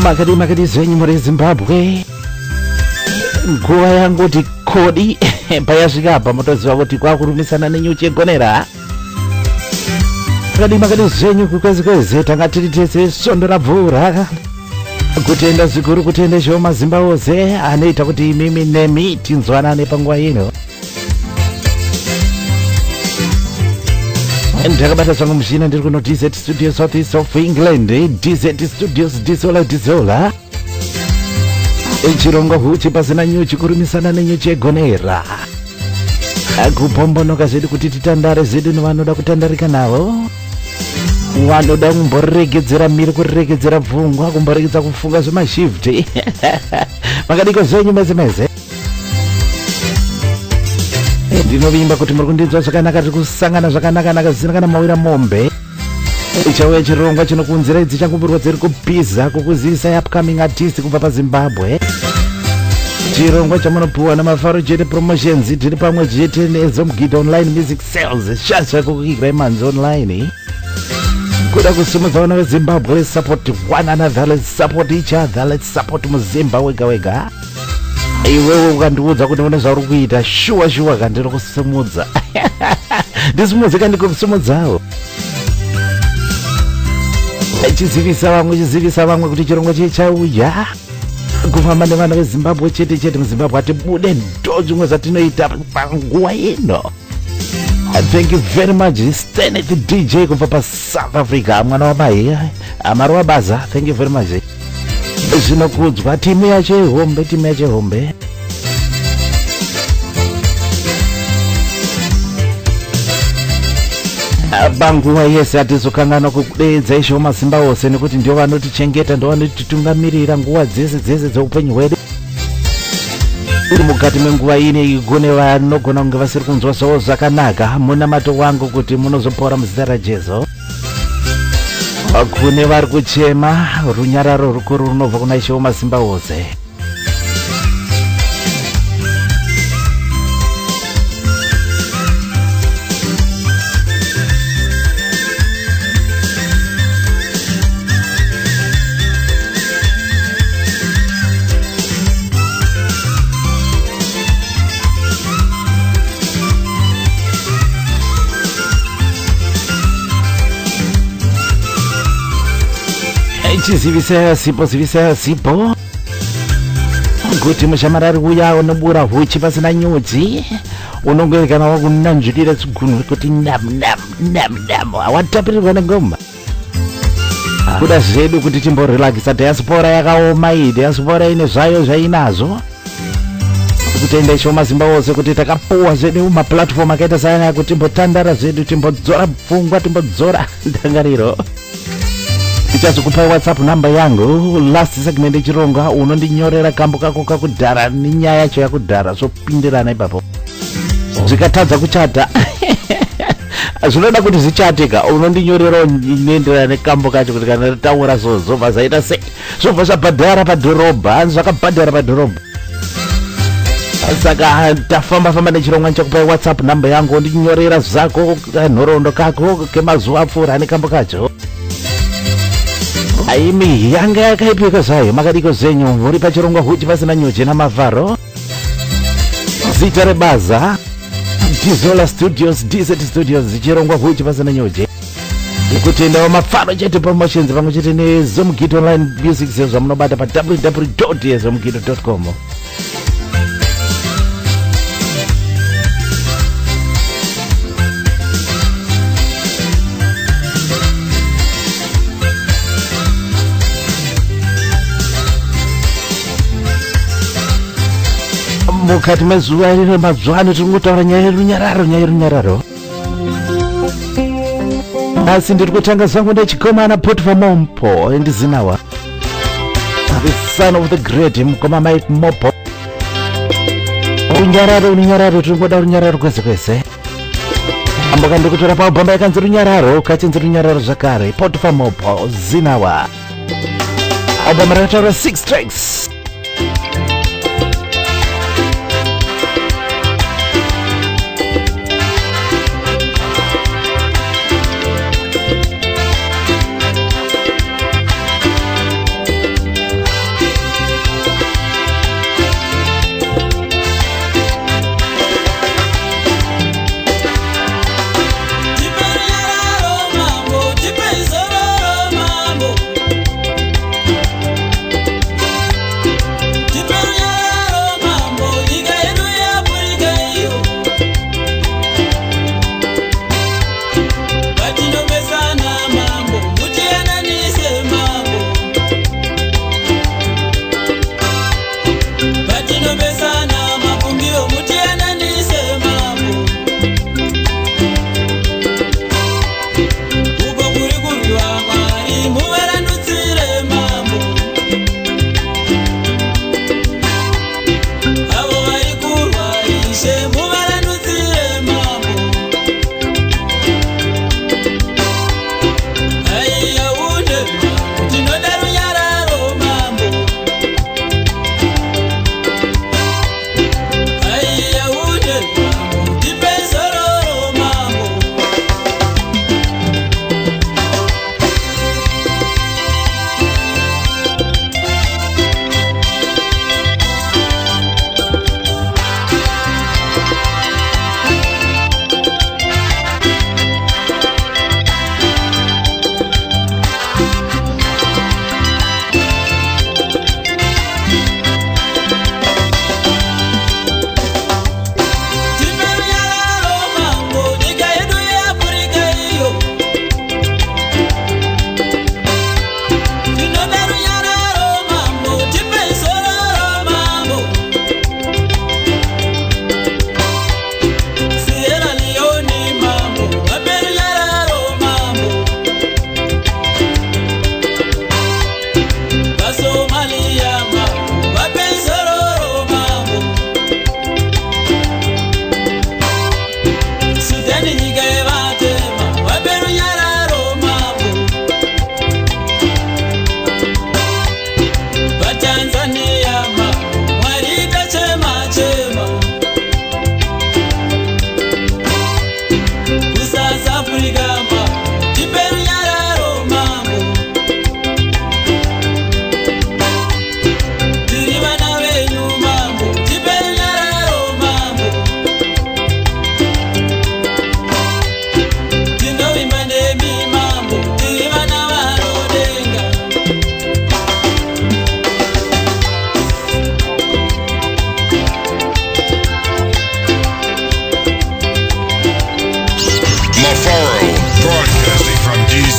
Makadi zenyu muri Zimbabwe. Nguva yangu kuti kodi payasvika apa motoziva kuti kwakurumisana nenyuchi gonera. Makadi zenyu kukwezi tanga tiri tese svondo rabvura. Kutenda zvikuru kutenda shoma Zimbabwe anoita kuti mimi nemi tinzwanane panguva ino. Ndakabata zvangu mushina ndiri kuno DZ Studios South East of England. DZ Studios Dizola Chirongwa Huchi Pasina Nyuchi kurumisana nenyuchi gonera. Kupombonoka zvedu kuti titandare zvedu nevanoda kutandarika navo. Vanoda kumboregedzera miri, kuregedzera pfungwa, kumboregedza kufunga zvemashifti. Makadiko zvenyu meze. Ndinovimba kuti muri kundinzwa zvakanaka, tiri kusangana zvakanaka zvisina kana mawira mombe. Ichauya chirongwa chinokunzira idzi changumbirwa dziri kubiza kukuzivisa upcoming artist kubva paZimbabwe. Chirongwa chamunopuwa naMafarochete promotions, tiri pamwe chete neEzomgido online music sales. Shasha kukuigira manzi online. Kuda kusimudza vana veZimbabwe, let's support one another, let's support each other, let's support muzimba wega. Iwewe ukandiudza kuti une zvauri kuita, shuwa kandiri kusimudza. Ndisimudze kandikusimudzawo. Chizivisa vamwe kuti chirongwa chauya. Kufamba nevana veZimbabwe chete muZimbabwe atibude ndo zvimwe zvatinoita panguva ino. Thank you very much, Stanley the DJ kubva paSouth Africa, mwana wamai amari wabaza. Thank you very much. Zvinokudzwa timu yache hombe. Panguva yese hatizokangana kudeedza ishoma Zimbabwe nekuti ndio vanotichengeta, ndio vanotitungamirira nguva dzese dzeupenyu hwedu. Mukati menguva ine kune vanogona kunge vasiri kunzwa zvawo zvakanaka. Munamato wangu kuti munozopora muzita raJesu. Kune vari kuchema runyararo rukuru runobva kuna ishoma Zimbabwe. Chizivisa sipo kuti mushamarari uya unobura Huchi Pasina Nyuchi unongoerekana wakunanzvirira chigunwe kuti nam awatapirirwa nengoma. Kuda zvedu kuti timborelakisa diaspora yakaoma iyi, diaspora ine zvayo zvainazvo. Kutenda ishoma Zimbabwe kuti takapuwa zvedu maplatform akaita sayana kuti timbotandara zvedu, timbodzora pfungwa, timbodzora ndangariro. Tichazokupa WhatsApp number yangu last segment chirongwa, unondinyorera kambo kako kakudhara nenyaya yacho yakudhara zvopindirana ipapo. Zvikatadza kuchata zvinoda kuti zvichatika, unondinyorera inoenderana nekambo kacho kuti kana taura zobva zaita sei, zvobva zvabhadhara padhorobha, zvakabhadhara padhorobha. Saka tafamba nechirongwa chakupa WhatsApp number yangu, undinyorera zvako kanhoroondo kako kemazuva apfuura nekambo kacho. Aimi yanga yakaipika zvayo. Makadiko zenyu muri pachirongwa Huchi Pasina Nyuchi naMafaro. Zita rebaza Dizola Studios, DZ Studios, chirongwa Huchi Pasina Nyuchi. Kutenda Mafarochete promotions pamwe chete neEzomgido online music sales munobata pa www.ezomgido.com. Mukati mezuva rino mazwano tiri kutaura nyaya yerunyararo. Asi ndiri kutanga zvangu ndechikomana Potifa Mompo ndizinawa, the son of the great mukoma Mike Mopo. Runyararo tiri kuda runyararo kwese. Amboka ndiri kutora paubhamba yakanzi runyararo, kachinzi runyararo zvakare. Potifa Mompo zinawa. Album rakataura 6 tracks.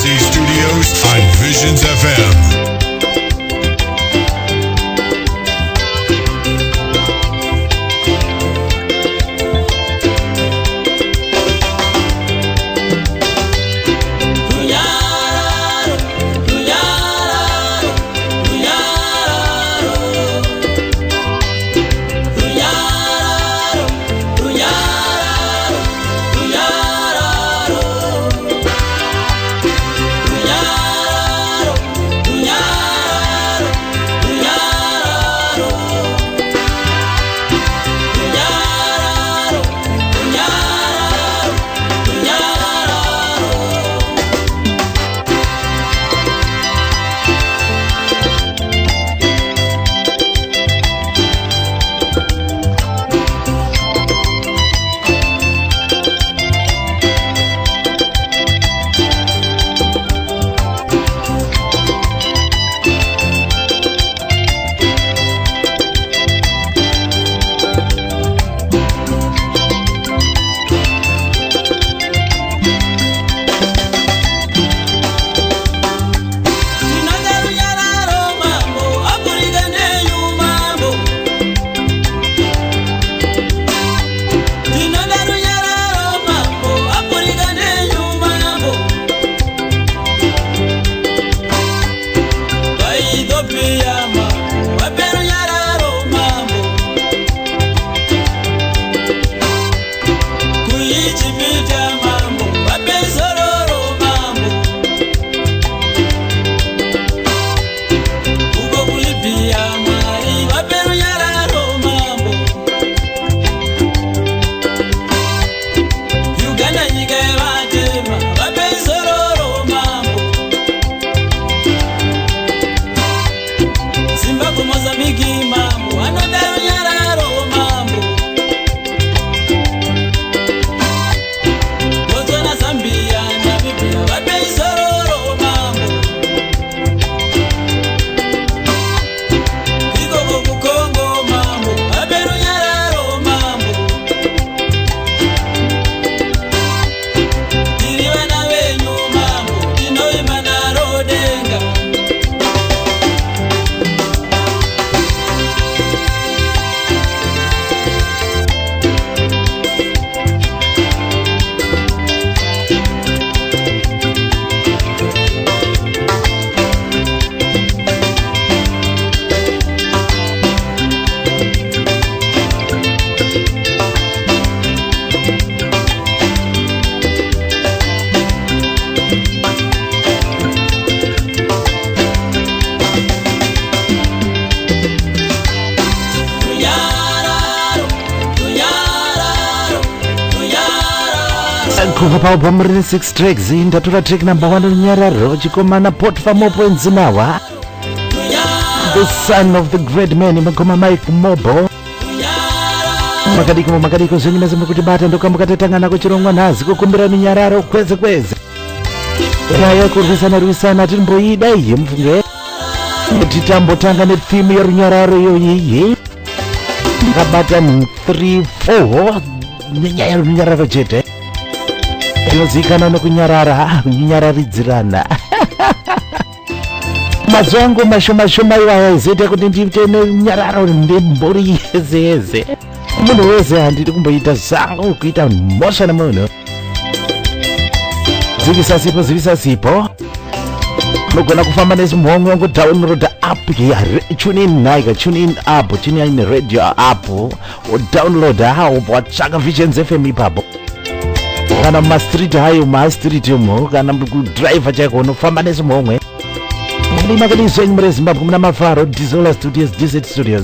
Nhasi Studios on Visionsfm. Kuva pamurine 6 tracks ndatora track number 1 runyararo chikomana Potfa Mopo Nzinawa, the son of the great man Makoma Mike Mobo. Makadiko zenyu mazimbo kuti bata ndokambokatetangana kuchirongwa nhazi kukumbira minyararo kweze yaya kurwisana tirimboida iye mfunge kuti tambotanga netheme yerunyararo iyoyiyi ndakabata 3-4 nenyaya yerunyararo chete inozikana kunyararidzirana mazuva angu mashoma iwaya izoita kuti ndiite nenyararo ndembori yeze munhu wese handidi kumboita zangu kuita mhosva nemunhu. Zivisa sipo unogona kufamba nezimhongo wangu download app tune in app tune in radio app download watsvaka Visionsfm ipapo kana mastreet hayo mastreet yomo kana kudrive chaiko unofamba nezimhongwe makadii zvenyu muri Zimbabwe muna Mafaro Dizola Studios Desert Studios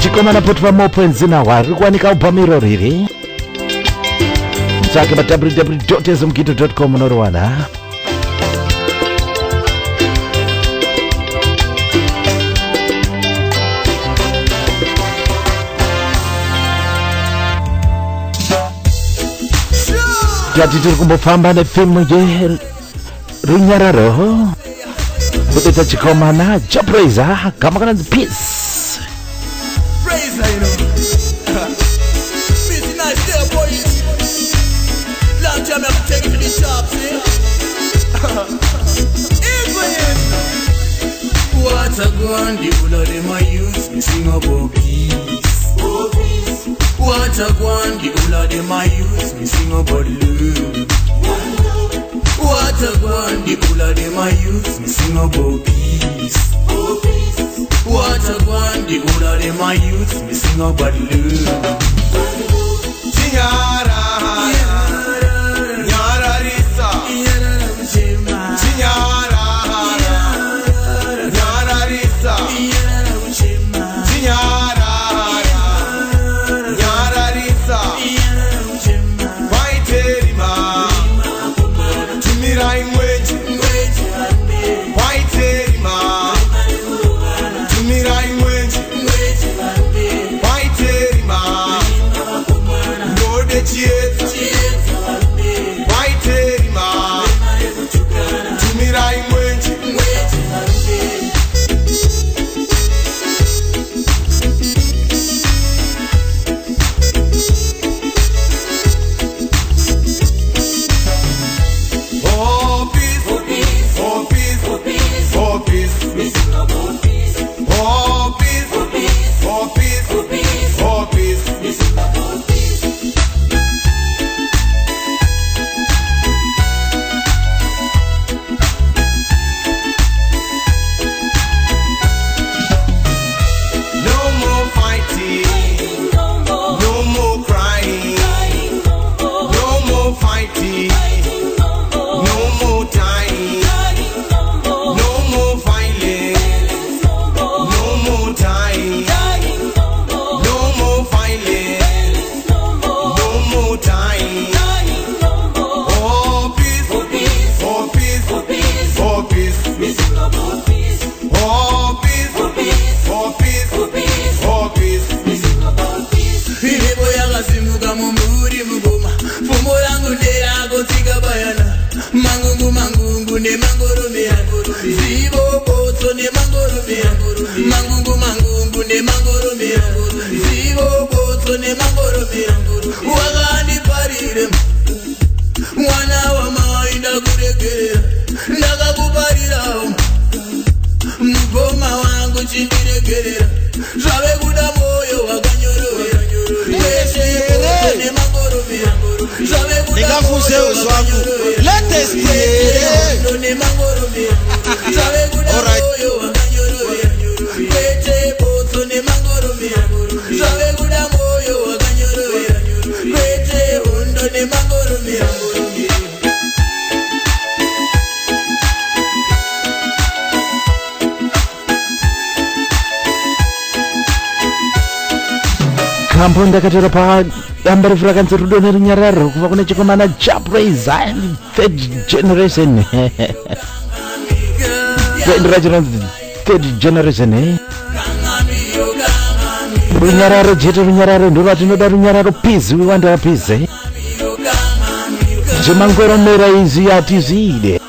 chikomana Potfa Mopo Nzinawa riri kuwanika upamiro riri tsvake pa www.ezomgido.com unoriwana. Tati tiri kumbofamba nefilmu yerunyararo kudeta chikomana chapraiser gama kananzi peace. Praiser, you know. Busy nice there, boys. What a guandi, all of them I use, me sing about peace. What a guandi, all of them I use, me sing about love. What a guandi, all of them I use, me sing about peace. What a guandi, all of them I use, me sing about love. Tinyara, nyara risa, tinyara. Kampunda katero pa ambari frakanzi rudo nerunyararo kuva kune chikomana chapraise third generation third generation runyararo jete runyararo ndo vatinoda runyararo peace we want our peace chimangoro mera izi yatizide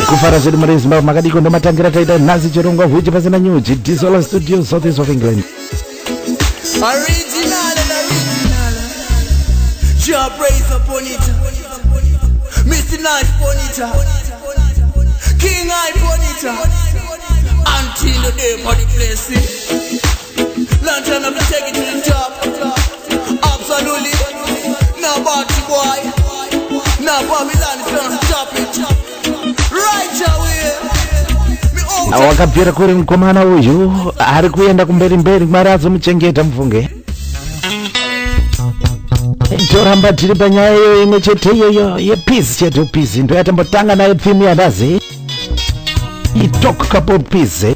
kufara zvedu muri Zimbabwe makadiko ndomatangira taita nhasi chirongwa Huchi Pasina Nyuchi Disola Studio South of England. Original and original. Job praise upon it. Mr. Nice upon it. King I upon it. Until the day for the place. Long time I've been taking to the top. Absolutely. Now party boy. Now Babylon is gonna stop it. Right away. Wakabvira kuri mukomana uyu ari kuenda kumberi mberi Mwari azomuchengeta mufunge. Toramba tiri panyaya iyo imwe chete iyoyo yepeace chete peace ndo yatambotanga naye pfimi yandazi italk couple peace.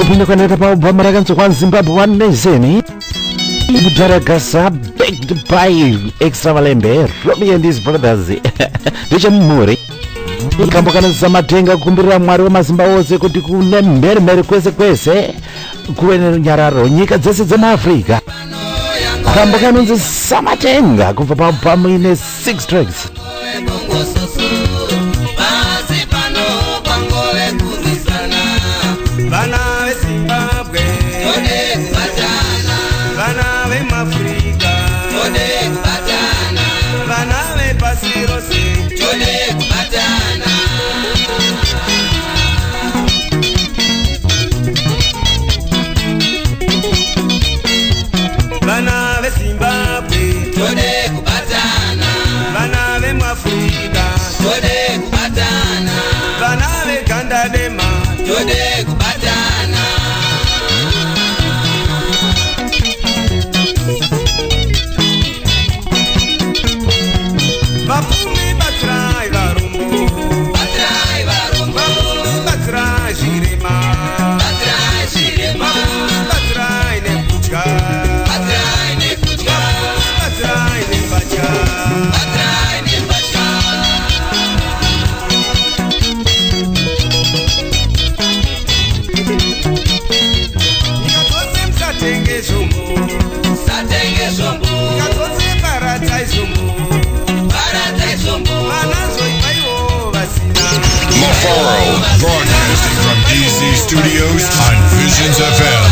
kupinda kwanaita paubhama rakanzokwa Zimbabwe wanezeni Mutaragasa begged by Extra Valembe Romy and his brothers ndechemumhuri ikambokana samatenga kukumbirira Mwari wemazimba ose kuti kune mherimheri kwese kwese kuve nerunyararo nyika dzese dzemuAfrica. Kambokanonzi samatenga kubva paubhamu ine 6 tracks. Vana veZimbabwe tode kubatana, vana vemuAfrica tode kubatana, vana vepasi rose tode kubatana. Vana veZimbabwe tode kubatana, vana vemuAfrica tode kubatana, vana veganda dema tode kubatana. Vapfumi batrai varombo, batrai varombo, vapfumi batrai zvirema, batrai zvirema, vapfumi batrai nekutya, batrai nekutya, vapfumi batrai nembatya, batrai nembatya. Nikatose msatenge zvombo, satenge zvombo, nikatose paratai zvombo, paratai zvombo, vanazoibaiwo vasina. Mafaro, broadcasting from DC Studios on Visions FM.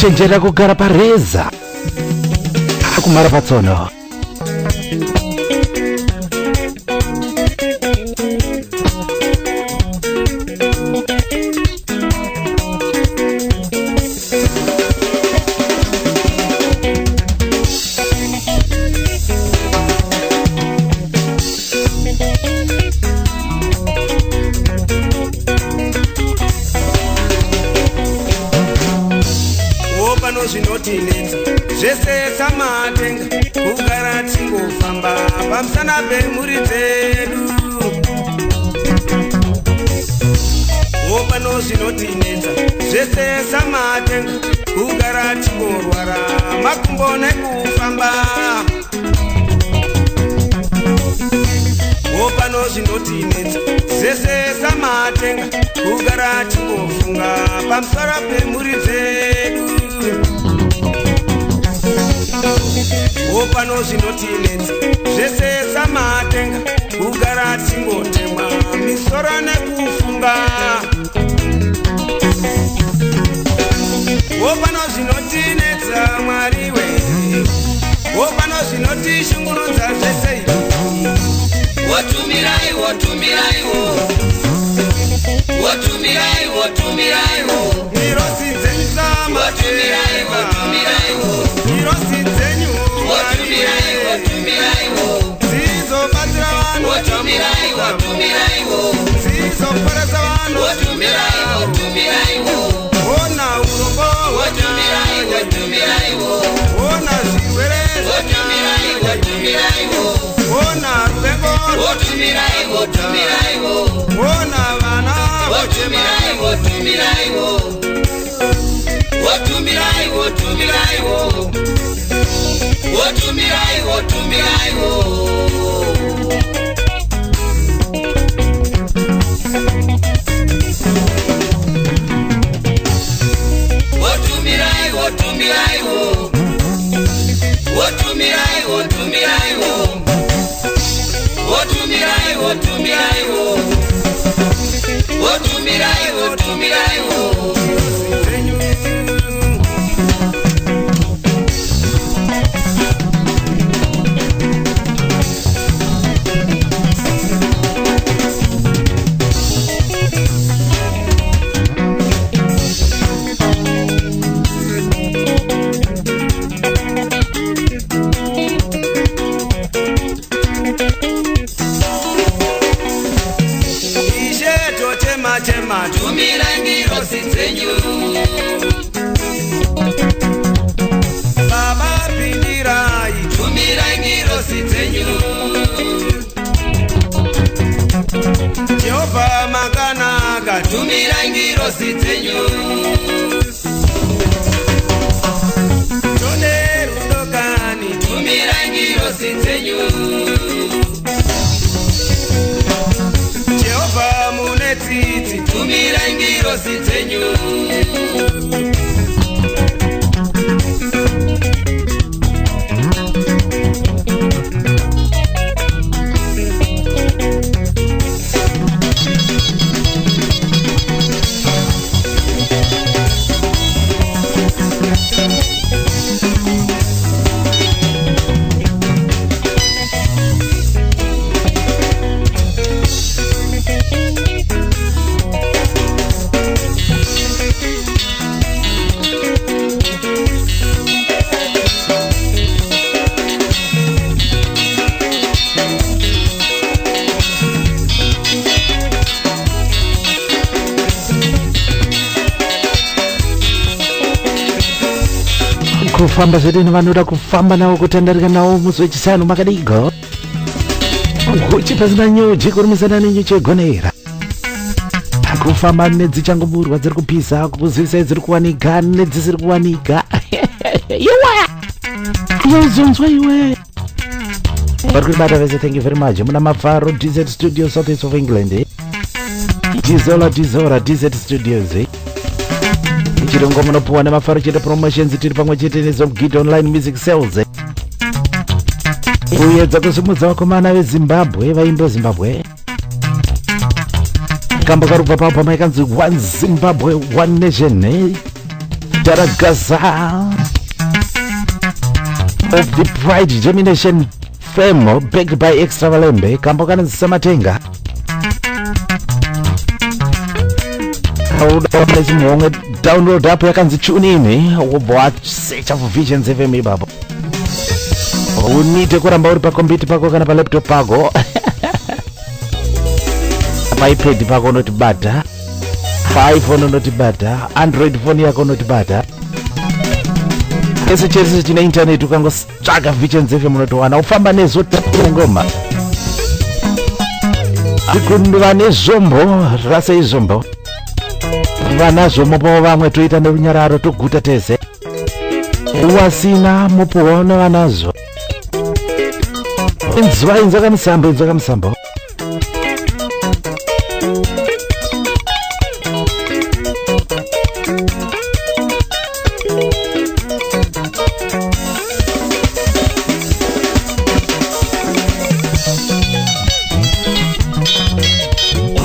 Chenjera kugara pareza akumara patsono. Zvinotinetsa zvese samatenga kugara tingofamba pamusana pemhuri dzedu. Pano zvinotinetsa zvese samatenga kugara tingorwara makumbo nekufamba. Pano zvinotinetsa zvese samatenga kugara tingofunga pamusana pemhuri dzedu. Pano zvinotinetsa zvese samatenga kugara tingotemwa misoro nekufunga. Pano zvinotinetsa Mwari we, pano zvinotishungurudza zvese izvi. Wotumirai, wotumirai wo, wotumirai, wotumirai wo, mirosi dzenyu samatenga, wotumirai, wotumirai wo, mirosi dzenyu wotumirai, wotumirai wo, dzizobatsira vanhu, wotumirai, wotumirai wo, dzizoporesa vanhu, wotumirai, wotumirai wo, ona urombo, wotumirai, wotumirai wo, ona zvirwere, wotumirai, wotumirai wo, ona ruvengo, wotumirai, wotumirai wo, ona vana, wotumirai, wotumirai wo. Kufamba zedini vanoda kufamba nawo kutandarika nawo musi wechisanu makadigo Huchi Pasina Nyuchi kurumisana nenyuchi gonera kufamba nedzichangoburwa dziri kupisa kuzivisa dziri kuwanika nedzisiri kuwanika iwe yozonzwa iwe vari kubata vese. Thank you very much. Muna Mafarochete Studios, Southeast of England. Dizora DZ Studios. Ichirongo munopuwa neMafarochete Promotions tiri pamwe chete neZomgido Online Music Sales. Kuyedza kusimudza vakomana veZimbabwe vaimba Zimbabwe. Kamba karubva papo pamaikanzi One Zimbabwe One Nation. Daragaza of the Pride Germination Femo backed by Extra Valembe. Kamba kanzi Samatenga. Download app yakanzi tune in wobva search for Visionsfm babo. Unite kuramba uri pakombiyuta pako kana palaptop pako iPad pako unotibata, iPhone unotibata, Android phone yako unotibata. Ese chese chine internet ukangotsvaga Visionsfm unotowana. Ufamba nezo ngoma tikundwa nezombo rasa izombo vanazo mopo vamwe toita nerunyararo toguta tese wasina mopoona vanazo inzwa kamusambo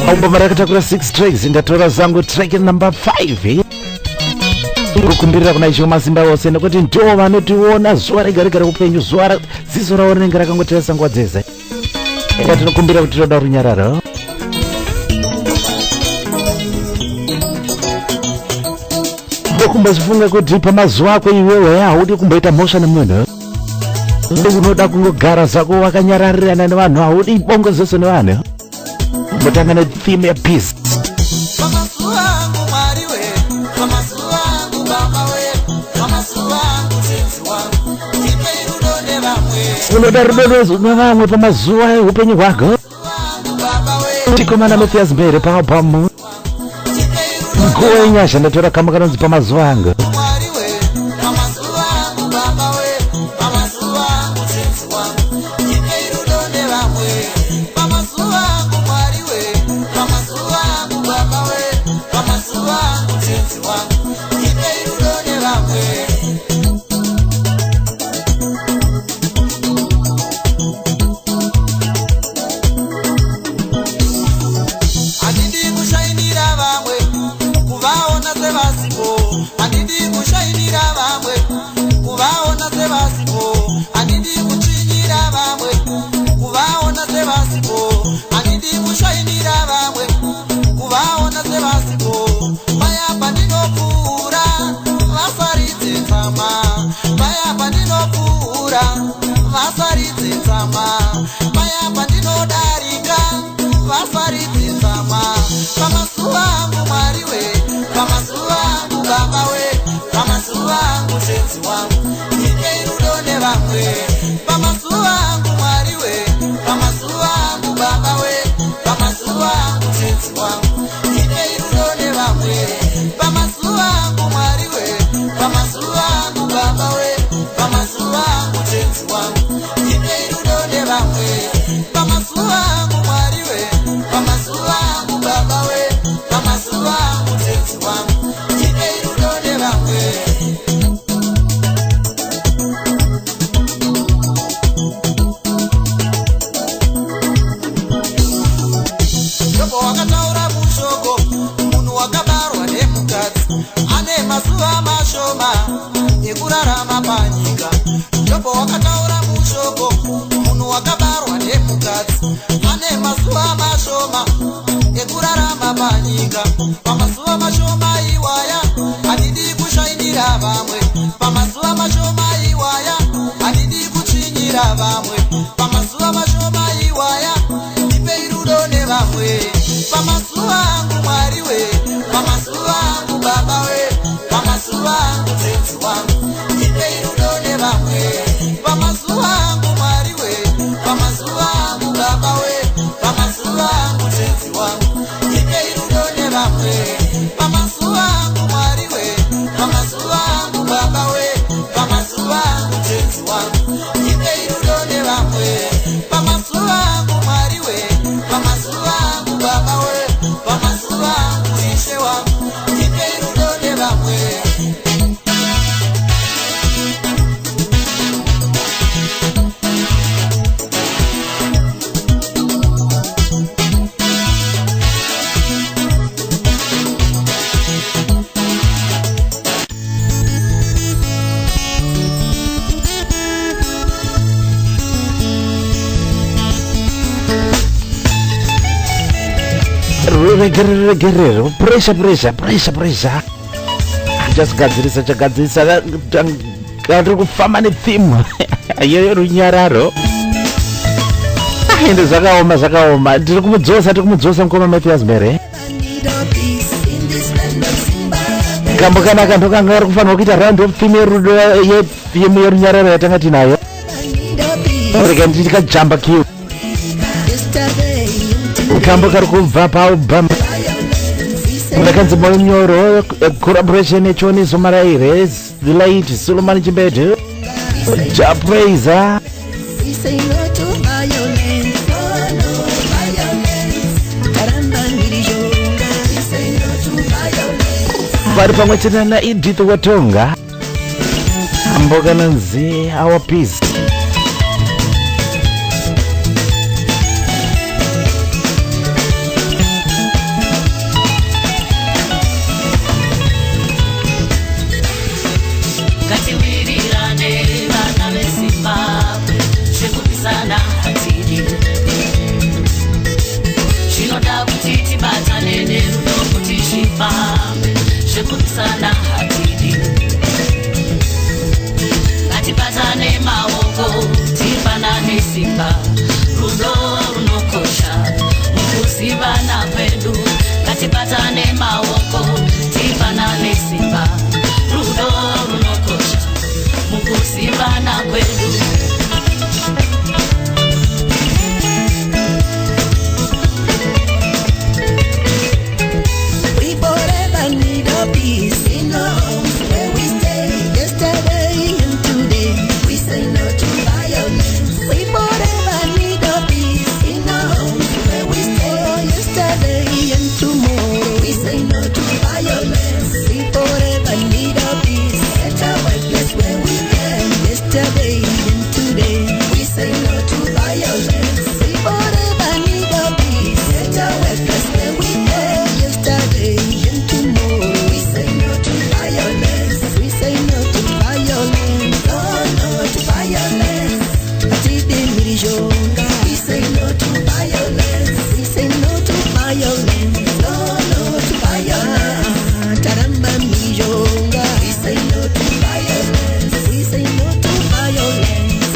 Album rakatakura 6 tracks ndatora zangu track number 5 kukumbirira kuna isho mazimba ose nekuti ndo vanotiona zuva rega upenyu zuva ziso ravo rinenge rakangotira sangwa dzese. Eka tinokumbira kuti toda runyararo. Ndokumbozifunga kuti pamazuva ako iwewe haudi kumboita mhosva nemunhu. Unoda kungogara zako wakanyararirana nevanhu, haudi bongo zose nevanhu. Mutangana theme ya peace. Unoda rudo nevamwe pamazuva eupenyu hwako. Tikomana Mathias Mbere paapamu nguva yenyasha ndatora kamba kanonzi pamazuva angu. ndinopfuura vasaridze tsama paya pandinodarika vasaridze tsama pamazuva angu Mwari we pamazuva angu Baba we pamazuva angu tenzi wangu ndipe rudo nevamwe pamazuva angu Mwari we pamazuva angu Baba we pamazuva angu tenzi wangu ndipe rudo nevamwe pamazuva angu Mwari we pamazuva angu Baba we pamazuva angu tenzi wangu ndipe rudo nevamwe pamazuva angu Mwari we pamazuva angu Baba we pamazuva angu tenzi wangu ndipe rudo nevamwe. Wakataura mushoko munhu wakabarwa nemukadzi ane mazuva mashoma ekurarama panyika. Jobho wakataura mushoko munhu wakabarwa nemukadzi ane mazuva mashoma ekurarama panyika. Pamazuva mashoma iwaya handidi kushainira vamwe pamazuva mashoma iwaya handidi kuchinyira vamwe pamazuva mashoma iwaya ndipei rudo nevamwe pamazuva angu Mwari we pamazuva angu Baba we pamazuva angu tenzi wangu ndipei rudo nevamwe pamazuva angu Mwari we pamazuva angu Baba we pamazuva angu tenzi wangu ndipei rudo nevamwe pamazuva angu Mwari we pamazuva angu Baba we pamazuva angu tenzi wangu ndipei rudo nevamwe pamazuva angu Mwari we pamazuva angu Baba we pamazuva angu Ishe wangu ndipei rudo nevamwe. Guerrero, pressure. Just gadzirisa ngari kufamba netheme iyoyo runyararo ende zvakaoma tiri kumudzosa mukoma Mathias Mere kambo kanaka ndokanga ari kufanirwa kuita round of theme yerudo yerunyararo yatanga tinayo rega tikajamba kiu kambo kari kubva paubama ndakanzi monyoro collaboration echoni Zomaraires the late Solomon Chimbedu Japraiser vari pamwe chete naEdith Watonga amboka nanzi our peace. Shekupisana hatidi Gatipatane maoko Tifanane simba Rudo runokosha Mukusivana kwedu Gatipatane maoko Tifanane simba Rudo runokosha Mukusivana kwedu. Peace in our homes where we stay. Yesterday and today, we say no to violence. We forever need a peace in our homes where we stay. Yesterday and tomorrow, we say no to violence. We forever need a peace at our place where we can. Yesterday and today, we say no to violence. We forever need a peace at our place where we can. Yesterday and tomorrow. We say no to violence. Oh no to violence. Atide mirijonga. We say no to violence. We say no to violence. Oh no to violence. Taramba mirijonga. We say no to violence. We say no to violence.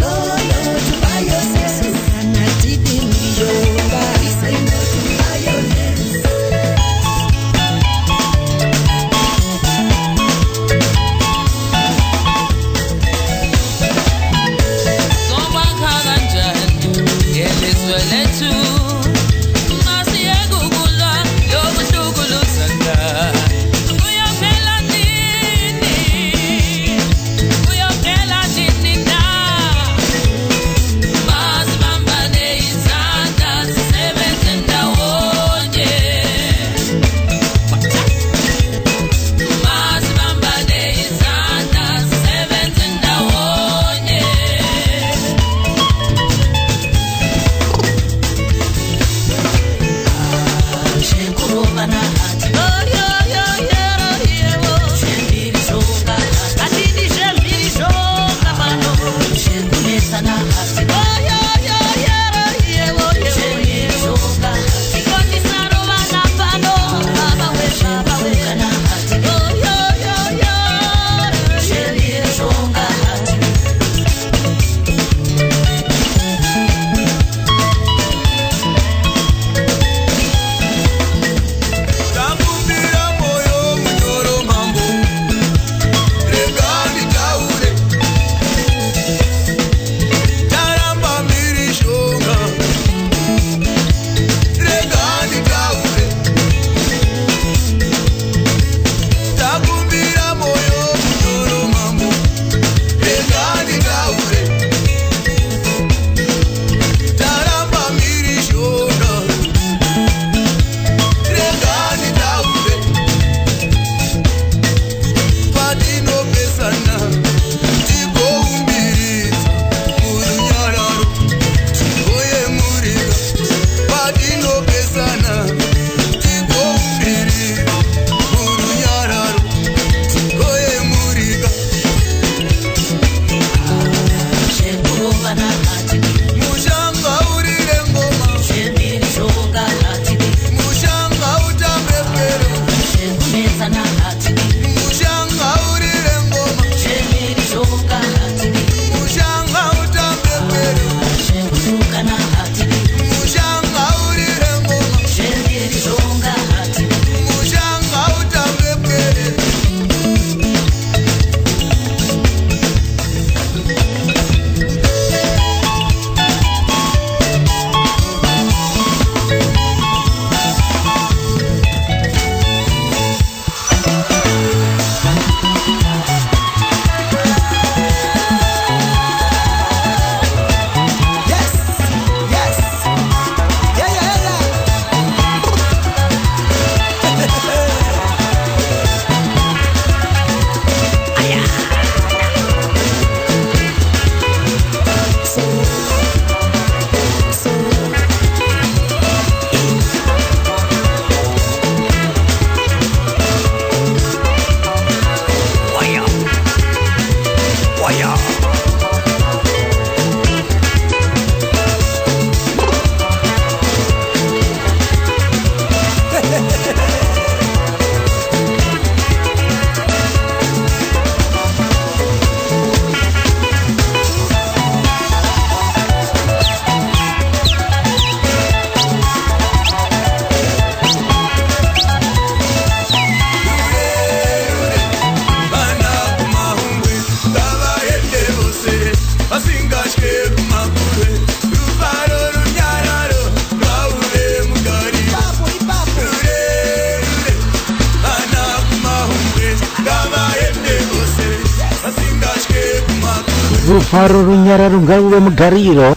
Rufaro runyararo ngaruve mugariro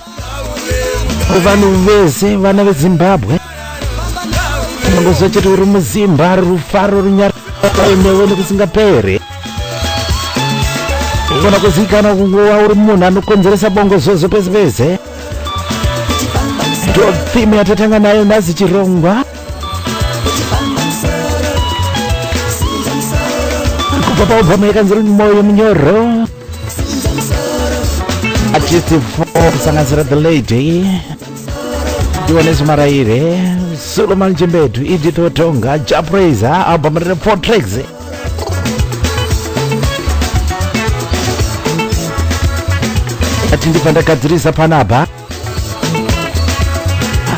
vanhu vese vana veZimbabwe mungozochiti uri muzimba rufaro runyararo newe nekusingapere igona kuzikana kunguva uri munhu anokonzeresa bongozozo pese pese ndofime yatatanga nayo nhasi chirongwa kubva paubhama yakanziri moyo munyoro artist for kusanganisira the lady Johannes Maraire Solomon Jimbedu Edith Tonga Japraiser album rine 4 tracks atindi pandagadzirisa panapa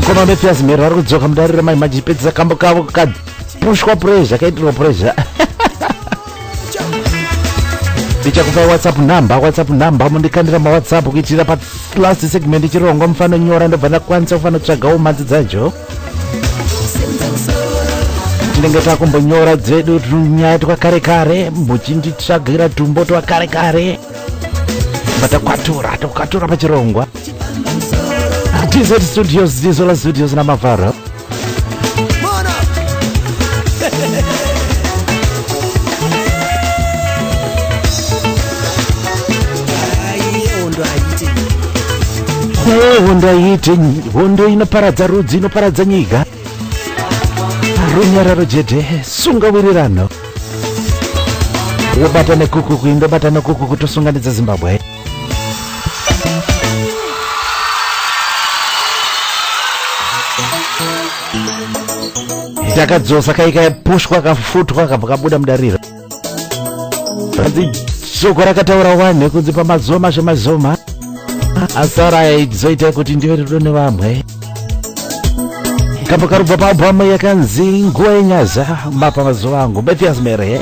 koma Mafias Mero ari kudzoka mudarira mai majipedzisa kambo kavo kapushwa pressure kaitirwa pressure ndichakupa WhatsApp number mundikandira maWhatsApp kuitira pa last segment chirongo mfano nyora ndobva ndakwanisa kufana kutsvagawo madzi dzacho tinenge takumbonyora dzedu tunyaya twakare kare muchinditsvagira tumbo twakare kare vatakwatura pachirongwa TZ Studios Dizola Studios na Mafaro hondo inoparadza rudzi inoparadza nyika runyararo jete sunga wirirano wobata nekukuku indobata nekukuku tosunganidza Zimbabwe takadzosa kaika yapushwa kafutwa kabva kabuda mudariro ranzi shoko rakataura wane kunzi pamazoma zvemazoma asara izoita kuti ndiwe rudo nevamwe kambo karubva paabhamu yakanzi nguva yenyaza mapa mazuva angu Mafias Mere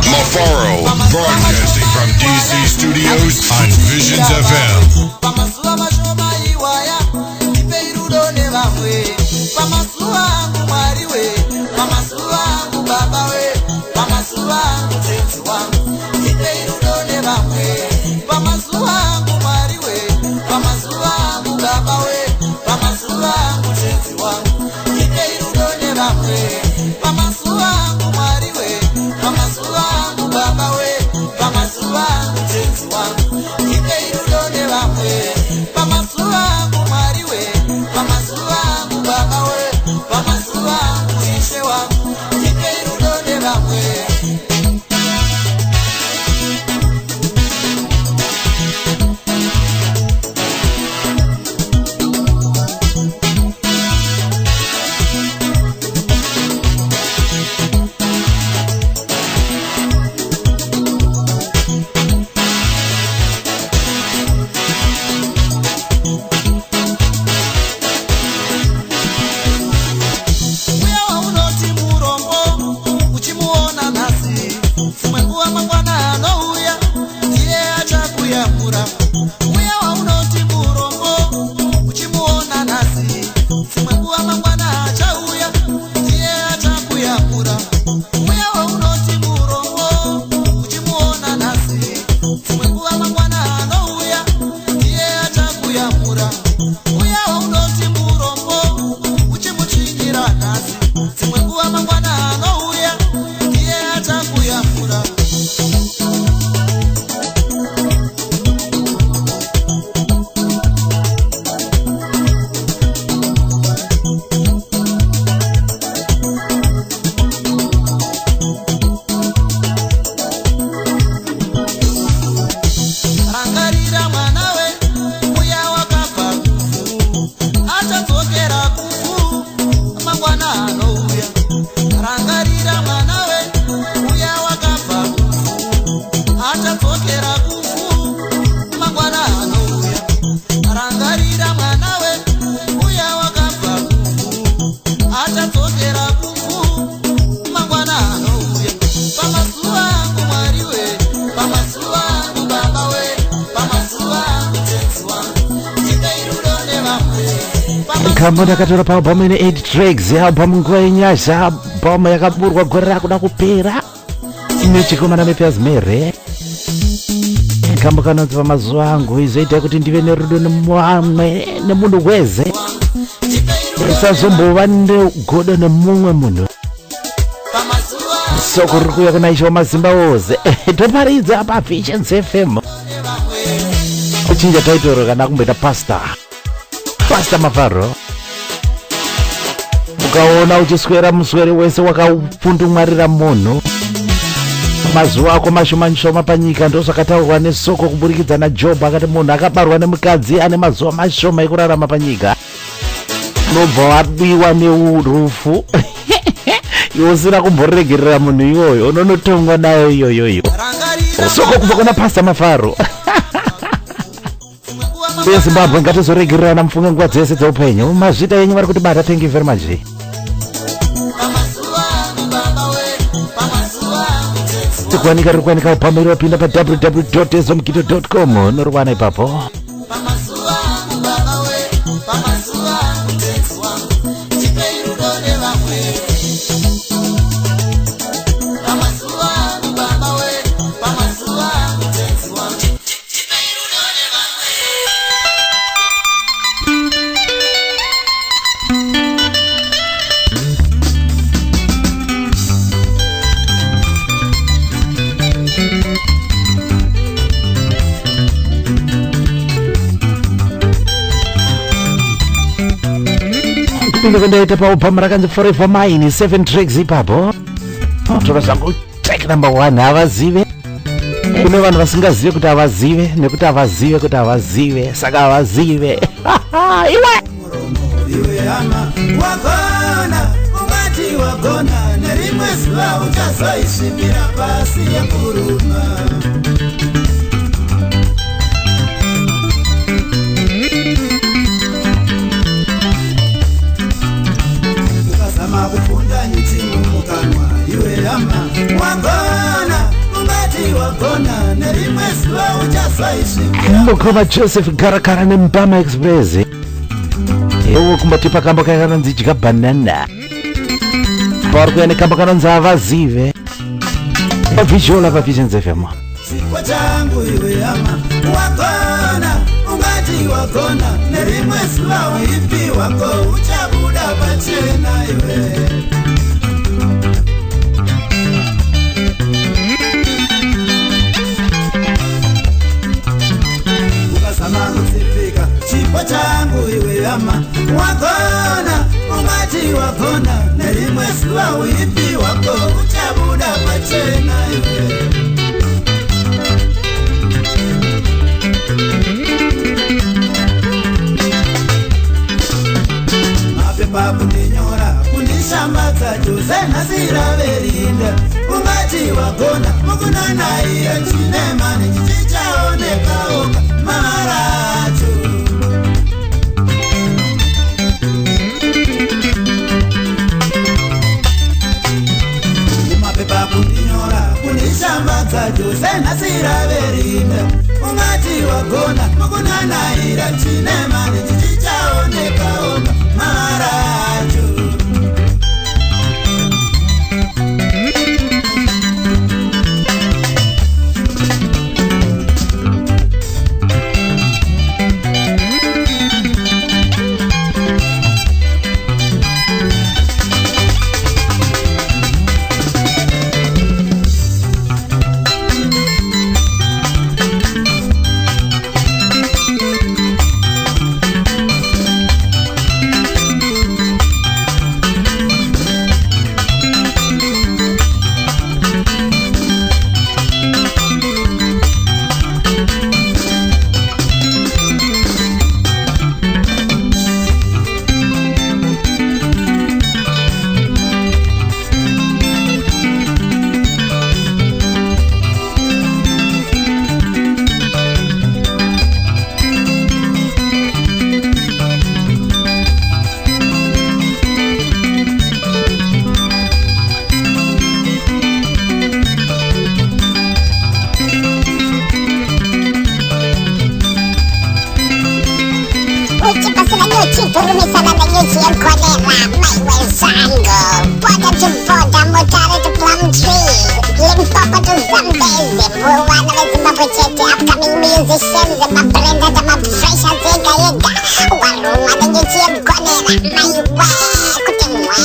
Mafaro, broadcasting from DC Studios on Visionsfm. Pamazuva Kambona katora pa album ine 8 tracks ya album ngwenyasha album yakaburwa gore rakuda kupera inochikomana mepyas mere kambo kanonzi pamazuva angu izoita kuti ndive nerudo nemumwe nemunhu weze sazombova negodo nemumwe munhu soko riri kuuya kuna ishe wamazimba wose toparidza apa Visionsfm kuchinja taitoro kana kumboita pasta Mafaro ukaona uchiswera muswere wese wakapfundumwarira munhu mazuva ako mashoma panyika ndosakataurwa nesoko kuburikidza naJob akati munhu akabarwa nemukadzi ane mazuva mashoma ekurarama panyika nobva wabiwa neurufu iwe usina kumboregerera munhu iyoyo unonotongwa nayo iyoyoyo soko kubva kuna Pastor Mafaro Zimbabwe ngatizoregererana mufunge nguva dzese dzeupenyu mazvita yenyu vari kuti bata. Thank you very much. Tikuwanika riri kuwanika upamiri wapinda pa www.ezomgido.com norwana ipapo. Ndaita pa album rakanzi Forever Mine 7 tracks ipapo. Torosangu track number 1 havazive. Kune vanhu vasingazive kuti havazive nekuti havazive kuti havazive saka havazive. Iwe hama wagona ungati wagona nerimwe zuva uchazoisvipira pasi yekuruma. Kufunda nyuchi mumukanwa iwe hama wagona ungati wagona nerimwe zuva uchazoisvipira. Mukoma Joseph Garakara neMbama Express ewo kumbati pakambo kakanonzi Dya Banana pari kuya nekambo kanonzi Havazive pavisual pa Visionsfm. Chipo changu iwe hama wagona ungati wagona nerimwe zuva uipi wako uchabuda pachena iwe. Ukazama kutsipika chipo changu iwe hama wagona ungati wagona nerimwe zuva uipi wako uchabuda pachena iwe. Mapepa kundinyora kundishambadza chose nhasira verinda ungati wagona mukunanaiya chinemani chichichaonekaoka maracho. Mapepa kundinyora kundishambadza chose nhasira verinda ungati wagona mukunanaira chinemani chichichaonekaoka maracho. kurumisana na nyuchi ya kolera. Maiwe zangu, border to border, Mutare to Plum Trees, Limpopo to Zambezi, Rwanda to Mafarochete, upcoming musicians, Brenda to Mafresha Zega Yega, Waruma na nyuchi ya kolera. Maiwe kutimwe.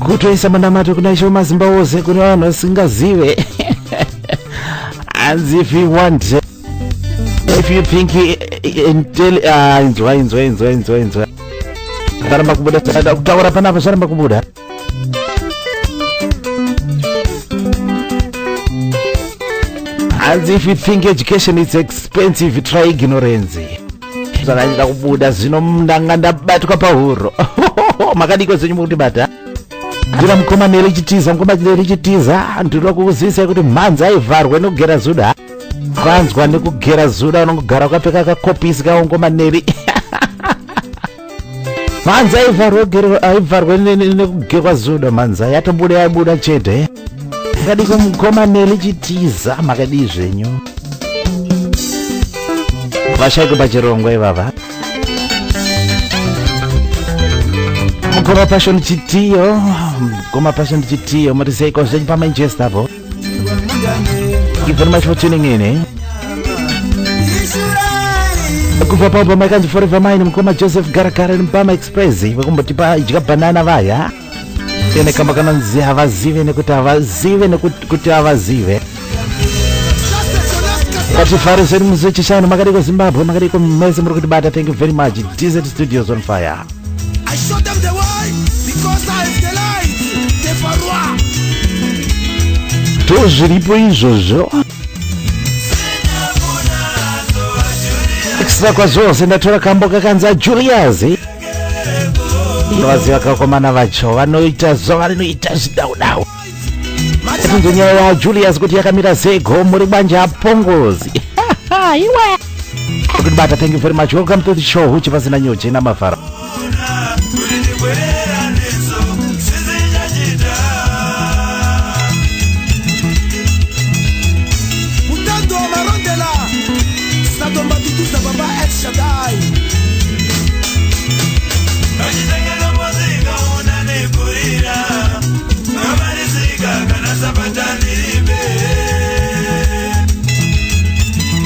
Kutoisa mandamato kunaisho mazimba wose kuno singaziwe. As if you want, if you think enjoy. Saramba kubuda kutawara panapa saramba kubuda. As if you think education is expensive, try ignorance. Saranja kubuda zino mndanganda batu kwa pahuro. Makadiko zenyu kuti bata. Ndira mkoma nelichitiza mkoma nelichitiza ndiro kukuzisa kuti manzi aivarwe nokugera zuda kwanzwa nekugera zuda unongogara ukapfeka kakopisi kaongoma neri manzi aivarwe nekugerwa zuda manzi yatombuda aibuda chete kadiko mkoma nelichitiza makadi zvenyu vashaiko pachirongo ivava Mkoma passion chitiyo Matisei Kosenyi pa Manchester po. Thank you very much for tuning in. Kufa pa makanzi forever mine Mkoma Joseph Garakare Mpama Express. Wakumba tipa ijika banana vaya. Tene kama kana nzi havazive ne kuti havazive. Kati Fariseri Muzuchi Shano Magariko Zimbabwe Magariko Mese Murukutibata. Thank you very much. Desert Studios on fire. I showed them the way because I have the light. The Farwa. Tozviripo izvozvo. Extra kwazvose ndatora kambo kakanza Julius. Vazi vakakomana vacho vanoita zuva rinoita zvidaudau. Tinzo nyaya ya Julius kuti yakamira sego muri banja apongozi. Iwe. Kutibata, thank you very much. Welcome to the show. Huchi Pasina Nyuchi na Mafaro.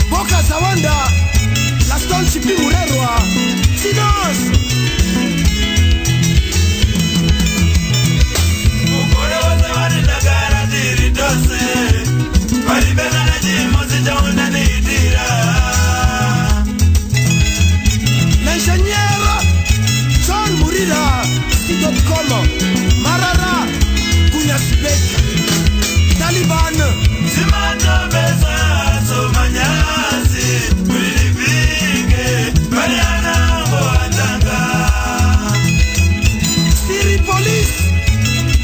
Boca Zawanda, la stolci più urerwa, Sinos. Ukore wose wari nagara diri dose, wari bena na jimozi jauna nidira. L'ingénieur John Murira, Sidot.com, Marara, Kunyasibek, Taliban, Zimano Beza, Somanyasi, Wilipinge, Mariana Boatanga, Siri Police,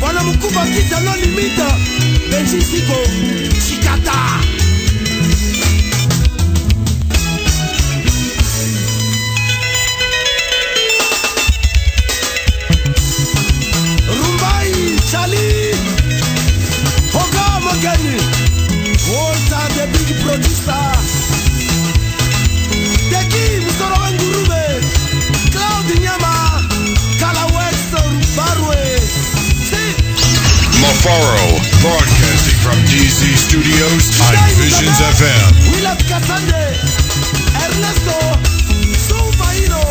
Wana Mukuba Kita No Limita, Benji Siko, Chikata. Rumbai, Charlie, Hoga Magani, Walter the big producer, Deki Msoro Ngurube, Cloud Nyama, Kalawex Barwe, Mafaro, broadcasting from DZ Studios on Visions FM. Willard Kasande, Ernesto, Sufaino.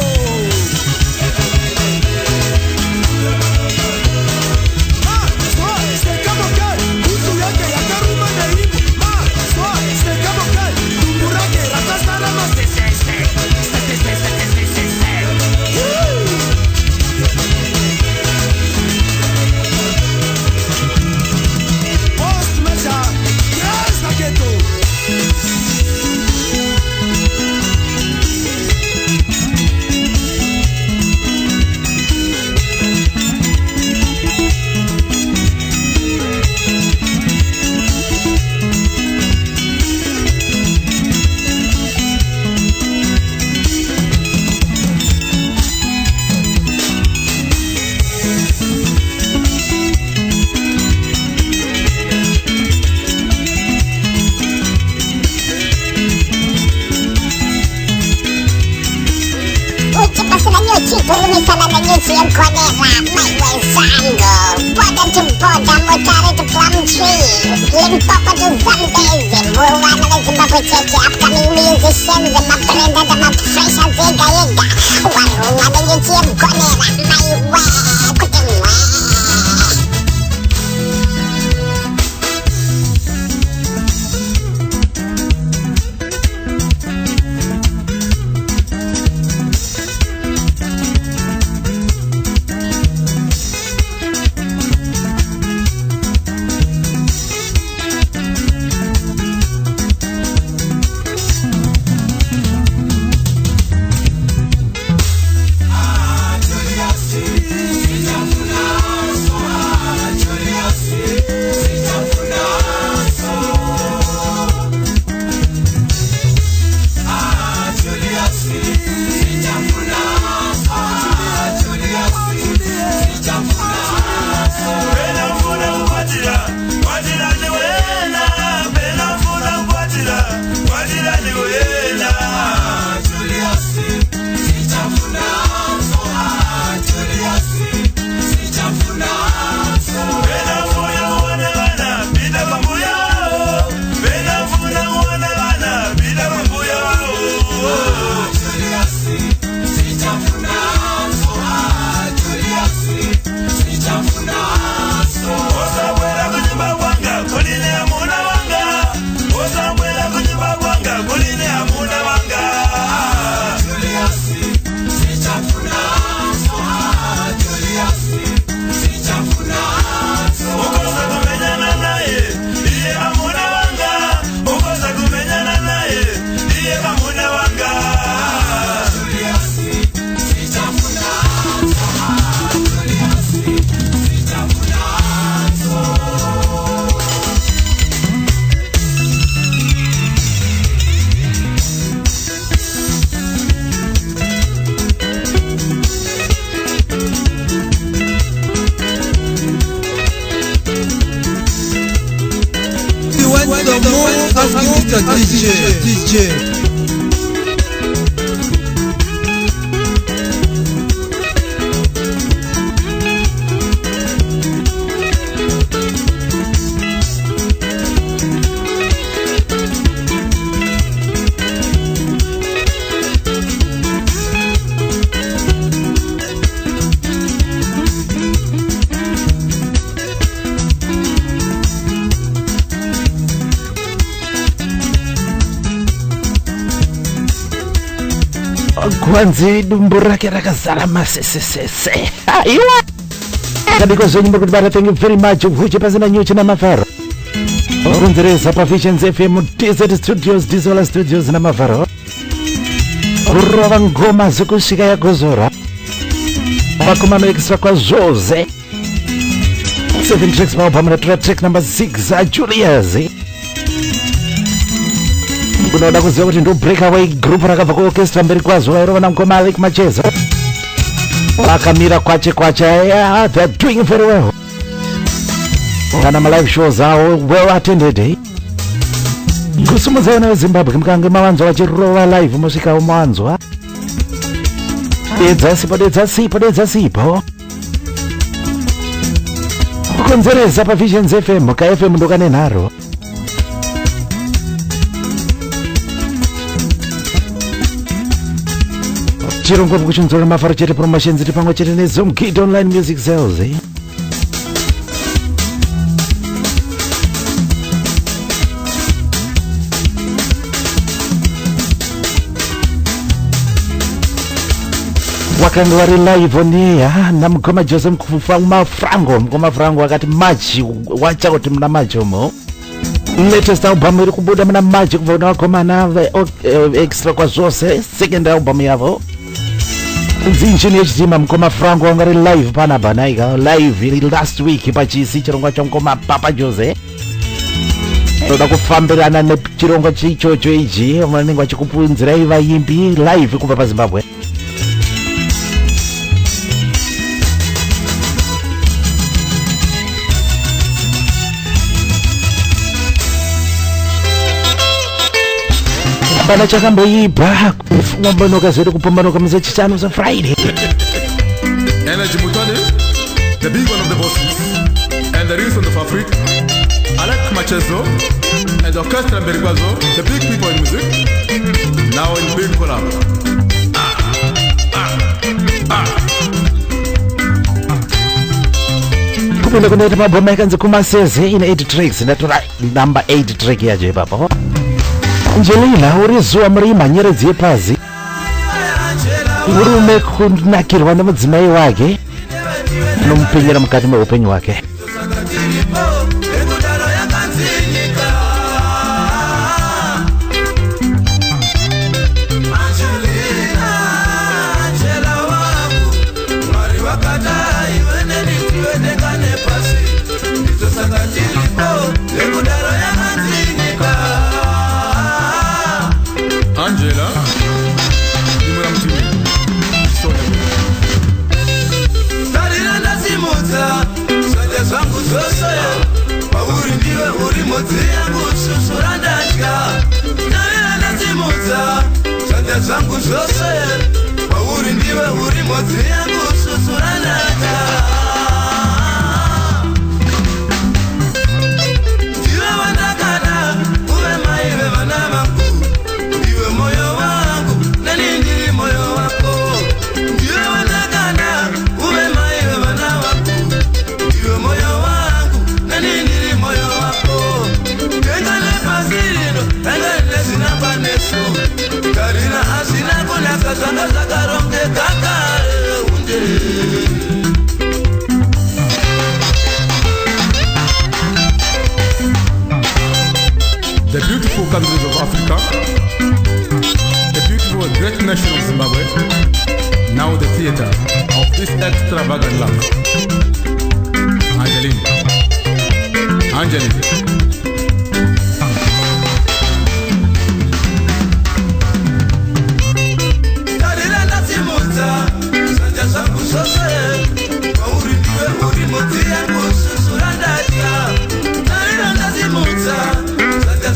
Kuruma na nyuchi mkonera maiwe zangu boda to boda motare to plum tree Limpopo to Zambezi Mwana wa Mafarochete upcoming musicians Mabrenda da Mafresha Zega Yega Waruma na nyuchi mkonera maiwe kutimwe the most of DJ. Kwanzi dumbu rake rakazara masesesese. Aiwa. Kabiko zonyi mbara, thank you very much. Huchi Pasina Nyuchi na Mafaro. Urunzereza pa Visionsfm TZ Studios, Dizola Studios na Mafaro. Urova ngoma zikushika ya gozora. Wakumano extra kwa zoze. 7 tracks mao pamana track number 6 za Julius. Kunoda kuziva kuti ndo breakaway group rakabva ku orchestra mberi kwazo vairovana ngoma Alec Macheza vakamira kwache yeah, they're doing very well. Kana ma live shows awo well attended. Kusumudzana weZimbabwe mukange mawanzwa vachirova live musvika mawanzwa. Dedza sipo kukonzeresa pa Visionsfm ka FM ndokane nharo. Chirongwa kuchunzora Mafarochete promotions iri pamwe chete neZomgido online music sales. Wakanga vari live on air namukoma Jose mukoma Frango akati March wacha kuti muna March omo. Latest album iri kubuda muna March kubva kuna vakomana extra kwa zvose. Second album yavo Zinchini yechitima mukoma Frango wangari live pana banaika live iri last week pachisi chirongwa chomukoma Papa Jose. Toda kufambirana nechirongwa chichocho ichi vanenge vachikupunzirai vaimbi live kubva paZimbabwe. Bana chakamboiba kufumbonoka zviri kupambanoka musi wechishanu za Friday. Energy Mutane, the big one of the bosses, and the reason of Africa, Alec Macheza, and the orchestra Bergwazo, the big people in music, now in big collab. Kupinda kunoita mabhoma ikanzi kumaseze ine 8 tracks ndatora number 8 track yaje ipapo. Angelina uri zuva murima nyeredzi yepazi. Murume kunakirwa nemudzimai wake nomupenyera mukati meupenyu wake. Angela, nimura mtimi. Tarina nasimudza, sanja zangu zose. Pauri ndiwe uri modzi yangu susura ndatya. Tarina nasimudza, sanja zangu zose. Pauri ndiwe uri modzi yangu susura ndatya. Ndiwe wanakana, uwe maive vana vangu. Ndiwe moyo wangu, nani ndiri moyo wako. Ndiwe wanakana, uwe maive vana vangu. Ndiwe moyo wangu, nani ndiri moyo wako. Tenga nepasino, tenga nesinamba nesu. Karina asina kunasa zanga zakaronge kaka unde. The beautiful countries of Africa, the beautiful and great nation of Zimbabwe, now the theater of this extravagant love. Angeline. Tarina nasimudza, sanja zangu zose. Pauri ndiwe uri modzi yangu susura ndatya. Tarina nasimudza, sanja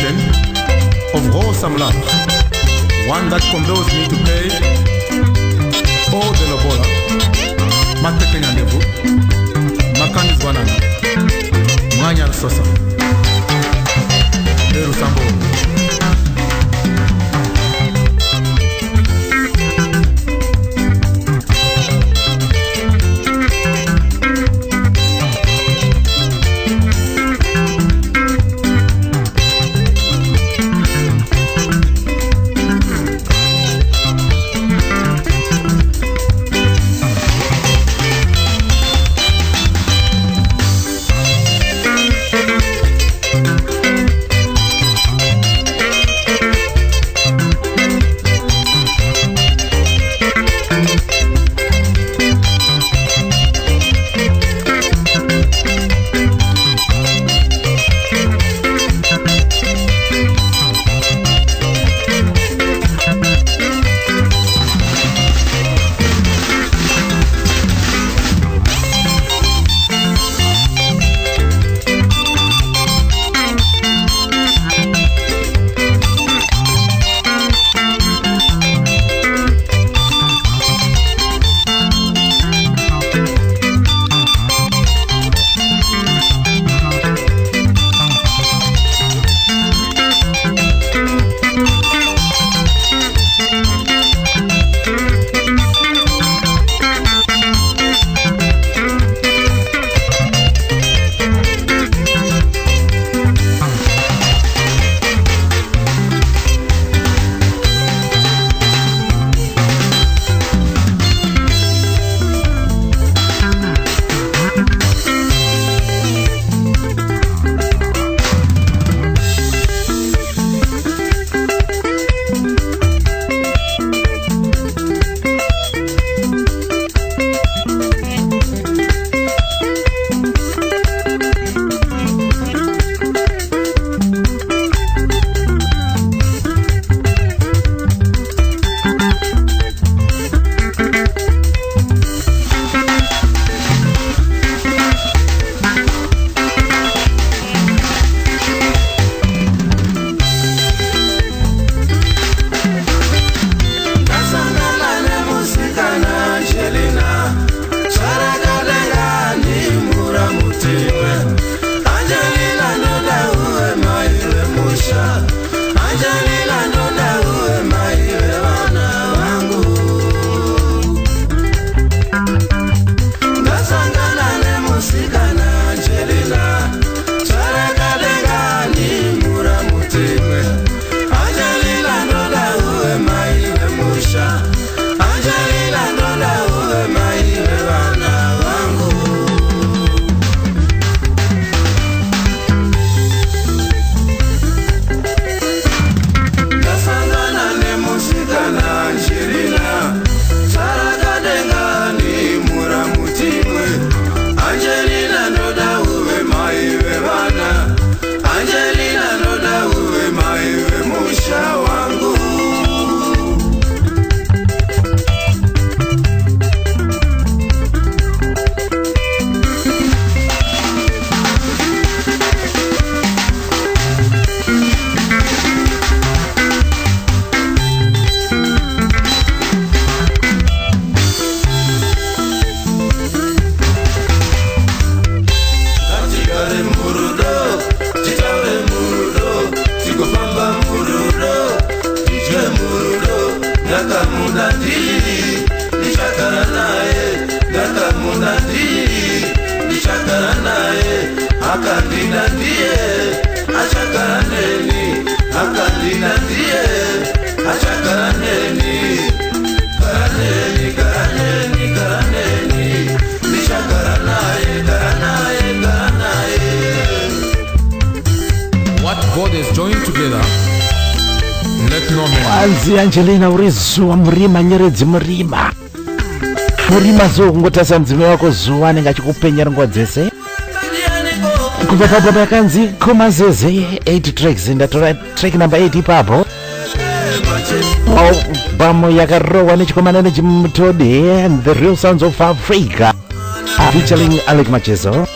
dedication of wholesome love, one that compels me to pay all the lobola, matekenya ndevu, makandis banana, mwanya sosa, Leru Sambo. Anzi Angelina urizuwa murima nyeredzi murima so kungotasa mdzime wako zuwa anenge achikupenyera nguwa dzese kubva papo yakanzi komazeze 8 tracks ndatora track number 8 ipapo albamu yakarohwa nechikomana nechimutodi and the real sounds of Africa featuring Alec Machezo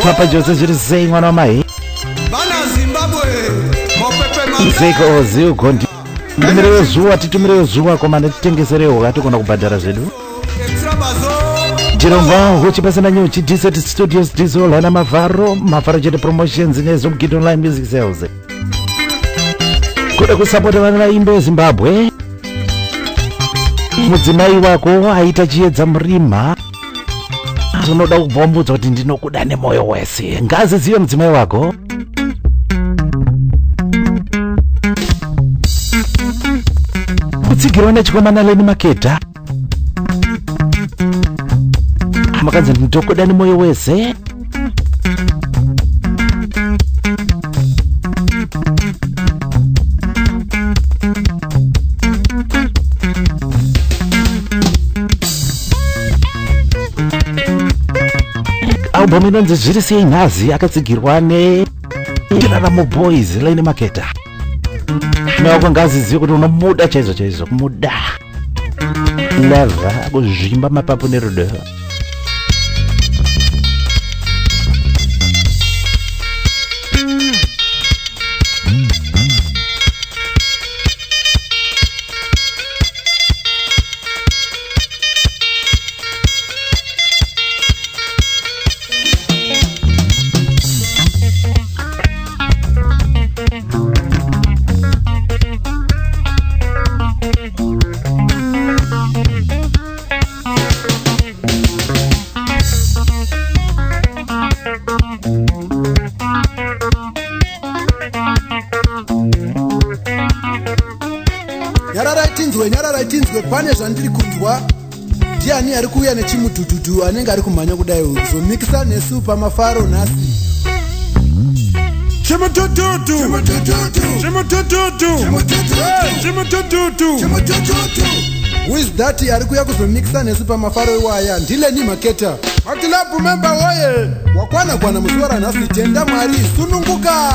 Papa Jose zviri sei mwana wamai Seko ziugondi. Titumirewo zuwa, titumirewo zuwa koma titengeserewo katikona kubhadhara zvedu. Chirongwa Huchi Pasina Nyuchi Desert Studios Diesel hana Mafarochete Promotions neZomgido Online Music Sales. Kuda kusapota vana vaimbe veZimbabwe. Mudzimai wako aita chiedza murima. Unoda kubvambudza kuti ndinokuda nemoyo wese. Ngazi zive mudzimai wako. Kutsigirwa nechikomana leni maketa. Makanzi ndinokuda nemoyo wese. Album inonzi zviri sei nhasi akatsigirwa neNdarumwa Boys Lane Maketa. Mewako ngazi ziyo kuti unomuda chaizvo kumuda. Lava kuzvimba mapapu nerudo. Nyararaitinzwe pane zvandiri kunzwa. Ndiani ari kuuya nechimutututu anenge ari kumhanya kudai uzomikisa nesupa mafaro nhasi. Chimutututu who is that ari kuuya kuzomikisa nesupa mafaro iwaya? Ndileni Maketa. Makilabu member woye wakwana musora nhasi. Tenda Mwari sununguka.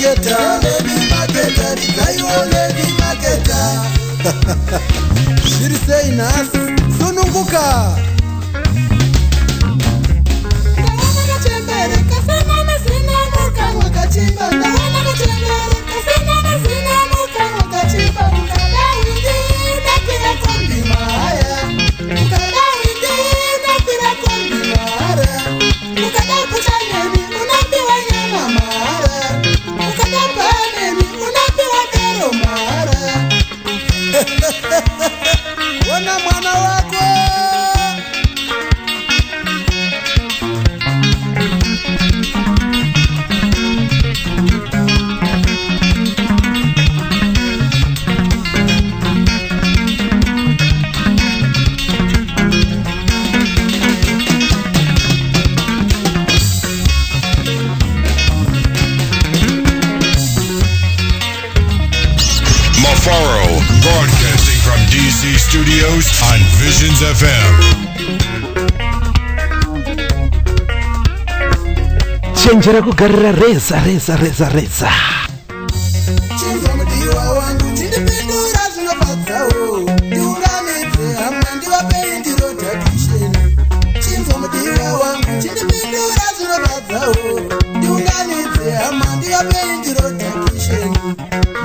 marketer, lady marketer, lady marketer. She say nhasi, sununguka. Wana mwana wako. Mafaro, broadcasting from DC Studios on Visions FM. Chenjera kugarira reza. Chinza mudiwa wangu chindipindura zvinofadzawo. Ndiunganidze hamwe ndivape ndiro takisheni. Chinza mudiwa wangu chindipindura zvinofadzawo. Ndiunganidze hamwe ndivape ndiro takisheni.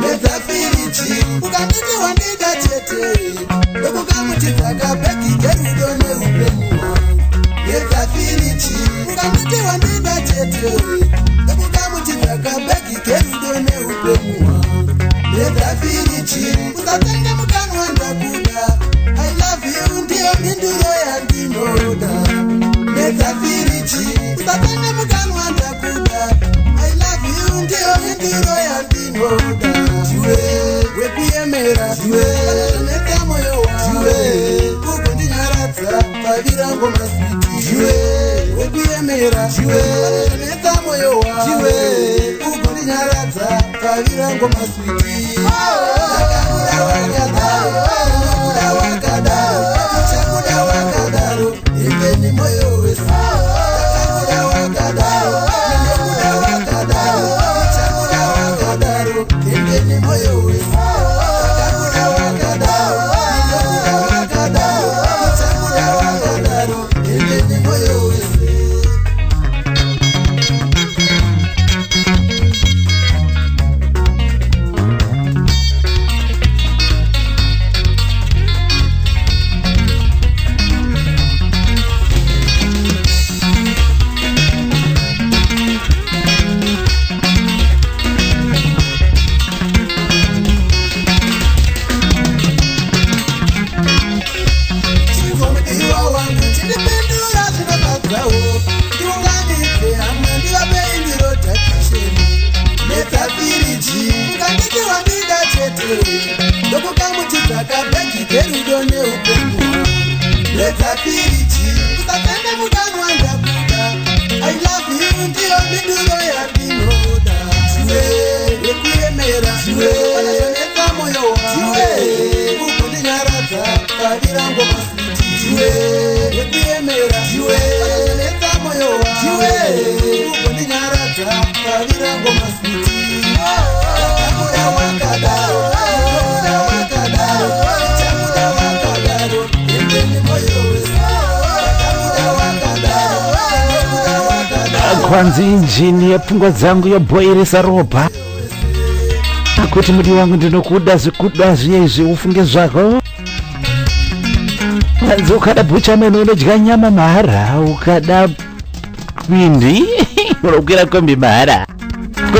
Nezafiriti ukanditi wandida chete. Ndokukamutidzaka bhegi gerudo neupenyu hwangu. Nezafiriti ukanditi wandida chete. Ndokukamutidzaka bhegi gerudo neupenyu hwangu. Nezafiriti usatenge mukanwa ndakuda. I love you ndiyo mhinduro yandinoda. Nezafiriti usatenge mukanwa ndakuda. I love you ndiyo mhinduro yandinoda. Jiwe wekuyemera, jiwe vanoneka moyo wangu, jiwe kugondinyaradza pavirango maswiti, jiwe wekuyemera, jiwe vanoneka moyo wangu, jiwe kugondinyaradza pavirango maswiti. Chakuda wakadaro, imveni moyo wese. Chakuda wakadaro, imveni moyo wese. Chakuda wakadaro, imveni moyo wese. Ndokukamutidzaka bhegi gerudo neupenyu hwangu. Nezafiriti usatenge mukanwa ndakuda. I love you ndiyo mhinduro yandinoda. Jiwe rekuyemera, jiwe vanoneka moyo wangu, jiwe kugondinyaradza pavirango maswiti, jiwe rekuyemera, jiwe vanoneka moyo wangu, jiwe kugondinyaradza pavirango maswiti. Chakuda wakadaro, chakuda wakadaro, imveni moyo wese. Chakuda wakadaro. Kwanzi injini yapfungwa dzangu yoboirisa ropa. Kuti mudi wangu ndinokuda zvikuda zviyezvi ufunge zvako. Kwanzi ukada bhucha meno unodya nyama mahara, ukada kwindi unokwira kombi mahara.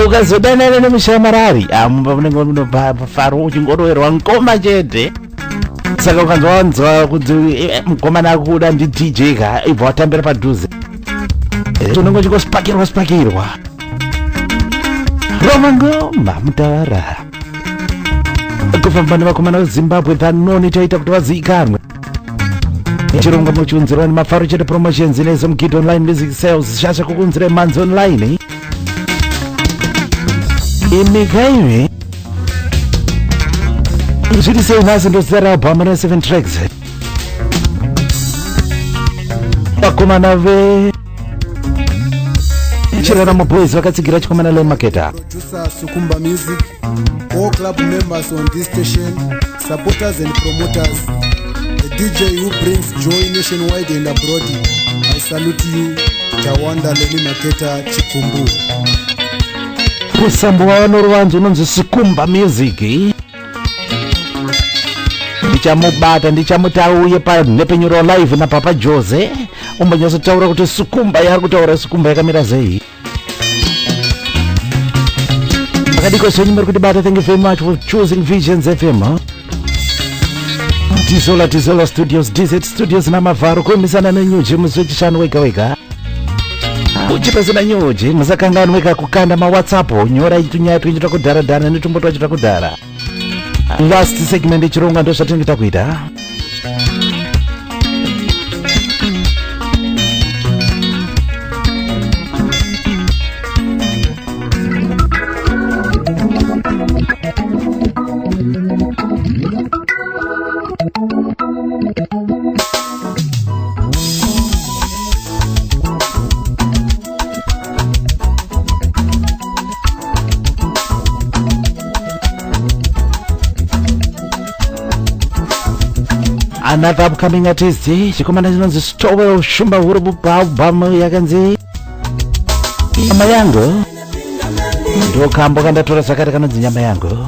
Ukazodanana nemushamarari mumba munenge munofaro uchingorowerwa ngoma chete. Saka ukanzwa kuti mukomana akuda ndi DJ ka ibva watambira padhuze, unenge uchingosipakirwa roma ngoma mutara. Kufamba nevakomana vezimbabwe vanoni taita kuti vazivikanwe. Chirongwa muchiunzirwa neMafarochete Promotions neEzomgido Online Music Sales. Shasha kukunzire Manzi Online. Imekaiwe zviri sei nhasi ndosara album ne 7 tracks. Vakomana Chirana maboys vakatsigira chikomana le maketa. Producer Sukumba Music, all club members on this station, supporters and promoters, the DJ who brings joy nationwide and abroad. I salute you, Tawanda Leni Maketa Chikumbu. Kusambu wano ruwanzu unonzi Sukumba Music. Ndichamubata ndichamutauye pa nepenyuro live na Papa Jose. Umbonyaso taura kuti Sukumba yari kutaura Sukumba yakamira zei. Akadiko sonyi muri kuti bata, thank you very much for choosing Visionsfm. Tizola Studios, DZ Studios na Mafaro kumisana na Nyuchi muswechishano weka. Huchi Pasina Nyuchi musakangano weka kukanda ma WhatsApp nyora itunya twinjita kudara netumboto wachita kudara. Last segment ichironga ndo zvatingita kuita. Another upcoming artist, chikomana chinonzi Stowell Shumba Hurubu album yakanzi Nyama Yangu. Ndo kambo kandatora sakati kanonzi Nyama Yangu.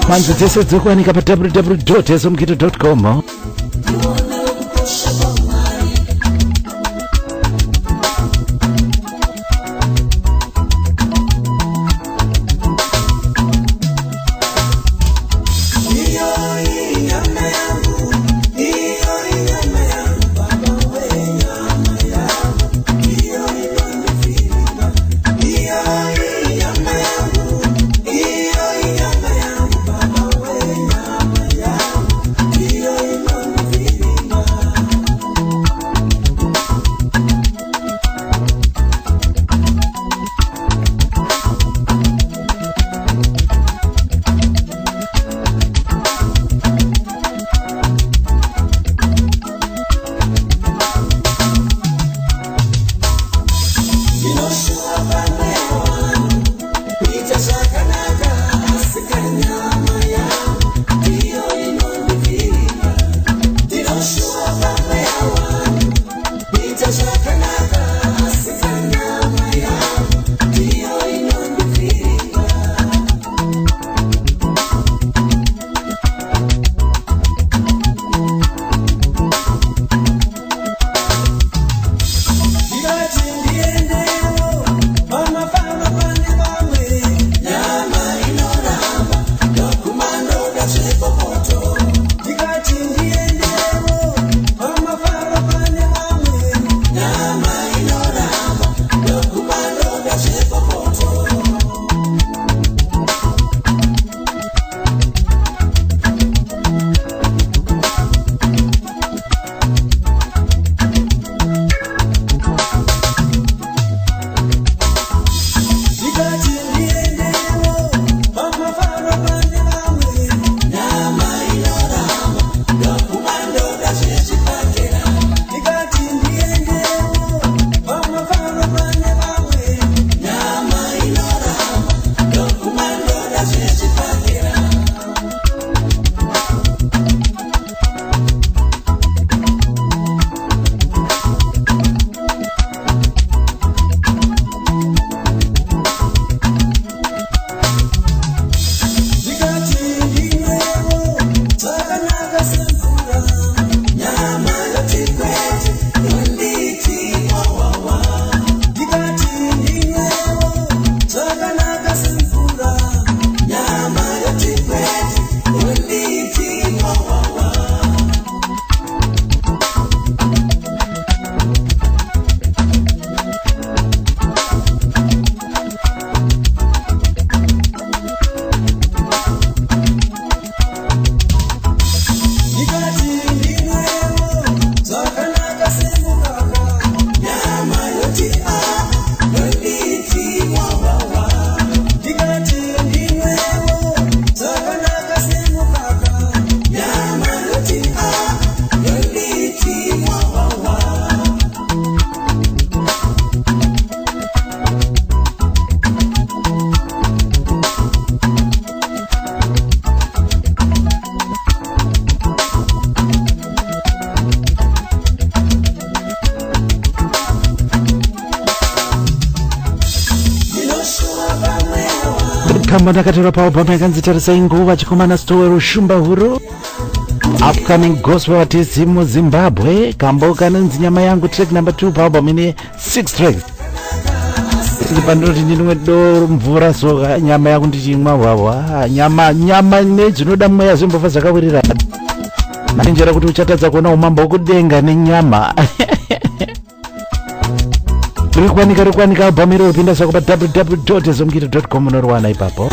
Manzi dzese dzikuwanika pa www.ezomgido.com. kamba ndakatora paubhama yakanzitarisa inguva chikomana stowe rushumba huru upcoming gospel artist muzimbabwe kambo kanonzi nyama yangu track number 2 paubhama ine 6 tracks pandinoti ndinwe do mvura so nyama yangu ndichimwa wawa nyama nedzinoda mweya zvimbofa zvakawirira manenjera kuti uchatadza kuona umambo wekudenga nenyama rikwanika albhamu iro ripinda sako pa www.ezomgido.com unoriwana ipapo.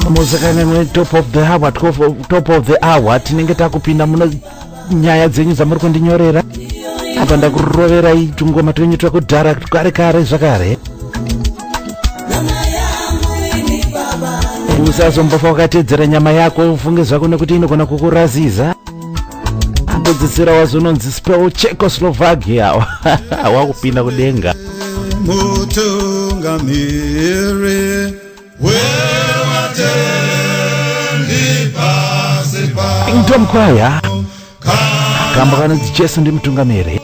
Muzakana top of the hour tinenge takupinda muno nyaya dzenyu dzamuri kundinyorera apa ndakurovera itungoma twenyu twakudhara kare zvakare usazombofa wakatedzera nyama yako ufunge zvako nekuti inogona kukuraziza ambodzisira wazononzi spell Czechoslovakia wakupinda kudenga mutungamiri Kingdom Choir kamba kanonzi Jesu ndi mutungamiri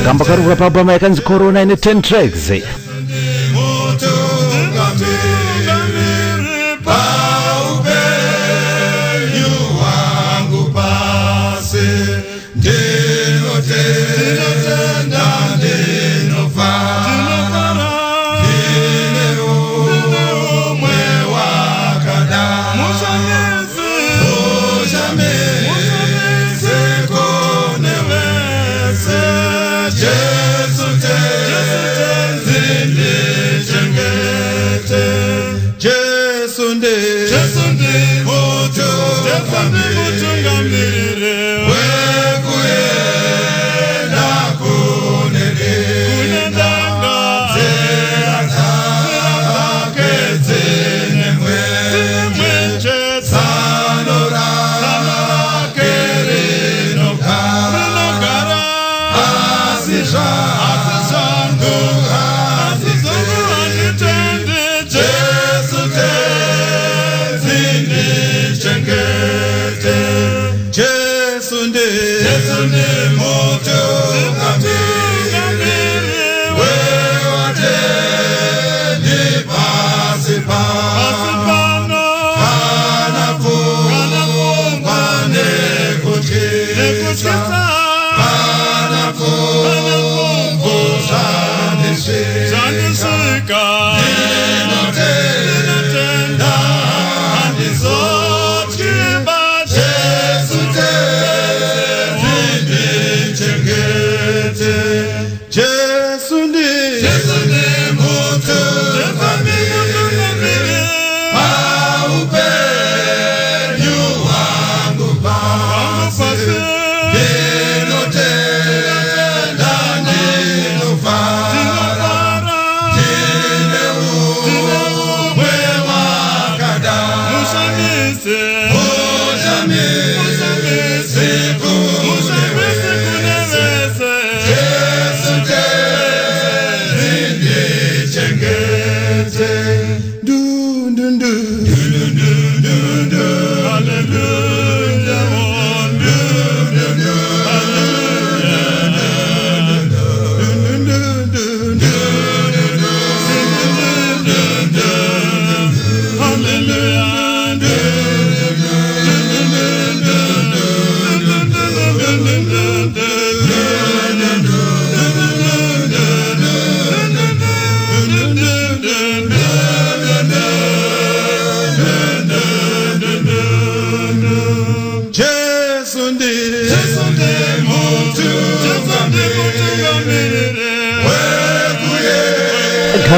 kamba karikura pabhama yakanzi Corona ine 10 tracks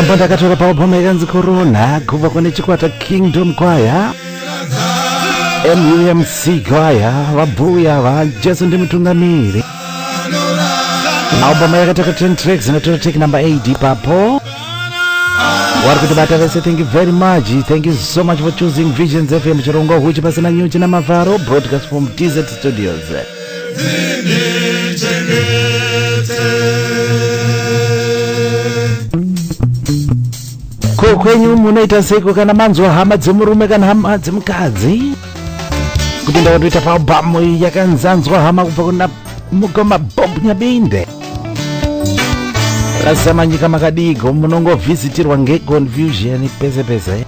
kamba ndakatora paubhama yakanzi Corona kubva kune chikwata Kingdom Choir MUMC kwaya vabuya vajesu ndi mutungamiri album yakatoka 10 tracks inatora track number 8 papo wari kuti bata vese. Thank you very much, thank you so much for choosing Visions FM chirongo Huchi Pasina Nyuchi na Mafaro, broadcast from TZ Studios. Kwenyu munoita seko kana manzwa hama dzemurume kana hama dzemukadzi kuti ndautoita paalbamu yakanzanzwa hama kubva kuna mugoma Bob Nyabinde rasamanyika makadigo munongovhisitirwa ngeconfusion pese pese.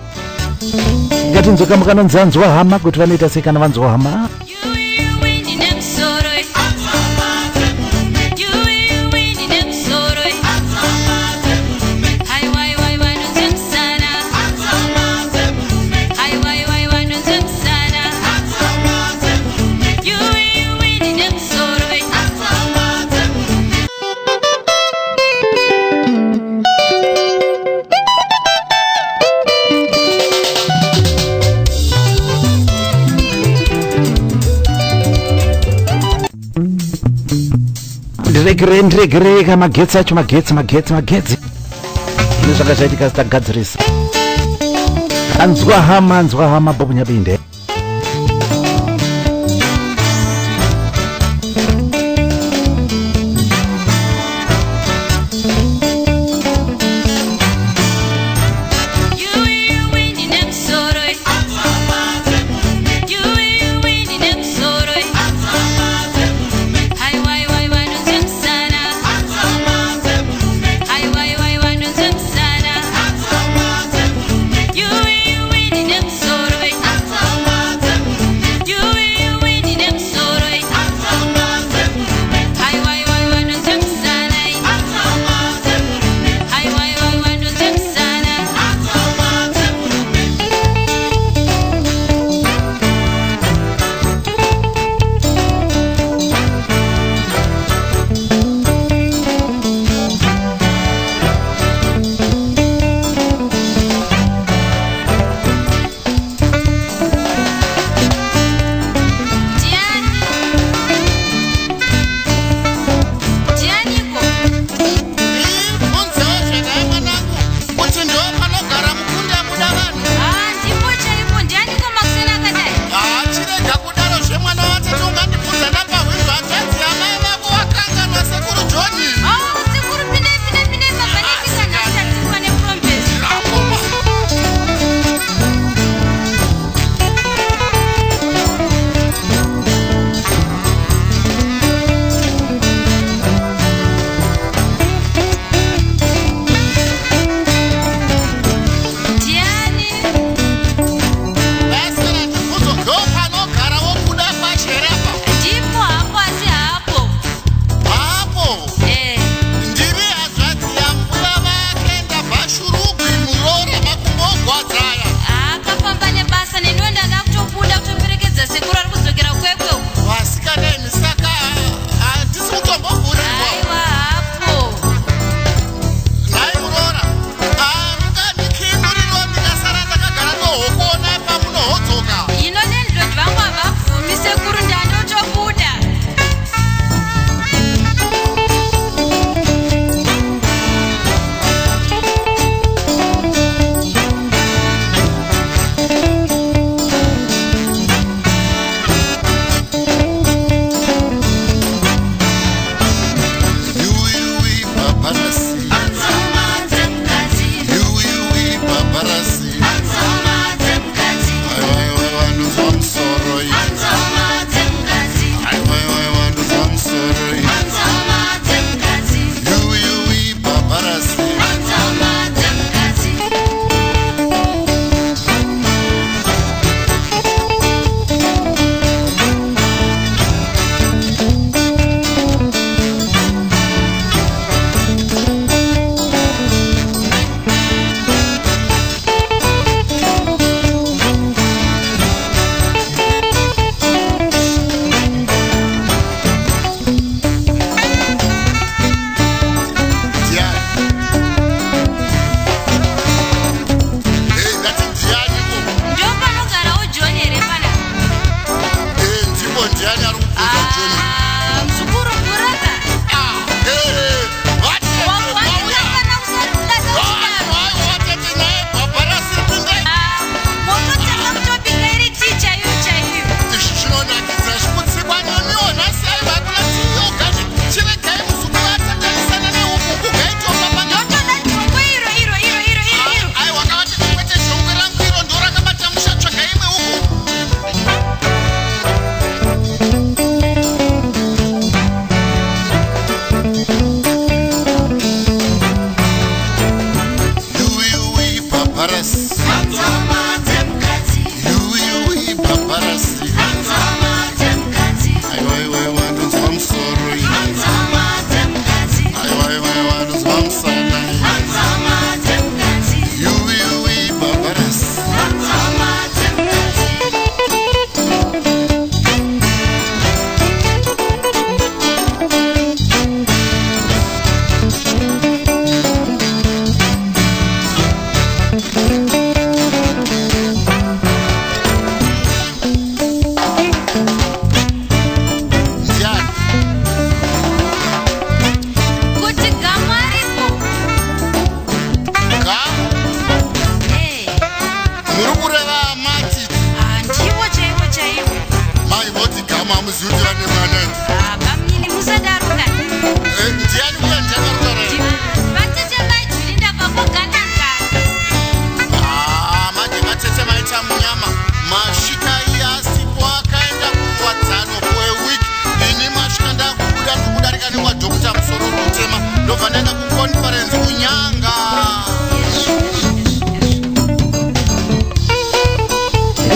Ngatinzoka mukanonzanzwa hama kuti vanoita sei kana vanzwa hama. Ndiregereka magetsi acho magetsi nezvakachaitika zitagadzirisa. Anzwa hama Bob Nyabinde. You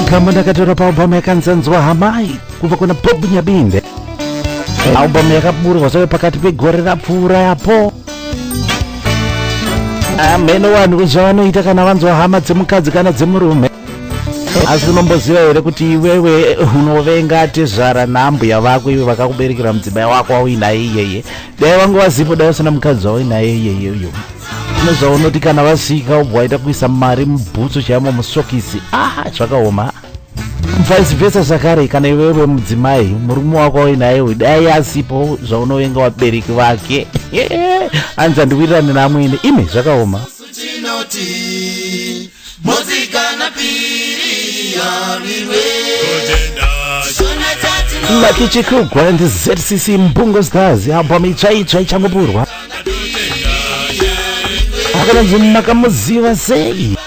Kama ndakatora paubamu yakanzanzwa hamai kubva kuna Bob Nyabinde. Albamu yakaburwa zvayo pakati pegore rapfuura yapo. Ameno vanhu zvavanoita kana vanzwa hama dzemukadzi kana dzemurume. Asi unomboziva here kuti iwewe unovenga tezvara nambuya vako iwe vakakuberekera mudzimai wako wauinaye iyeye. Dai wangu wazipo dai usina mukadzi wauinaye iyeye uyo. Unozvaonoti kana vasvika ubva waita kuisa mari mubhutsu chayamo musokisi. Zvakaoma. Vice versa zvakare kana iwewe mudzimai murume wako wainaye dai asipo zvaunovenga vabereki vake. Anza ndiwirirane namwene ime zvakaoma. Lakichikugwa ndi ZCC Mbungo Stars album itsva ichangopurwa. Akananzi makamuziva sei?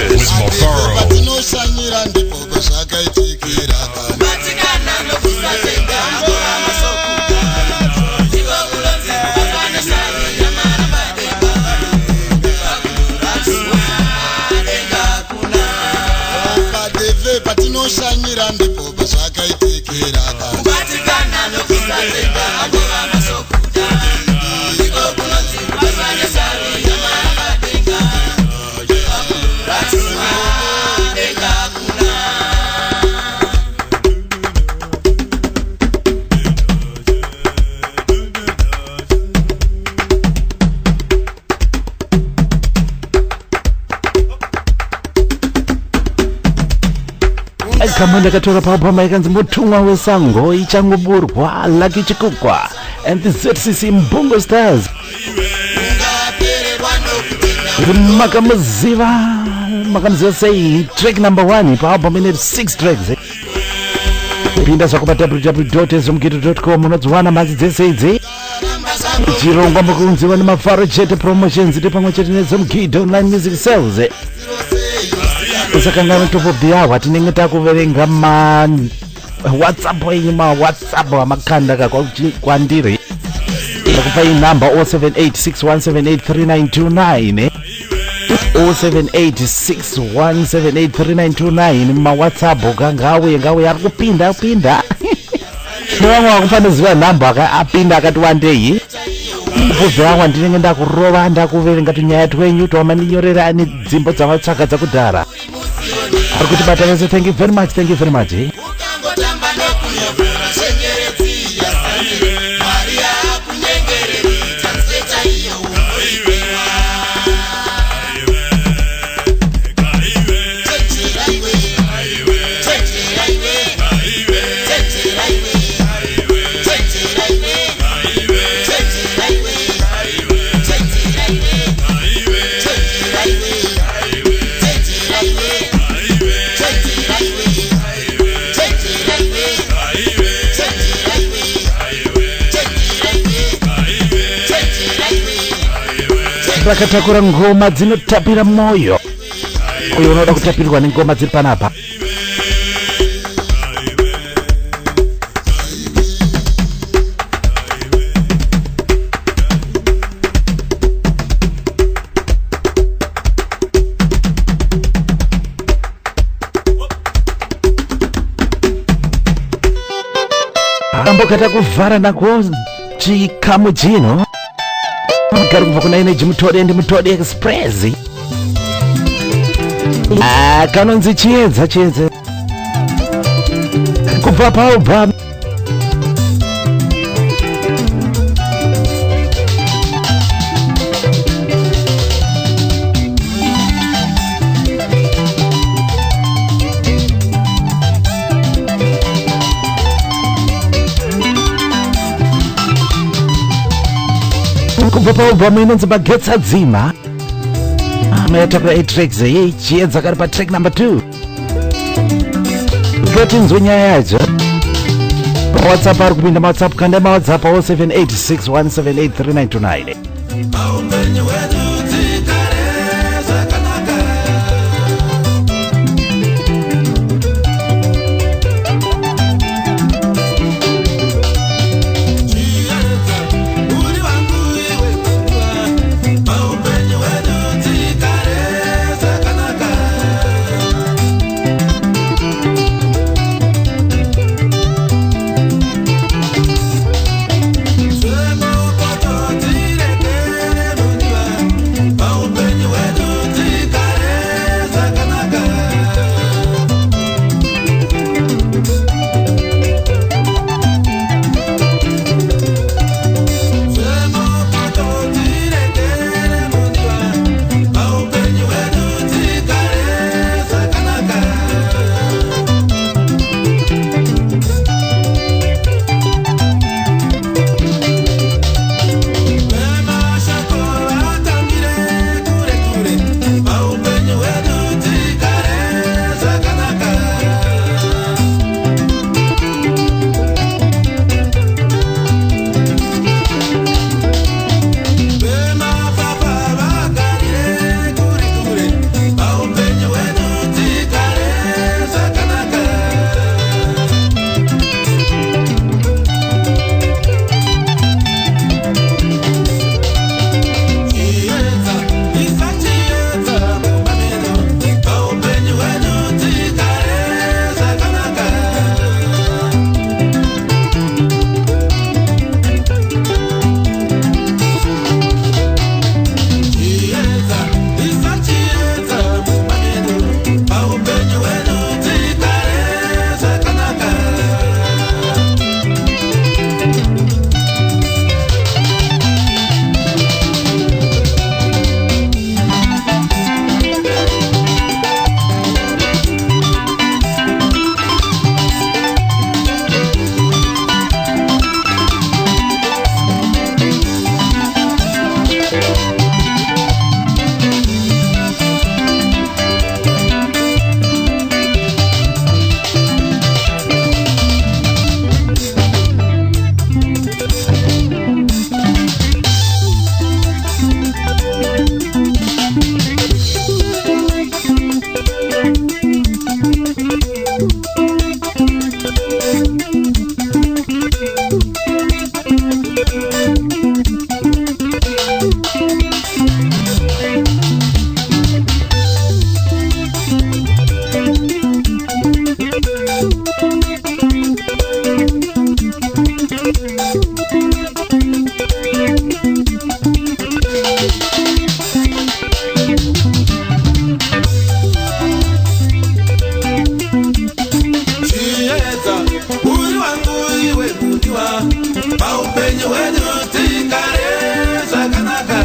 This with Mafaro. Kamanda katora papa ikanzi mutumwa wesango ichangoburwa Lucky Chikukwa and the ZCC Mbongo Stars. Makamuziva say track number 1 pa album in 6 tracks. Pinda sakupa www.ezomgido.com unodziwana mazi dzese idzi. Chirongwa mukunziwa ni Mafarochete promotions ndi pamwe chete neZomgido online music sales. Usakangana topobiawa tinenge takuverenga ma WhatsApp amakanda kwandiri takupa inamba 0786178399 0786178399 ma WhatsApp kangawe ari kupinda Niwamwe wakufana ziva namba apinda akati wandei Kubiawa ndinenge ndakurova ndakuverenga tunyaya twenyu twamanyorera ani dzimbo dzavatsvaka dzakudhara. Arikuti batanese, thank you very much. Rakatakura ngoma dzinotapira moyo. Uyo unoda kutapirwa nengoma dziri panapa. Ambokata kuvhara nako chikamu chino. Kari kubva kuna ine Jimutode ndi Mutode Express. Kanonzi chiedza kubva paubva kubva inonzi Magetsa Dzima. Mayatakura 8 tracks chiedza kari pa track number 2. Totinzwe nyaya yacho. WhatsApp ari kupinda WhatsApp kanda WhatsApp 0786178399. paupenyu hwedu tigare zvakanaka.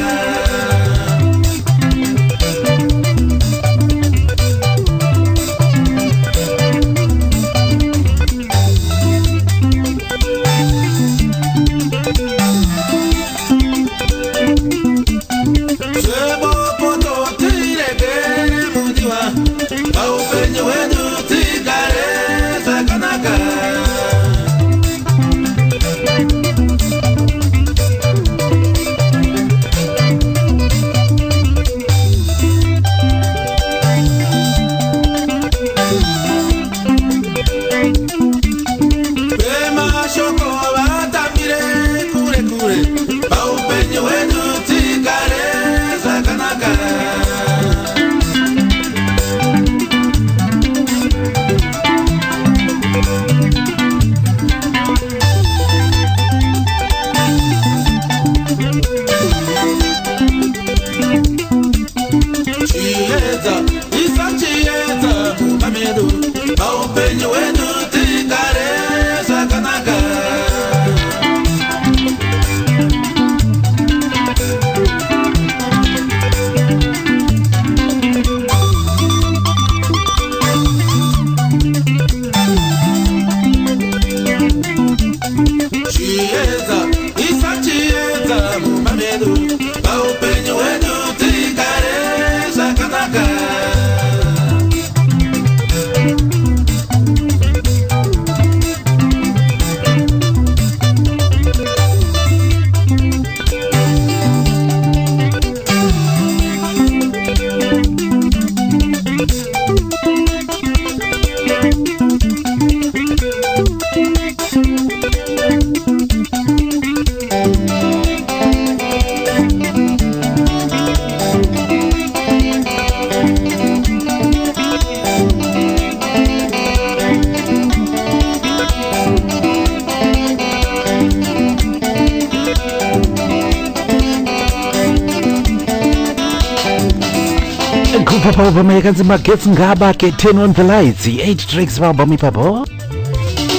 Album yakanzi Magetsi Ngabake 10 on the lights, 8 tracks album ipapo.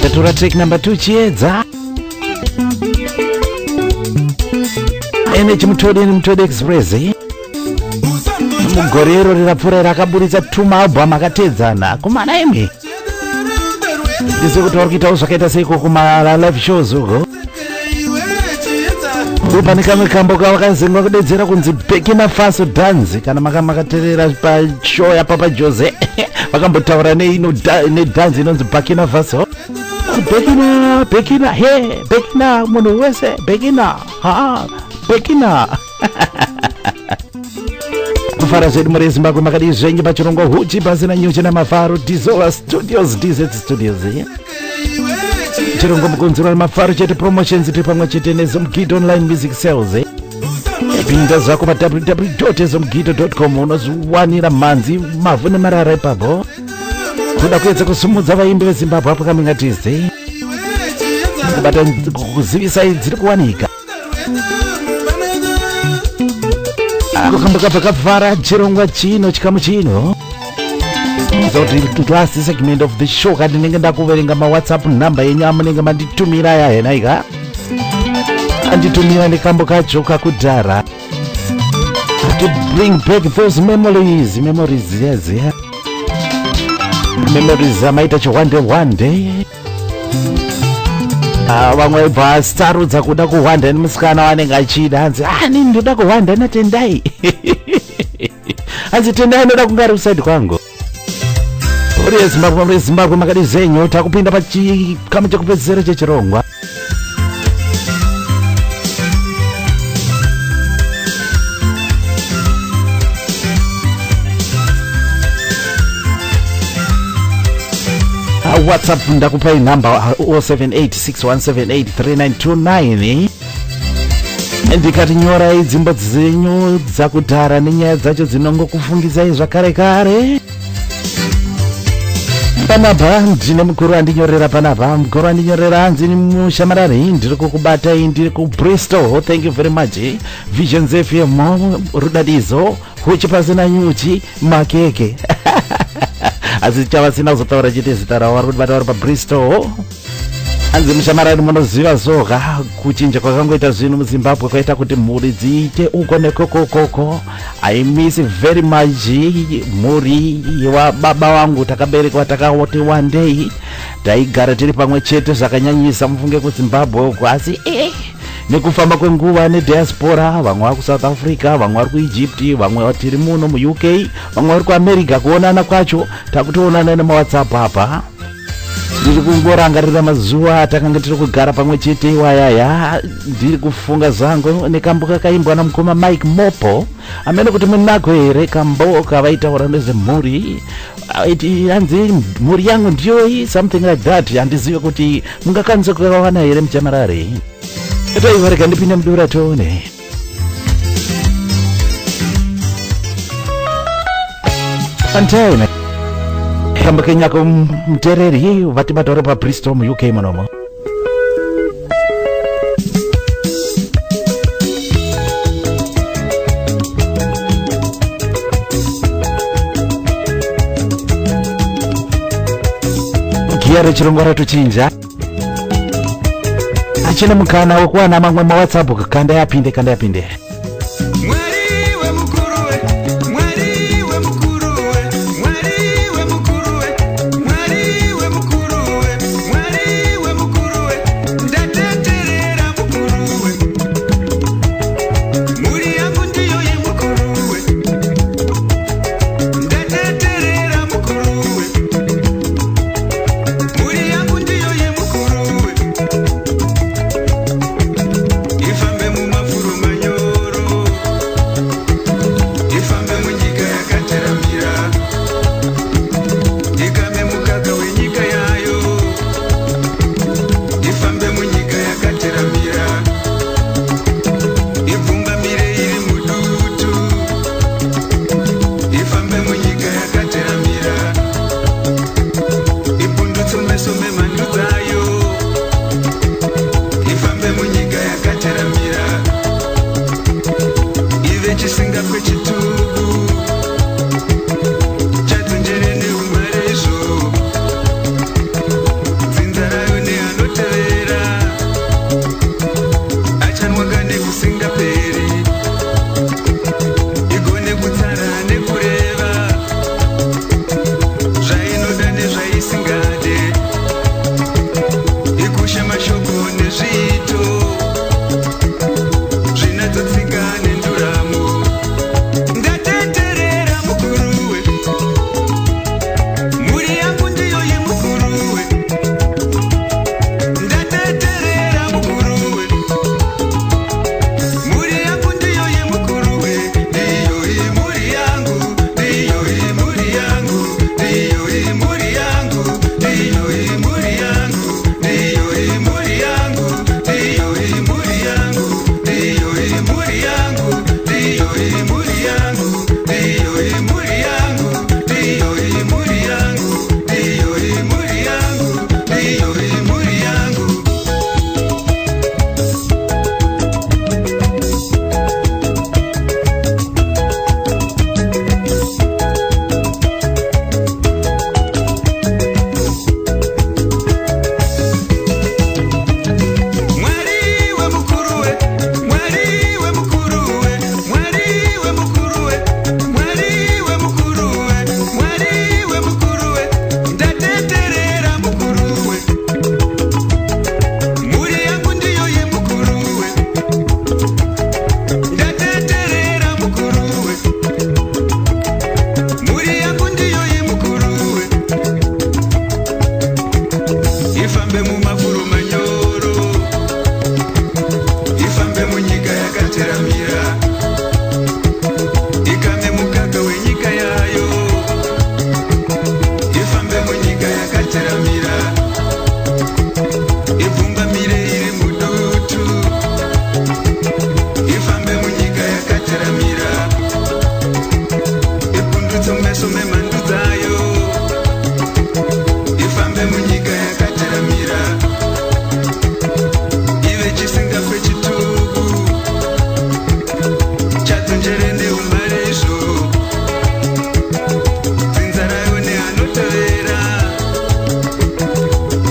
Tatora track number 2 chiedza Energy Mutode Express. Mugorero rirapfura rakaburitsa 2 album akatedzana kumana imwe. Ndizvo kuti warikuitawo zvakaita seiko kuma live shows uko. Pane kamwe kambo kavakazengwa kudedzera kunzi Burkina Faso dance kana makamaterera pashow yapapa Jose vakambotaura nedance inonzi Burkina Faso. Burkina he Burkina munhu wese Burkina Burkina kufara zvedu muri Zimbabwe makadi zvenyu pachirongwa Huchi Pasina Nyuchi namafaro Dissolver Studios DZ Studios. Chirongwa mukonzerwa Mafarochete Promotions tiri pamwe chete neZomgido Online Music Sales. Pinda zvako pa www.ezomgido.com unoziwanira mhanzi mavhu nemarara ipapo. Kuda kuedza kusumudza vaimbi veZimbabwe apo Coming Tuesday. Kubata kuzivisa dziri kuwanika. Kukambuka pakafara chirongwa chino chikamu chino. Zoti last segment of the show kadi ninge ndakuverenga ma WhatsApp number yenyu ninge manditumira yahenaika. Anditumira nekambo kacho kakudhara. To bring back those memories, yes, yeah. Memories amaita one day. Vamwe vasarudza kuda kuhwanda nemusikana wanenge achida anzi nini ndoda kuhwanda natendai. Anzi tendai ndoda kungari uside kwangu. Uri Zimbabwe makadi zenyu takupinda pachikamu chekupedzisira chechirongwa. WhatsApp ndakupa number 0786178329 ndikati nyorai dzimbo dzenyu dzakudhara nenyaya dzacho dzinongokufungizai zvakare kare. Panapa ndine mukuru andinyorera panapa mukuru andinyorera anzi mushamarari ndiri kukubata ndiri kuBristol. Thank you very much. Visionsfm rudadizo Huchi Pasina Nyuchi makeke. Asi chava sina kuzotaura chete zita rawo vari kuti bata vari paBristol. Anzi mushamarani munoziva zoga kuchinja kwakangoita zvinhu muZimbabwe kwaita kuti mhuri dziite uko nekokokoko. I miss very much mhuri wababa wangu takaberekwa takati one day taigara tiri pamwe chete zvakanyanyisa mufunge kuZimbabwe uko asi nekufamba kwenguva nediaspora vamwe vari kuSouth Africa vamwe vari kuEgypt vamwe tiri muno muUK vamwe vari kuAmerica kuonana kwacho takutoonana nemawhatsapp apa. Ndiri kungorangarira mazuva atakanga tiri kugara pamwe chete iwayaya ndiri kufunga zangu nekambo kakaimbwa namukoma Mike Mopo amene kuti munako here kambo kavaitaura nezvemhuri hanzi mhuri yangu ndiyo iyi something like that. Handizive kuti mungakwanisa kukawana here muchamarare etoivareka ndipinde mudura tone. Fantine kamba kenyako mtereri vati batore pa Bristol mu UK manomo. Kiare chirongora tuchinja achina mukana wekuwana mamwe ma WhatsApp kanda yapinde Ifambe mu mafuru manyo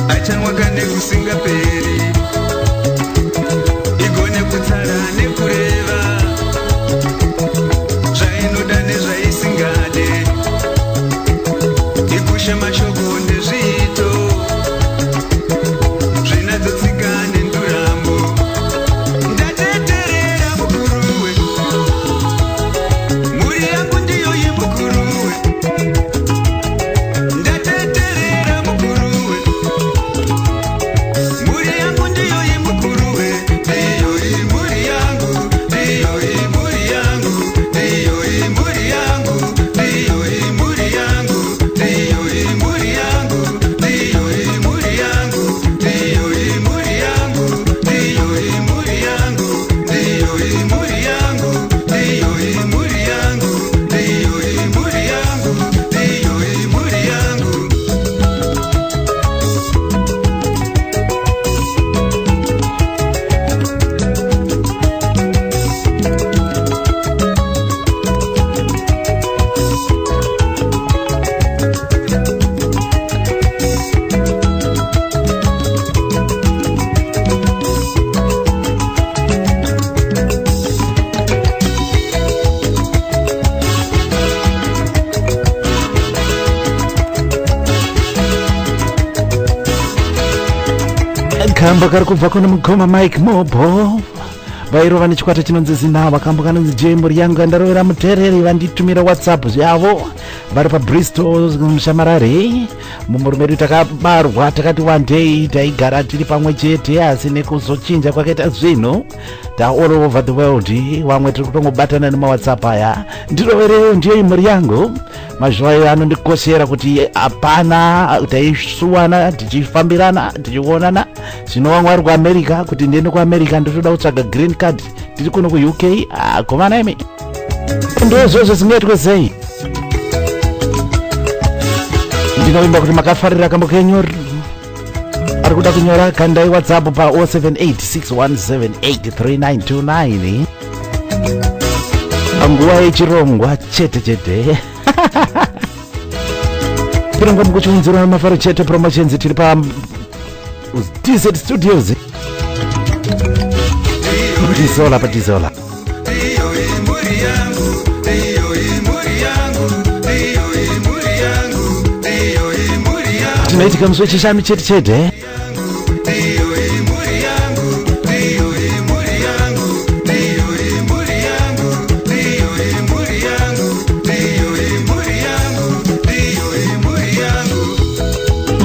achanwa kane kusingaperi igone kutsara nekureva zvainoda nezvaisingade ikushe mashoko ndezviito zvinazotsika nendurambo ndateterera mukuruwe muri yangu ndiyo yemukuruwe ndateterera mukuruwe muri yangu ndiyo yemukuruwe ndiyo imuri yangu ndiyo imuri yangu ndiyo imuri yangu ndiyo imuri yangu ndiyo imuri yangu ndiyo imuri yangu ndiyo imuri yangu ndiyo imuri yangu ndiyo imuri yangu ndiyo imuri yangu ndiyo imuri yangu ndiyo imuri yangu. Kamba kari kubva kuno mukoma Mike Mobo vairova nechikwata chinonzi zinhava kambo kanonzi jembo yangu andarovera muteereri vanditumira whatsapp yavo vari pabristol mushamarare mumurume wedu takabarwa takati one day taigara tiri pamwe chete asi nekuzochinja kwakaita zvinhu all over the world vamwe tiri kutongobatana nemawhatsapp aya ndiroverewo ndiyo imhuri yangu mazuva ayo anondikoshera kuti hapana taisuwana tichifambirana tichionana zvino vamwe vari kuamerica kuti ndiende kuamerica ndotoda kutsvaga green card tiri kuno kuuk komana imi ndozvozvo zingaitwe sei ndinovimba kuti makafarira kambo kenyu ari kuda kunyora kandai whatsapp pa 0786178329 panguva yechirongwa chete chete chirongwa mukuchiunzirwa nemafarochete promotions tiri pa DZ Studios Dizola pa Dizola tinaitika musi wechishanu chete chete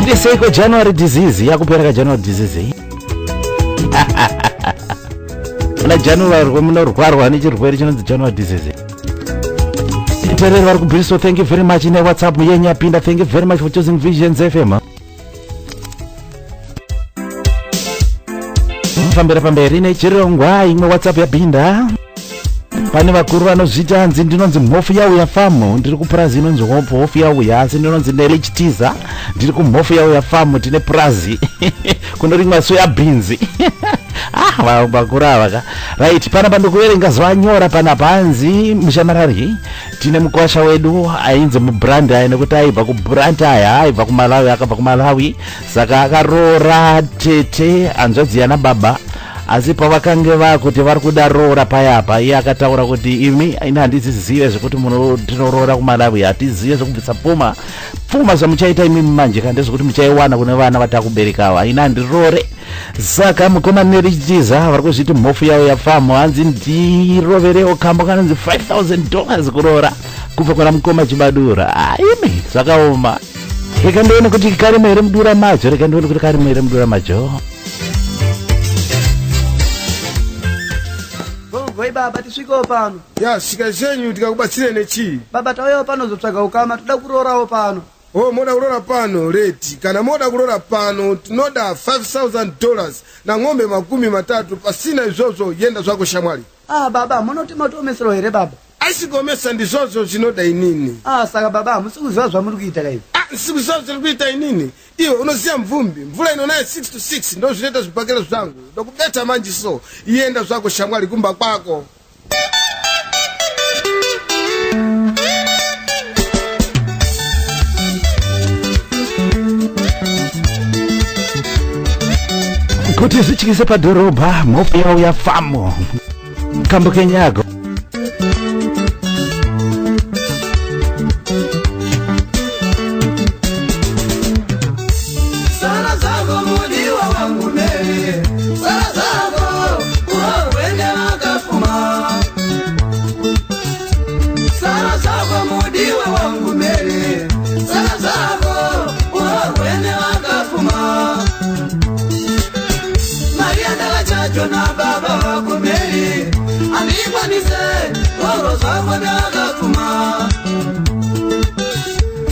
ndiseiko January disease yakupera ka January disease na January munorwarwa nechirwere chinonzi January disease itereri vari kubhiriso. Thank you very much ine whatsapp yenyu yapinda. Thank you very much for choosing Visionsfm. Mfambira pamberi nechirongwa imwe whatsapp yapinda. Pane vakuru vanozvita hanzi ndinonzi mhofu yauya famu ndiri kupurazi inonzi mhofu yauya asi ndinonzi ndelechitiza ndiri kumhofu yauya famu tine purazi kunorimwa soya beans vakuru ava right. Pana pandikuverenga zvanyora pana panzi mushamarari tine mukwasha wedu ainzi mubrand aya nekuti aibva kubrand aya aibva kumalawi akabva kumalawi saka akaroora tete hanzvadzi yana baba asi pavakange vakuti vari kuda roora payapa iye akataura kuti imi ina handizizive zvekuti munotinoroora kumalawi hatizive zvekubvisa pfuma zvamuchaita imi manje kandi zvekuti muchaiwana kune vana vatakuberekawa ina handiroore. Saka mukoma nerichitiza vari kuzviti mhofu yavo yafamu hanzi ndiroverewo kambo kanonzi $5,000 kuroora kubva kuna mukoma chibadura. Imi zvakaoma. Reka ndione kuti karimo here mudura macho. Voi baba tisvikewo pano. Ya svika zvenyu tikakubatsire nechi. Baba tauyawo pano zotsvaga ukama toda kuroorawo pano. Oh, moda kuroora pano reti. Kana moda kuroora pano tinoda $5,000 na ng'ombe 30 pasina izvozvo yenda zvako shamwari. Baba munoti matomesero here baba. Aisigomesa ndizvozvo zvinoda inini. Saka baba musikuziva zvamuri kuita kai. Sikuziva zviri kuita inini. Iwe unoziva mvumbi mvura inonaye 6 to 6 ndo zvinoita zvibhakera zvangu ndokubeta manje so yenda zvako shamwari kumba kwako. kuti zichikise padhorobha mofu yawo yafamo kambo kenyago Sara zako mudiwa wangu mele, sara zako uwende wakafuma. Sara zako mudiwa wangu mele, sara zako uwende wakafuma. Maria ndala chacho na baba wako mele, anikwa nise oro zako na wakafuma.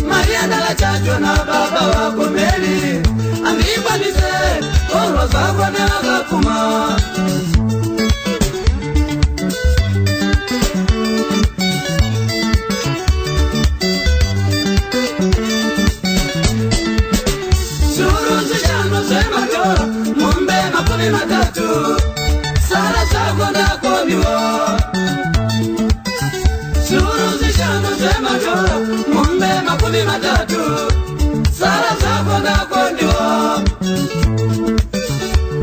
Maria ndala chacho na baba wako mele, anikwa nise oro zako na wakafuma. Matatu Sara zako ndakoniwa Suru zishano sema jora Mumbe makumi matatu Sara zako ndakoniwa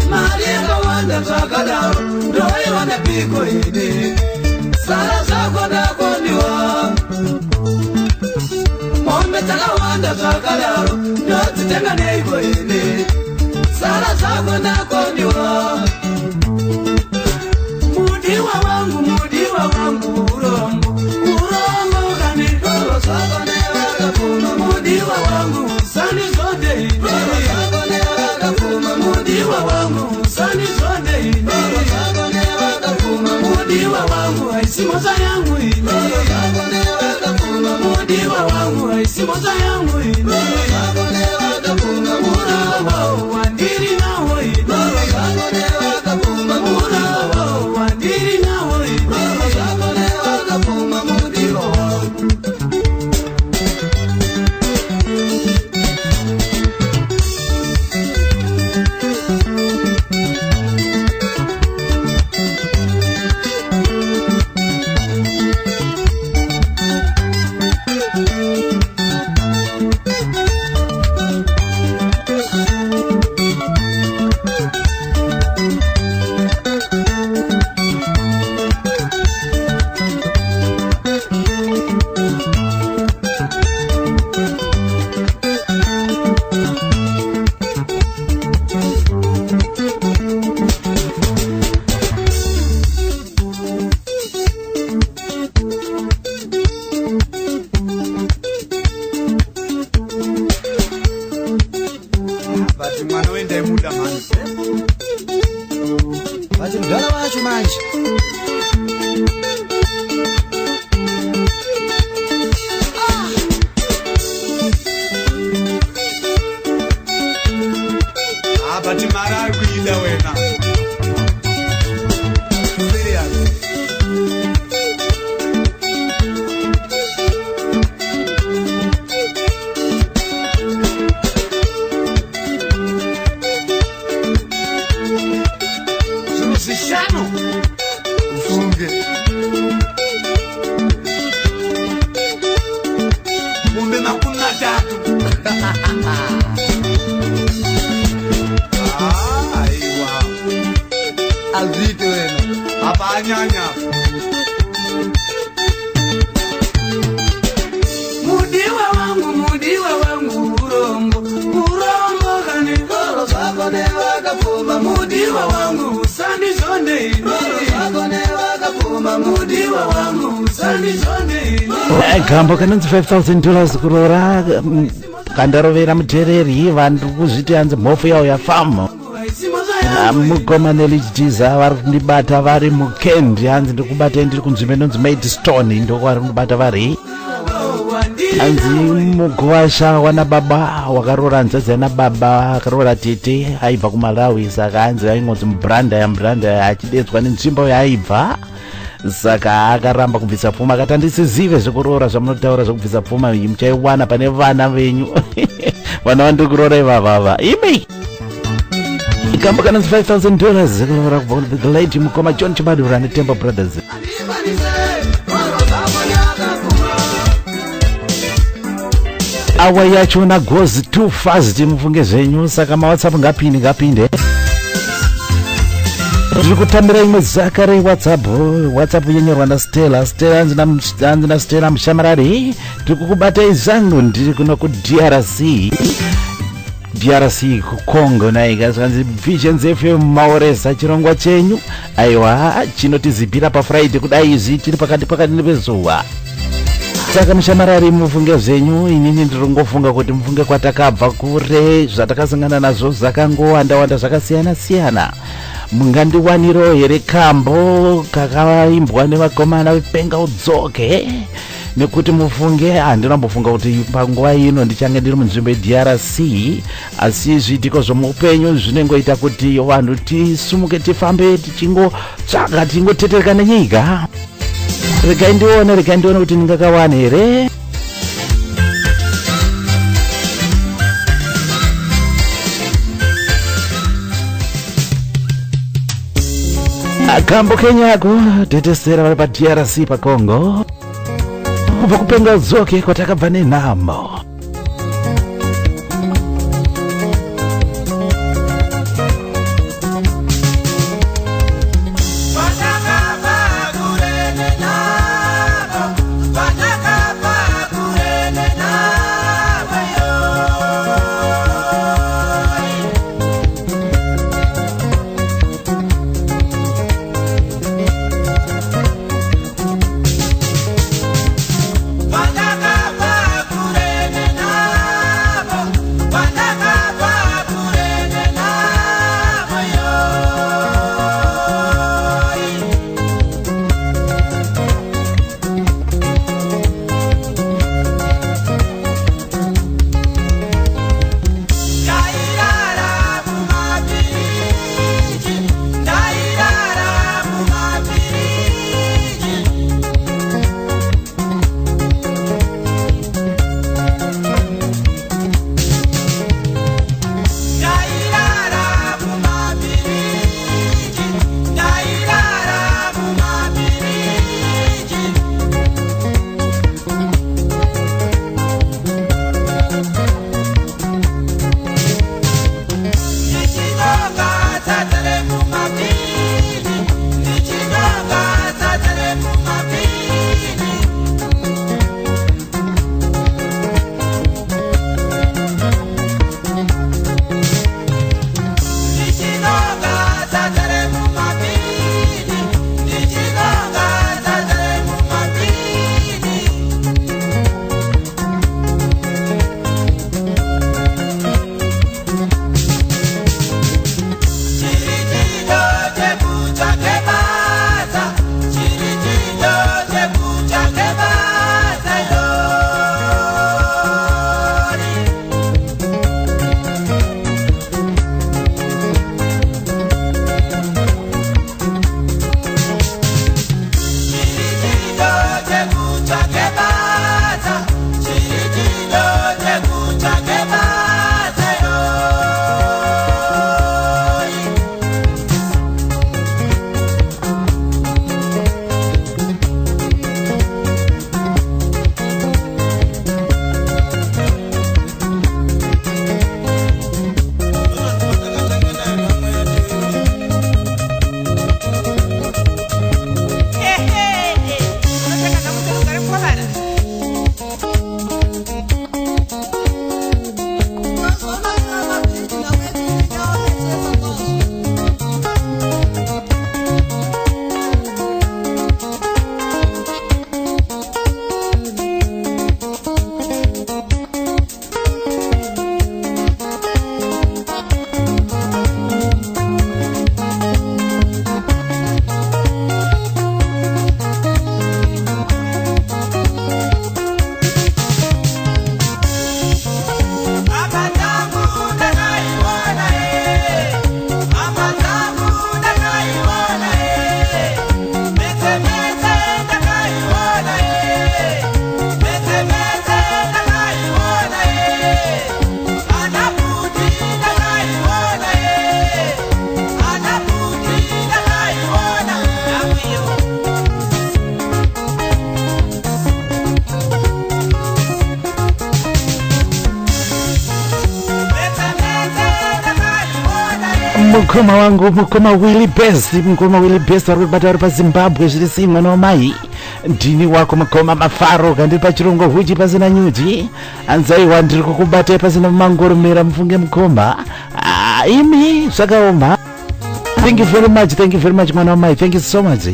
Marieka wanda zakadaro Doi wane piko hidi Sara zako ndakoniwa Mumbe taka wanda zakadaro Doti tenga neigo hidi Sara zako ndakoniwa Mudiwa wangu urongo Urongo kanitoro zako newaga kuma Mudiwa wangu sani zote Toro zako newaga kuma Mudiwa wangu sani zote Toro zako newaga kuma Mudiwa wangu haisimoza yangu Toro zako newaga kuma Mudiwa wangu haisimoza yangu Toro zako newaga kuma Mudiwa wandiri nawo Toro zako newaga kuma Mudiwa wandiri nawo Toro zako newaga kuma Mudiwa wangu kambo kanonzi $5,000 kurora kandarovera mutereri vanhu kuzviti hanzi mhofu yawo yafamo mukoma nelichitiza vari kundibata vari mukendi hanzi ndikubata ndiri kunzvimbo inonzi maidstone ndokwavari kundibata vari hanzi mugowasha wana baba wakarora nzadzi yana baba akarora tete aibva kumalawi saka hanzi aingonzi mubranda achidedzwa nenzvimbo yaaibva saka akaramba kubvisa pfuma akati handisizive zvekuroora zvamunotaura zvekubvisa pfuma muchaiwana pane vana venyu vana vandiri kuroora ivavava imi ikambo kanonzi $5,000 kuroora kubva the late mukoma John Chibadura neTemple Brothers. Awa yachona goes too fast mufunge zvenyu saka mawhatsapp ngapinde Kutambira imwe zakare WhatsApp yenyorwa na Stella anzina Stella Mshamarari. Tikukubata izangu ndiri kuno ku DRC ku Congo na ikazanzi Visionsfm maoresa chirongwa chenyu. Aiwa chinotizipira pa Friday kudai izi tiri pakati nebezuwa. Saka Mshamarari mufunge zvenyu, inini ndirongofunga kuti mufunge kwatakabva kure, zvatakasangana nazvo zvakangowanda zvakasiyana. Mungandiwaniro here kambo kakaimbwa nevakomana vepenga udzoke, nekuti mufunge handinombofunga kuti panguva ino ndichange ndiri munzvimbo yeDRC, asi zviitiko zvomupenyu zvinongoita kuti vanhu tisumuke tifambe tichingotsvaga tingotetereka nenyika. Regai ndione kuti ndingakawana here. Akambo kenyako tetesera vari pa DRC pa Congo. Kubva kupenga udzoke kwatakabva nenhamo. Banaka mukoma wangu mukoma Willy Best ari kubata ari paZimbabwe zviri simwe nomai ndini wako mukoma Mafaro kandi pachirungo Huchi Pasina Nyuchi anzaiwa ndiri kukubatai pasina mangoromera mufunge mukoma imi zvakaoma. Thank you very much mwana wamai, thank you so much.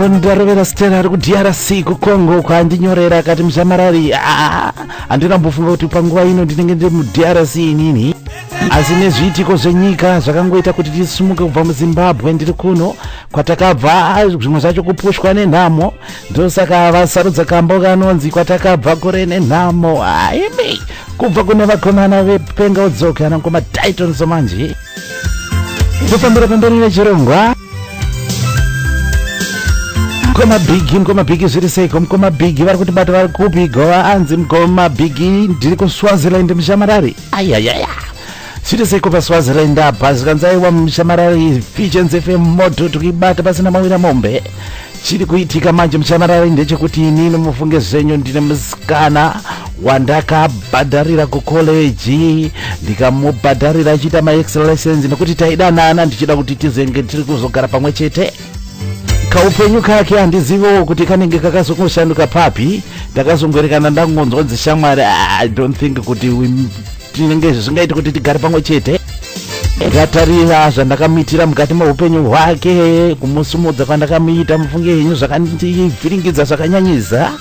Ndarovera Stella ari kuDRC kuCongo kwandinyorera akati mshamarari andina mbofunga kuti panguva ino ndinenge ndiri muDRC inini asi nezviitiko zvenyika zvakangoita kuti tisumuke kubva muZimbabwe ndiri kuno kwatakabva zvimwe zvacho kupushwa nenhamo ndosaka vasarudza kambo kanonzi kwatakabva kure nenhamo imi kubva kune vakomana vepenga udzoka anangoma Titans manje ndofambira pamberi nechirongwa Mkoma bigi zviri seiko mkoma bigi vari kuti bata vari kupi gova anzi mkoma bigi ndiri kuSwaziland mushamarari ayayaya zviri seiko paSwaziland apa zvikanzaiwa mushamarari Visionsfm moto tukibata pasina mawira mombe chiri kuitika manje mushamarari ndechekuti inini mufunge zvenyu ndine musikana wandakabhadharira kucollege ndikamubhadharira achiita maexcellence nekuti taidanana ndichida kuti tizenge tiri kuzogara pamwe chete. Kaupenyu kake handizivo kuti kanenge kakazongoshanduka papi ndakazongoerekana ndangonzonzi shamwari I don't think kuti tinenge zvingaita kuti tigare pamwe chete. Ndatarira zvandakamitira mukati meupenyu hwake kumusumudza kwandakamuita mufunge henyu zvakandivhiringidza zvakanyanyisa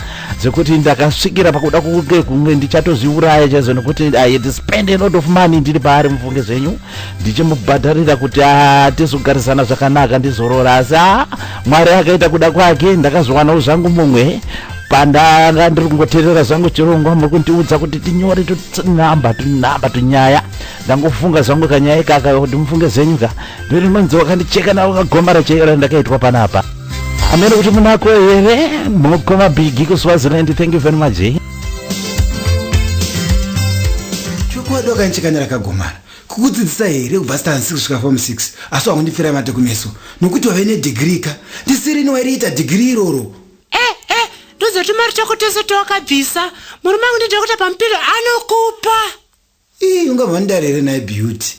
zvekuti ndakasvikira pakuda kunge ndichatozviuraya chaizvo nekuti I had spent a lot of money ndiri paari mufunge zvenyu ndichimubhadharira kuti tizogarisana zvakanaka ndizorora asi Mwari akaita kuda kwake ndakazowana zvangu mumwe pandanga ndiri kungoteerera zvangu chirongwa muri kundiudza kuti tinyore tunamba tunyaya ndangofunga zvangu kanyaya kaka kuti mufunge zvenyuka ndiri nonzi wakandicheka nawo kagomara chero ndakaitwa panapa amene kuti munako here mukoma bigi kuSwaziland. Thank you very much. Chokwadi kanchikanyara kagomara kukudzidzisa here kubva stand 6 kusvika form 6 asi wakundipfira mate kumeso nokuti wave nedegree ka ndisiri niwairiita degree iroro ndozoti mari chako tese tawakabvisa murume wangu ndidhokuta pampiro anokupa ungabva ndarere naye beauty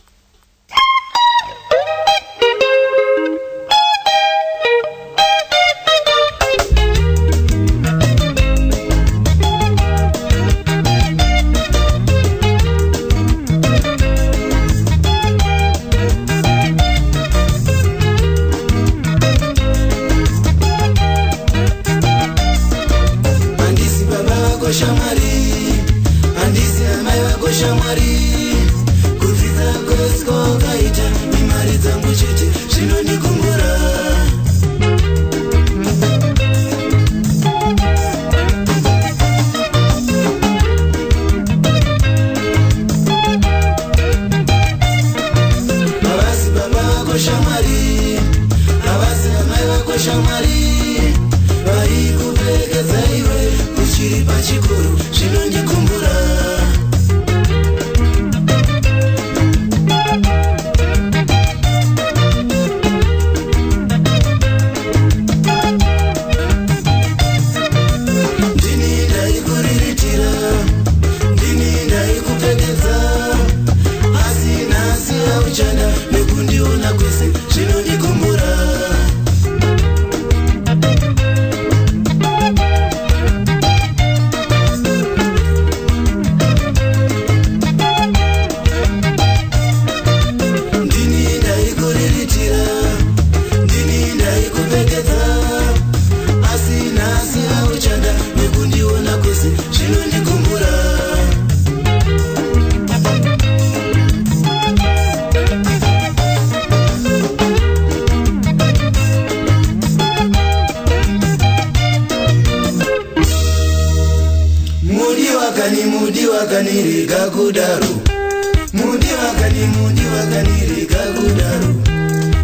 Mudiwagani rega kudaro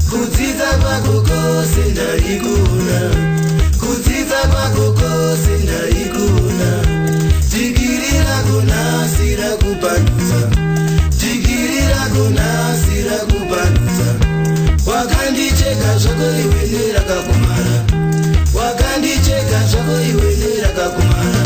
kudzidza kwako kose ndari ndaikuona kudzidza kwako kose ndaikuona digiri rako nhasi rakupandudza digiri rako nhasi rakupandudza wakandicheka zvako iwe nerakakumara wakandicheka zvako iwe nerakakumara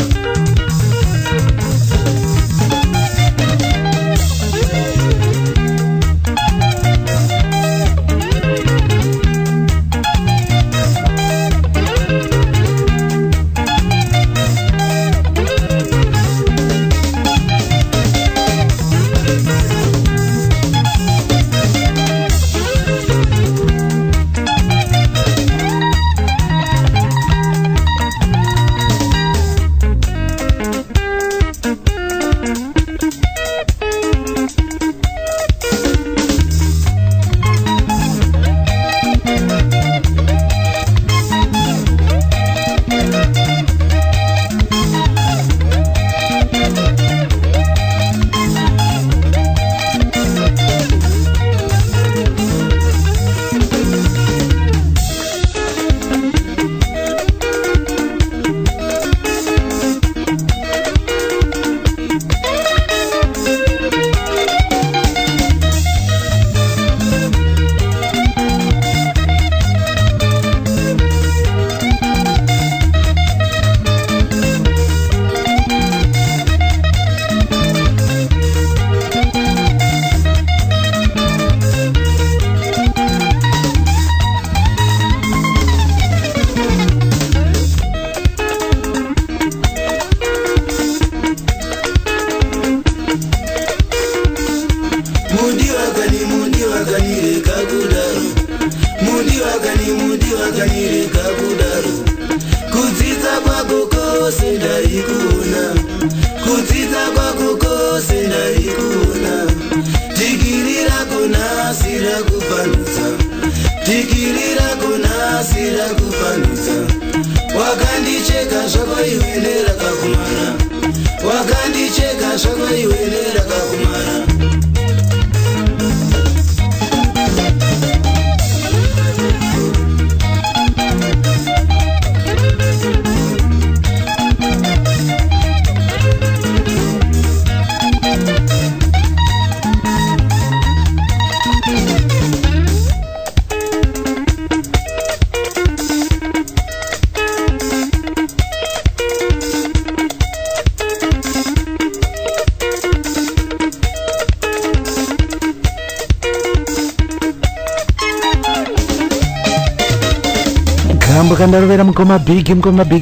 Kandarovera mukoma big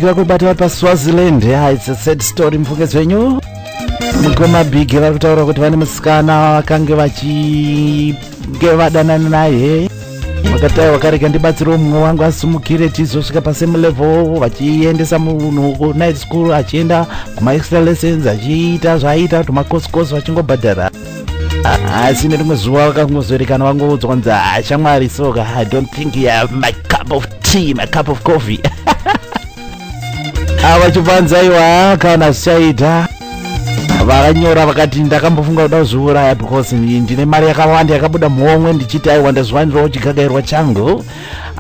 vakubata pa Swaziland. It's a sad story mufungezi wenyu. Mukoma big vari kutaura kuti vane musikana vakange vadanana naye vakatai vakarega ndibatsiro mumwe wangu asumukire tizosvika pasame level vachiendesa munhu kunight school achienda kuma extra lessons achiita zvaiita tumakosikos vachingobhadhara asi nerimwe zuva vakangozorekana vangoudzwa kunzi shamwari soka I don't think you have my cup of tea, my cup of coffee. Avachipanzaiwa kana zvichaita vakanyora vakati ndakambofunga kuda kuzviuraya because ndine mari yakawanda yakabuda muhomwe ndichiti aiwa ndazviwanirawo chigagairwa changu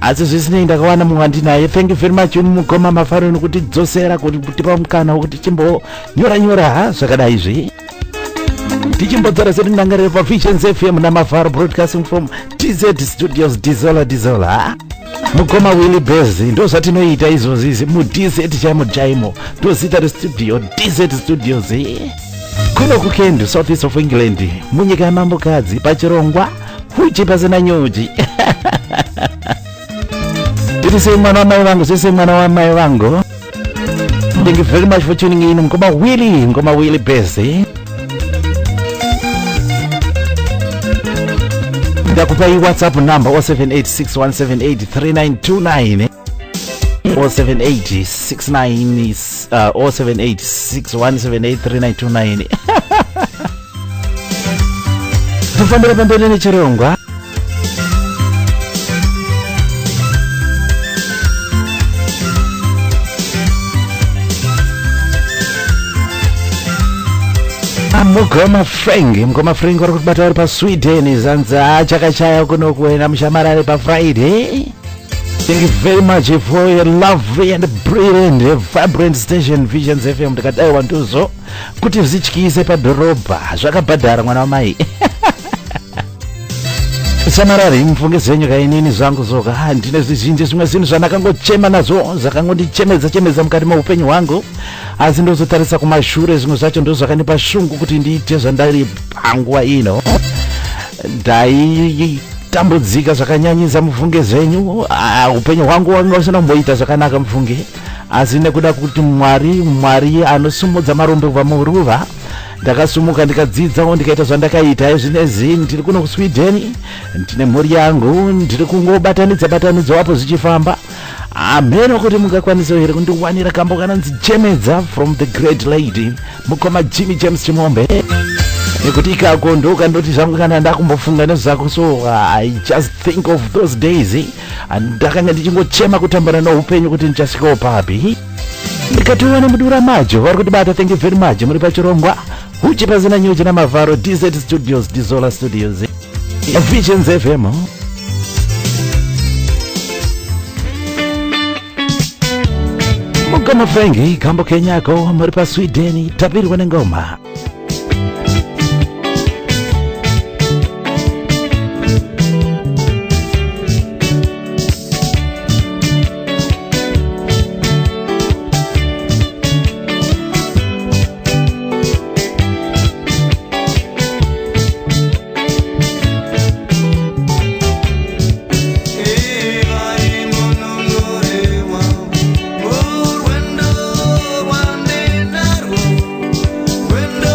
asi zvisinei ndakawana mumwe andinaye. Thank you very much mukoma Mafaro nekuti dzosera kutipa mukana wekuti chimbonyora zvakadaizvi tichimbodzora seti ndangariro pa Visionsfm na Mafaro broadcasting from TZ Studios Dizola. Mukoma Willy Bezi ndo zvatinoita izvozvi mu DZ chaimo ndozita restudio DZ Studios kuno kuKendu South East of England munyika yamambokadzi pachirongwa Huchi Pasina Nyuchi. Tiri mwana wa mai vangu sese mwana wa mai vangu. Thank you very much for tuning in. Mukoma Willy Bezi. Ndakupa hii WhatsApp number 0786178329 0786178329. Tufambira pambele nechirongwa. Mukoma Frank vari kubata vari pa Sweden zanza chakachaya kuno kuenda mushamarare pa Friday. Thank you very much for your lovely and brilliant, vibrant station Visions FM. Ndakadai wantuzo kuti zvityise padhorobha zvakabhadhara mwana wamai. Samarari mfunge zenyu kainini zvangu zoka ndine zvizhinji zvimwe zvinhu zvandakangochema nazvo zvakangondichemedza mukati meupenyu hwangu, asi ndozotarisa kumashure zvimwe zvacho ndo zvakanipa shungu kuti ndiite zvandari panguva ino. Ndaitambudzika zvakanyanyisa mufunge zenyu, upenyu hwangu wanga usina kumboita zvakanaka mufunge, asi nekuda kuti mwari anosumudza marombe kubva muruva, ndakasumuka ndikadzidzawo ndikaita zvandakaita. Zvinezvi ndiri kuno kuSweden, ndine mhuri yangu, ndiri kungobatanidza wapo zvichifamba. Ameno kuti mungakwanisawo here kundiwanira kambo kananzi chemedza from the great lady mukoma Jimmy James Chimombe, nekuti ikako ndokandoti zvangu kana ndakumbofunga nezvako. So I just think of those days, ndakanga ndichingochema kutambana noupenyu kuti ndichasvikawo papi. Ndikatiwana mudura majo vari kutibata. Thank you very much. Muri pachirongwa Huchi Pasina Nyuchi na Mafaro DZ Studios, Dizola Studios, Visionsfm. Mugama Fengi kambo Kenyako muri pa Sweden tapirwa nengoma. Window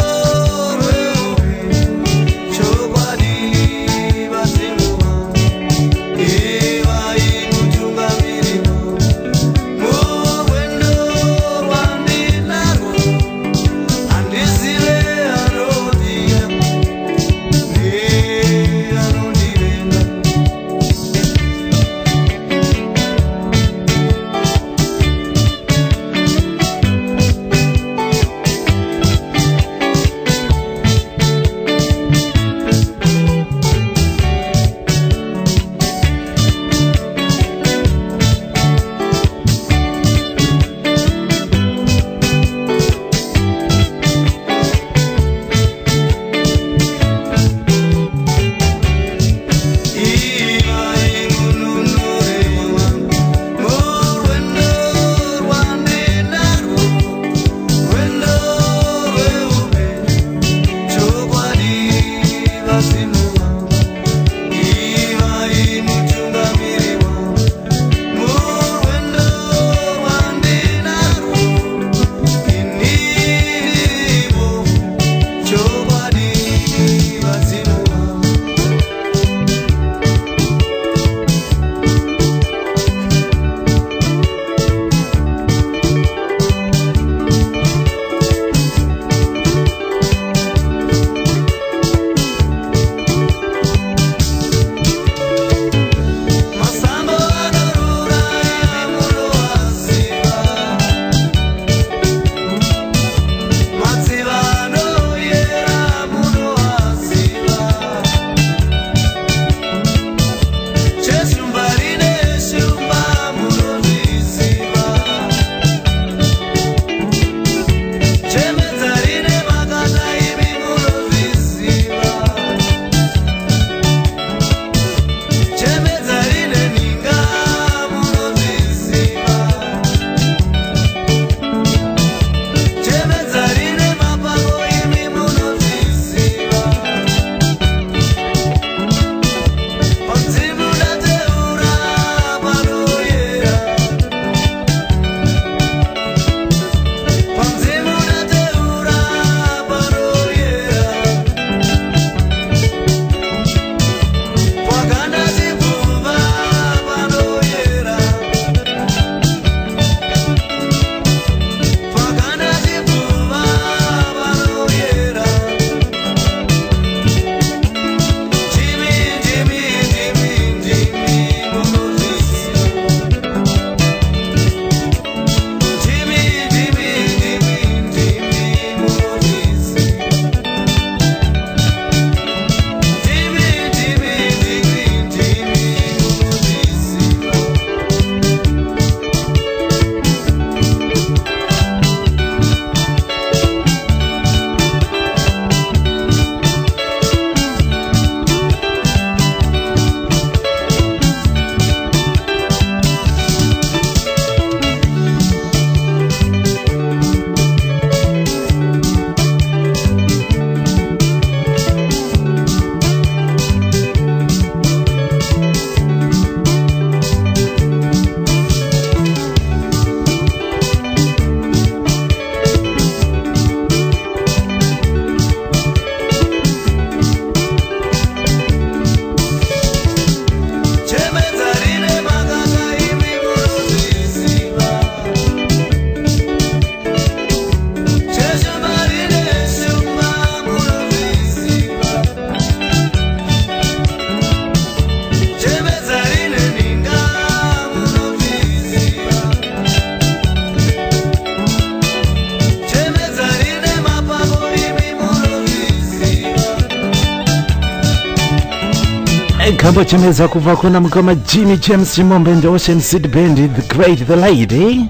Kambo chemeza kubva kuna mukoma Jimmy James Chimombe and Ocean Seed Band, the great, the lady.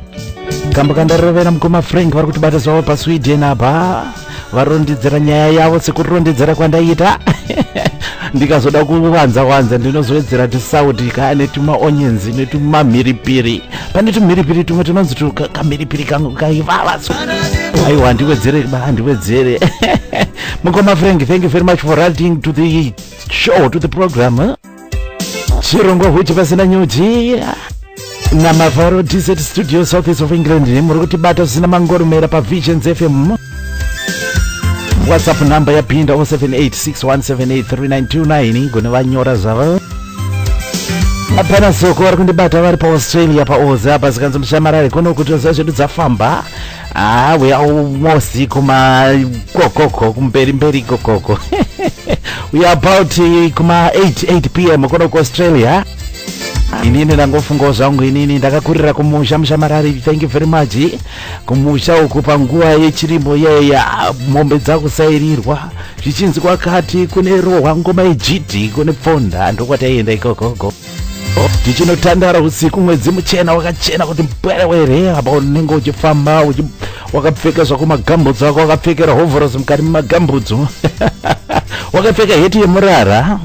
Kambo kandarovera mukoma Frank vari kutibata zvavo paSweden apa. Varondedzera nyaya yavo sekurondedzera kwandaita. Ndikazoda kuwanza ndinozowedzera tisauti kane tuma onions netuma mhiripiri. Pane tumhiripiri tumwe tunonzi kamhiripiri kangu kaivava. Aiwa ndiwedzere. Mukoma Frank, thank you very much for writing to the show, to the program. Chirongwa Huchi Pasina Nyuchi na Mafarochete studio southeast of England. Muri kutibata zvisina mangoromera pa Visionsfm. WhatsApp number yapinda 0786178329 gone vanyora zvavo. Apana soko vari kundibata vari paAustralia paOza apa zikanzi mushamarari kuno kuti zvedu dzafamba. We are almost kuma kokoko kumberi kokoko. We are about kuma 8 p.m. kuno kuAustralia. Inini ndangofunga zvangu inini ndakakurira kumusha mushamarari. Thank you very much. Kumusha uku panguva yechirimo yeya mombe dzakusairirwa zvichinzi kwakati kune rohwa ngoma yeGD kune pfonda ndokwataienda ikoko. Tichinotandara usiku mwedzi muchena wakachena kuti mbwerewere apa unenge uchifamba wakapfeka zvako magambutsu ako wakapfekera hovhorosi mukati memagambutsu wakapfeka heti yemurara.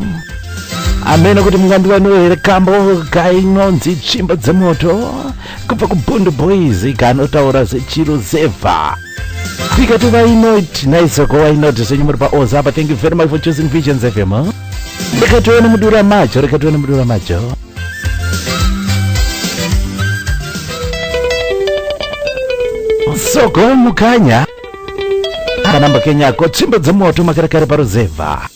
Amene kuti mungandiwanowere kambo kainonzi tsvimbo dzemoto kubva kuBundu Boys kanotaura zechiro zevha. Tikati why not? Nice ko why not? Senyu muri paOza apa. Thank you very much for choosing Visionsfm. Rekatoone mudura macho. Soko mukanya kanamba kenyako tsvimbo dzemoto makarekare paruzevha.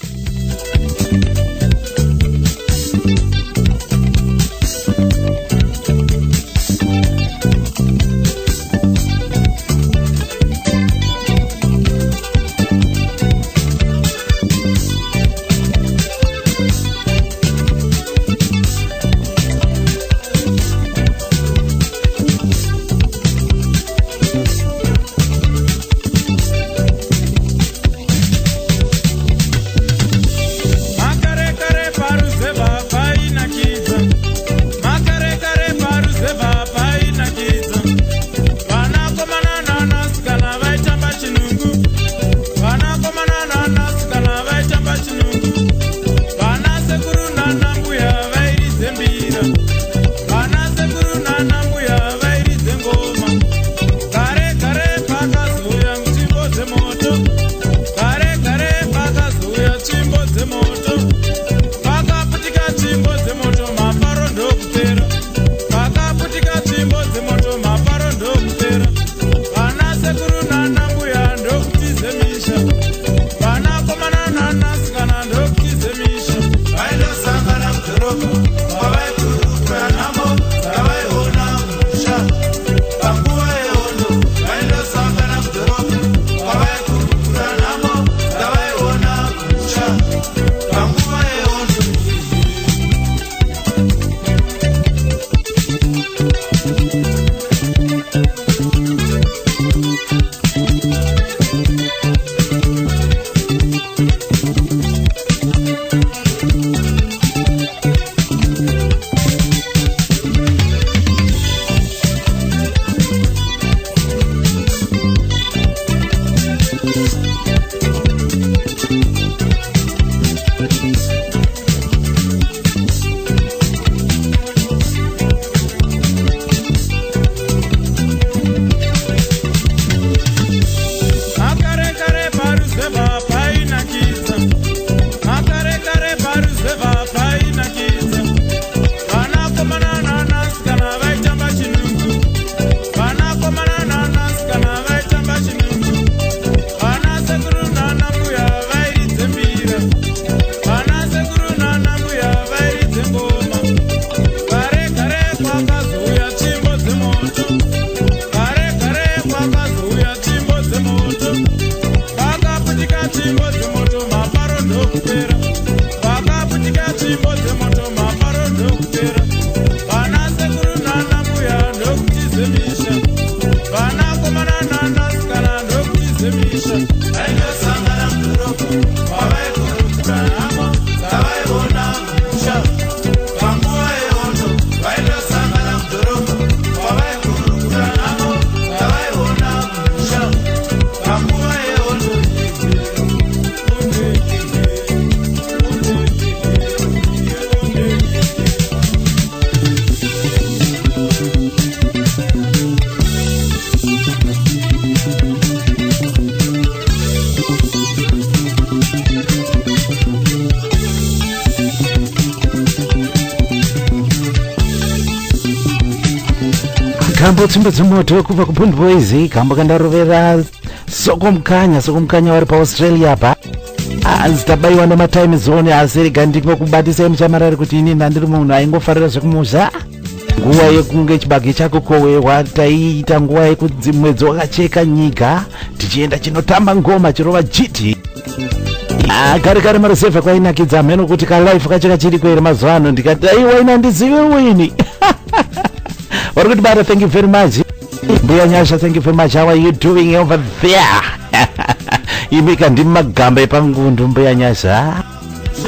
Kambo tsimba dzimoto kubva kuPund Boys, kambo kandarovera sokomkanya vari paAustralia apa. Nzitabaiwa nematime zone asi rega ndingokubatisai muchamarari kuti ini ndandiri munhu aingofarira zvekumusha. Nguva yekunge chibage chako kowewa taiita nguva yekudzi mwedzi wakacheka nyika tichienda chinotamba ngoma chirova jiti. Kare marusevha kwainakidza mheno kuti kalife kacheka chiri kwere mazuva ano ndikati aiwa ina ndizive wini. Vari kuti bada, thank you very much. Mbuya Nyasha, thank you very much. How are you doing over there? Imika ndi magamba epangundu Mbuya Nyasha.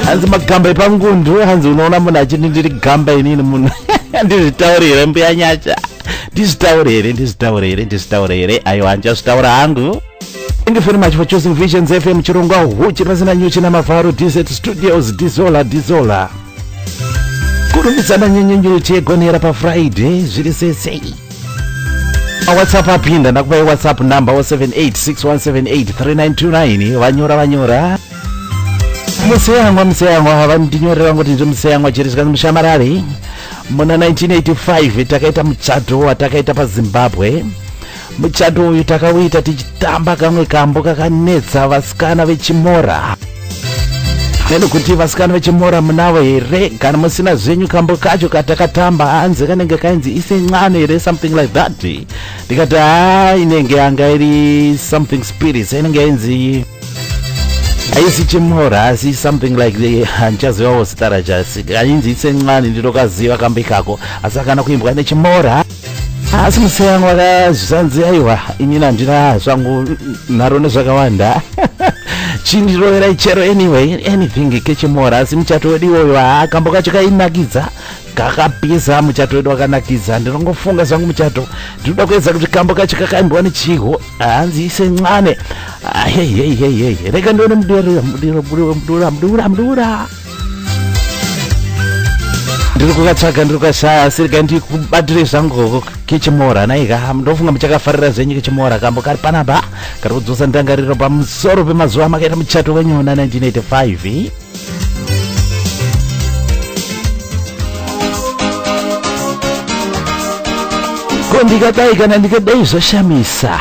Hanzi magamba epangundu, hanzi unoona munhu achiti ndiri gamba inini munhu. Ndizvitaurire Mbuya Nyasha. Ndizvitaurire. Aiwa ndichazvitaura hangu. Thank you very much for choosing Visionsfm chirongwa Huchi Pasina Nyuchi na Mafarochete Studios. Dizola. Kurumisana nyenyenyuchi yegonera pa Friday zviri sesei. WhatsApp apinda ndakupai WhatsApp number 0786178329 vanyora. Museyangwa vandinyorera ngoti ndi museyangwa chiri zvikani mushamarari. Muna 1985 takaita muchato watakaita pa Zimbabwe. Muchato uyu takauita tichitamba kamwe kambo kakanetsa vasikana vechimora. Neno kuti vasikana vechimora munavo here kana musina zvenyu kambo kacho katakatamba hanze kanenge kainzi isenxano here something like that. Ndikati inenge yanga iri something spirits inenge yainzi aisi chimora asi something like the hanchazivawo sitara chasi ainzi isenxano ndinokaziva kambo ikako asi akana kuimbwa nechimora. Asi museyangu wakazvanzi aiwa inini handina zvangu nharo nezvakawanda. Chindiroverai chero anyway anything kechimora asi muchato wedu iwoyo kambo kacho kainakidza kakapisa muchato wedu wakanakidza. Ndinongofunga zvangu muchato ndinoda kuedza kuti kambo kacho kakaimbwa nechiho hanzi isenxane. Hey rega ndione mudura ndiri kukatsvaga asi rega ndikubatire zvangu kechimora naika ndofunga muchakafarira zvenyu kechimora kambo kari panapa kari kudzosa ndangariro pamusoro pemazuva makaita muchato wenyona 1985. Ko ndikadai kana ndikadai zvoshamisa.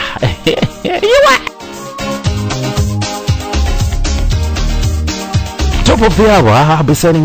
Top of the hour, I'll be sending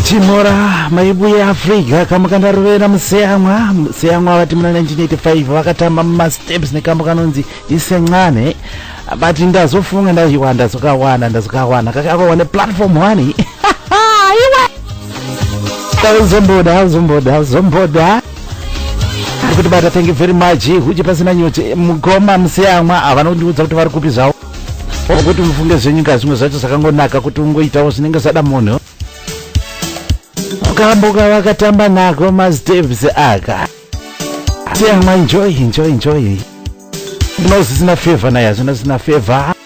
Chimora maibu ya Afrika kama kandarovera museyamwa vati muna 1985 vakatamba mumasteps nekamba kanonzi isengane but ndazofunga ndazokawana kakawane platform 1 uzomboda kuti bata thank you very much Huchi Pasina Nyuchi mukoma museyamwa avanondiudza kuti vari kupi zvavo kuti mufunge zvenyika zvimwe zvacho zvakangonaka kuti ungoitawo zvinenge zvada munhu ukambuka vakatamba nako masteps aka seyamwa enjoy zvisina favor naye zvino zvisina favor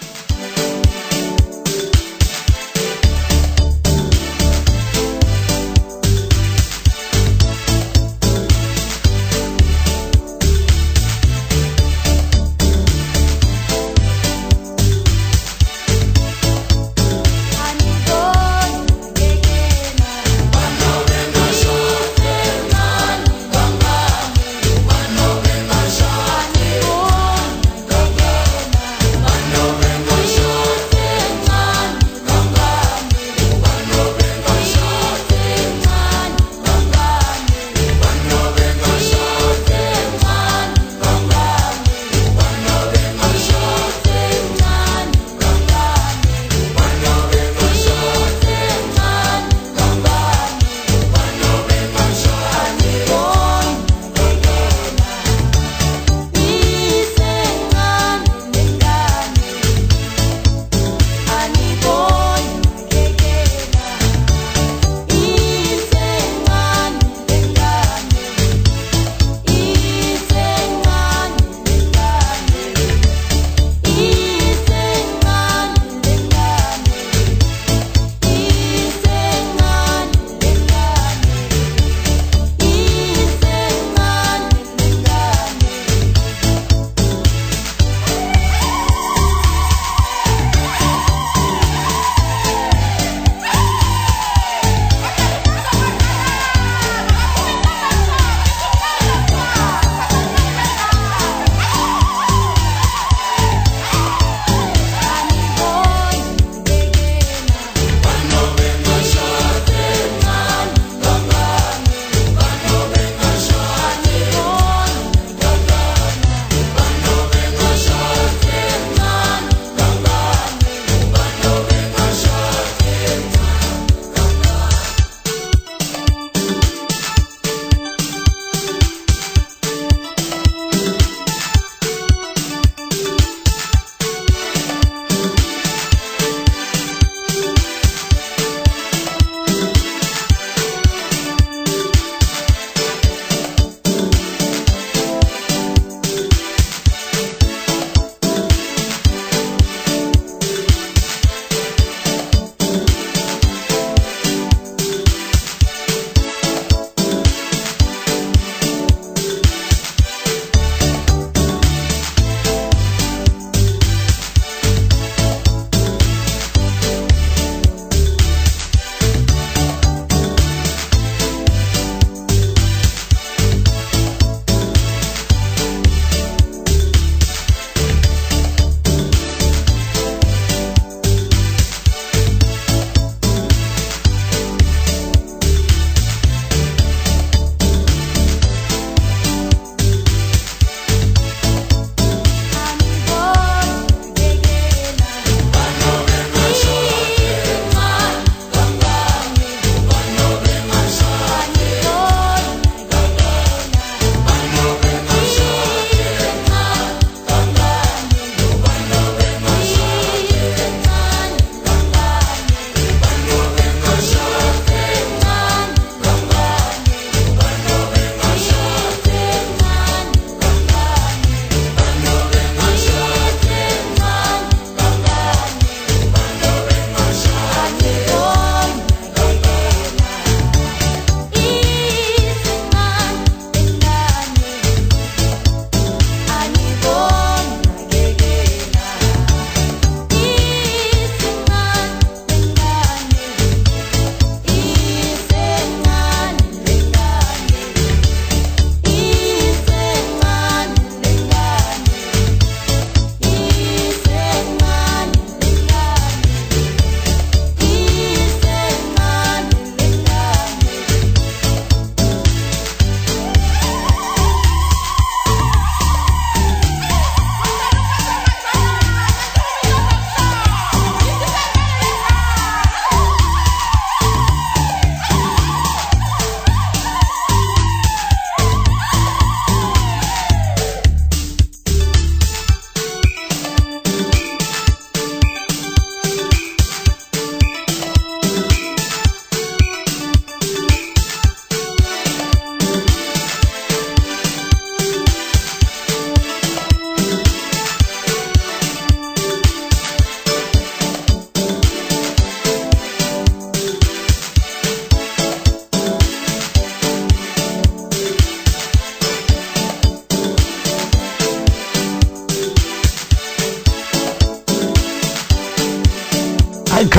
No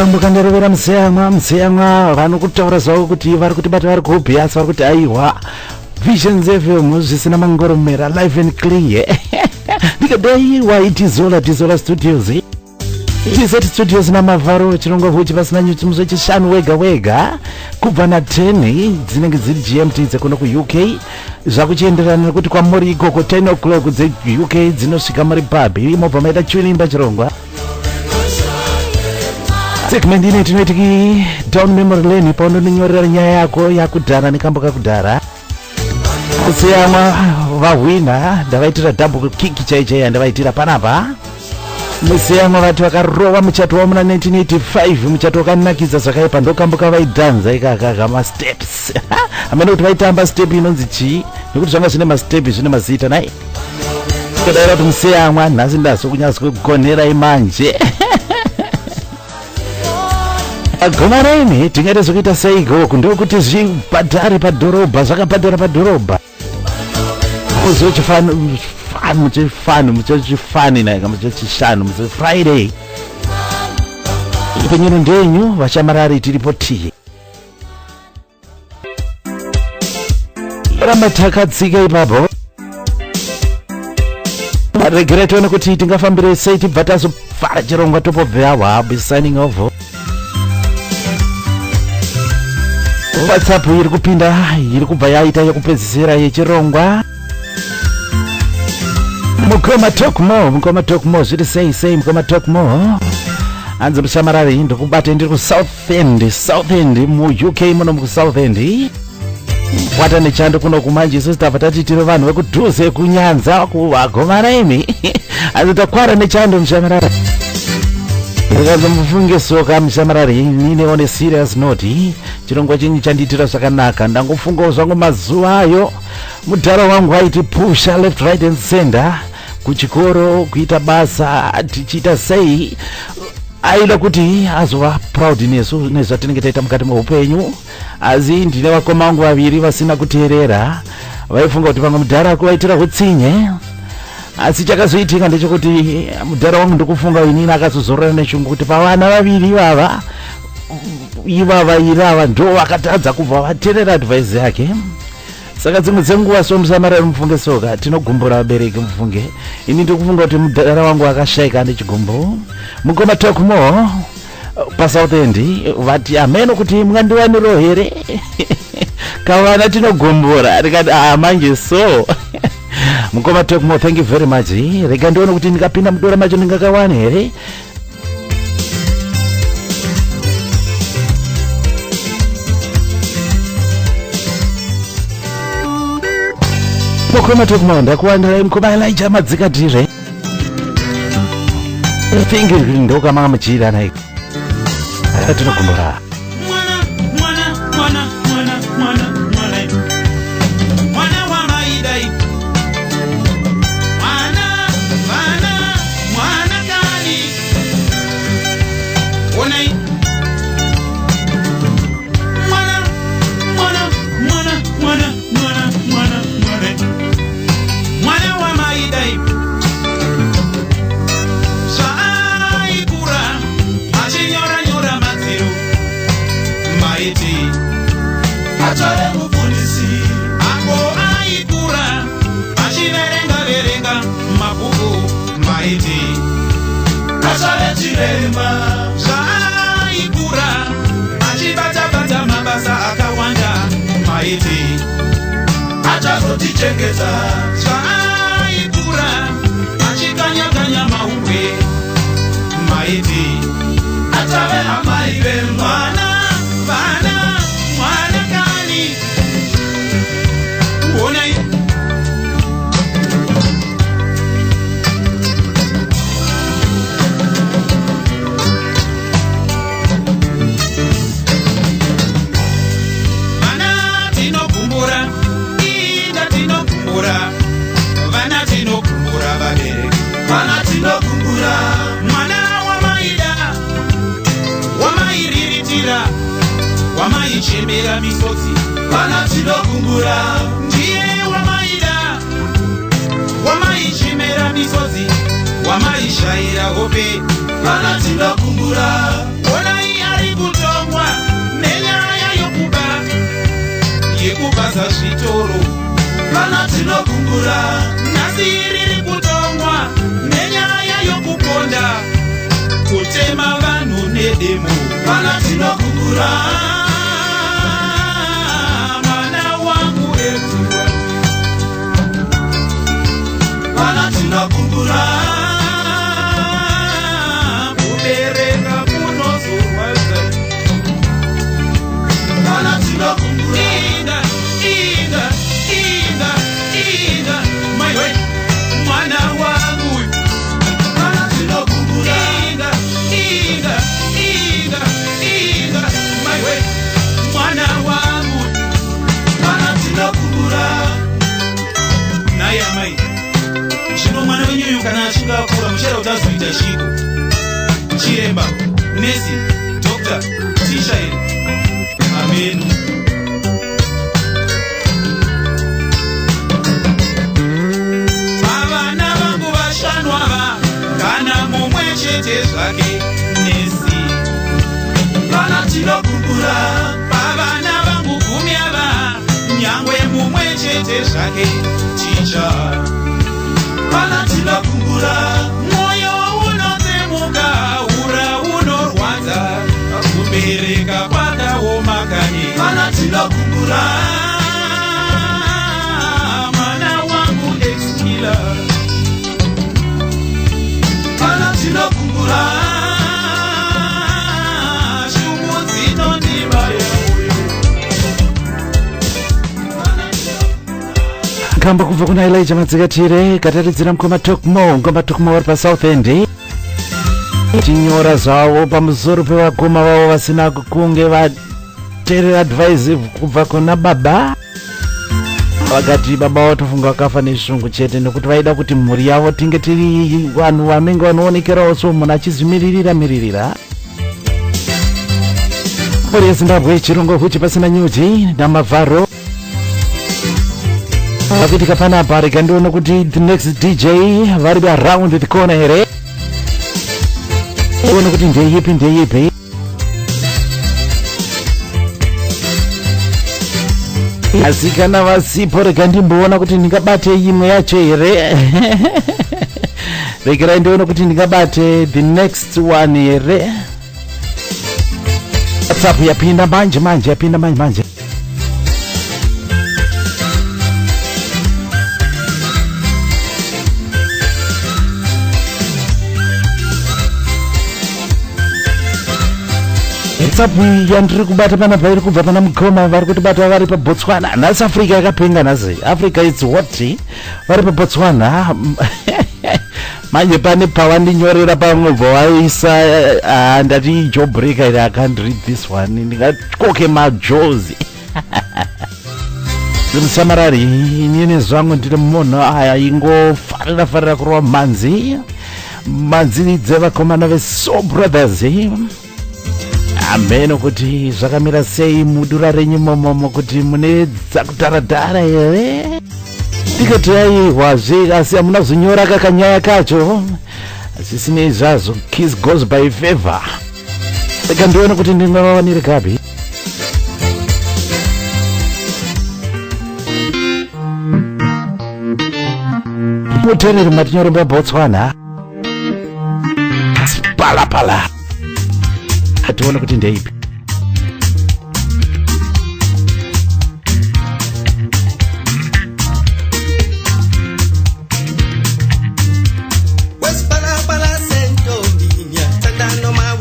Kambuka ndarevera mseyamwa vanokutaura zvavo kuti vari kutibata vari kupi asi vari kuti aiwa Visionsfm zvisina mangoromera live and clear. Ndikadaiwa itizola studios. Itiseti studios na Mafaro chirongwa Huchi Pasina Nyuchi musi wechishanu wega kubva na 10 dzinenge dziri GMT dzekuno ku UK zvakuchienderana nekuti kwamuri ikoko 10 o'clock dze UK dzinosvika muri pub imobva maita chirimba chirongwa. Segment ine tinoitiki down memory lane paunonyorera nyaya yako yakudhara nekamboka kudhara. Kusiyama vahwina ndavaitira double kick chaichai ndavaitira panapa. Musiyama vatu vakarowa muchato wa muna 1985 muchato wakanakidza zvakaipa ndokamboka vaidhanza ikaka ma steps. Amene kuti vaitamba step inonzi chi nekuti zvanga zvine ma step zvine mazita nai. Kadaira kuti musiyama nhasi ndaso kunyazwe kugonera imanje. Gomareni tingade zokuita seiko ndokuti zvibhadhare padhorobha zvakabhadhara padhorobha. Uzochifanu muchifani naika muchishanu muchi Friday. Ipenyero ndenyu vashamarari tiripoti. Ramatakatsika ipapo. Regret one kuti tingafambire sei tibva tazofara chirongwa topobva awa I'll be signing off. WhatsApp iri kupinda iri kubva yaita yekupedzisira yechirongwa. Mukoma talk more zviri sei mukoma talk more. Anzi mushamarari ndokubate ndiri ku South End mu UK muno mu South End. Wata nechando kuno kumanje sister tati tiri vanhu vekudhuze kunyanza kuvagomareni. Anzi takwara nechando mushamarari. Ndikaza mufunge soka mushamarari nine on a serious note chirongwa chenyu chanditira zvakanaka ndangofunga zvangu mazuva ayo mudhara wangu aiti pusha left right and center kuchikoro kuita basa tichiita sei aida kuti azova proud nesu nezvatinenge taita mukati meupenyu asi ndine vakoma vangu vaviri vasina kuteerera vaifunga kuti pamwe mudhara kuvaitira utsinye. Asi chakazoitika ndechekuti mudhara wangu ndikufunga inini akazozorora nechungu kuti pavana vaviri ivava irava ndo vakatadza kubva vateerera advice yake. Saka dzimwe dzenguva somusamarari mufunge soka tinogumbura vabereki mufunge. Ini ndikufunga kuti mudhara wangu akashaika nechigumbu. Mukoma talk more paSouth End vati ameno kuti mwandiwaniro here. Kavana tinogumbura ndikati manje so. Mukoma talk more, thank you very much. Rega ndione kuti ndikapinda mudora macho ndingakawana here. Mukoma talk more ndakuwanira mukoma Elijah madzikatire. Thingi ndokama muchira naye. Tinogumbura. Zvaikura achibata mabasa akawanda maiti achazotichengeta. Zvaikura achikanya maumbe maiti achave amai vemwana kani onai. Vana tinokumbura mwana wamaida wamairiritira wamaichemera misodzi. Vana tinokumbura ndiye wamaida wamaichemera misodzi wamaishaira hope. Vana tinokumbura onai kupaza zvitoro. Kana tinokumbura nhasi riri kutongwa nenyaya yokuponda kutema vanhu nedemo. Kana tinokumbura mwana wangu eziwa. Kana tinokumbura kubereka kunozorwadza. Kana tinokumbura Inga, my way, mwana wangu. Kana tinokumbura Inga, my way, mwana wangu. Kana tinokumbura naye amai. Zvino mwana wenyu kana achinga akura muchera utazoita chiko. Chiremba, nesi, doctor, tisha ere. Amenu. Kana mumwe chete zvake nesi. Kana tinokumbura pavana vangu 10 ava nyangwe mumwe chete zvake ticha. Kana tinokumbura mwoyo unotsemuka ura unorwadza kubereka kwakaoma kanye. Kana tinokumbura mwana wangu ex-killer. Kana tinokumbura shumu dzinondibaya. Kamba kubva kuna Elijah Madzikatire kataridzira mukoma Tokmo vari paSouth End. Chinyora zvavo pamusoro pevakoma vavo vasina kunge vateerera advice kubva kuna baba. Vakati baba watofunga wakafa nezvungu chete nekuti vaida kuti mhuri yavo tinge tiri vanhu vanenge vanoonekerawo so munhu achizvimiririra. Mhuri yeZimbabwe chirungo Huchi Pasina Nyuchi naMafaro. Vakuitika panapa rega ndione kuti the next DJ vari around the corner here. Ndione kuti ndeiyipi. Asi kana vasipo rega ndimboona kuti ndingabate imwe yacho here. Regerai ndione kuti ndingabate the next one here. WhatsApp yapinda manje. WhatsApp yandiri kubata panapa iri kubva pana mukoma vari kutibata vari paBotswana. Nhasi Africa yakapenga nhasi. Africa is what? Vari paBotswana. Manje pane pawandinyorera pamwe bvawaisa ndati job breaker iri. I can't read this one. Ndingakoke majozi. Zimusamarari inini zvangu ndiri munhu ingofarira kurova manzi dzevakomana veSoul Brothers. Ameno kuti zvakamira sei mudura renyu momo kuti mune dzakutaradhara here. Tikati aiwazve asi hamuna kuzonyora kakanyaya kacho. Zvisinei zvazvo kiss goes by favor. Saka ndione kuti ndingawanire gabi. Mutereri matinyore paBotswana. Pala. Atione kuti ndeipi. West Pala Pala Sento, Tanda no ma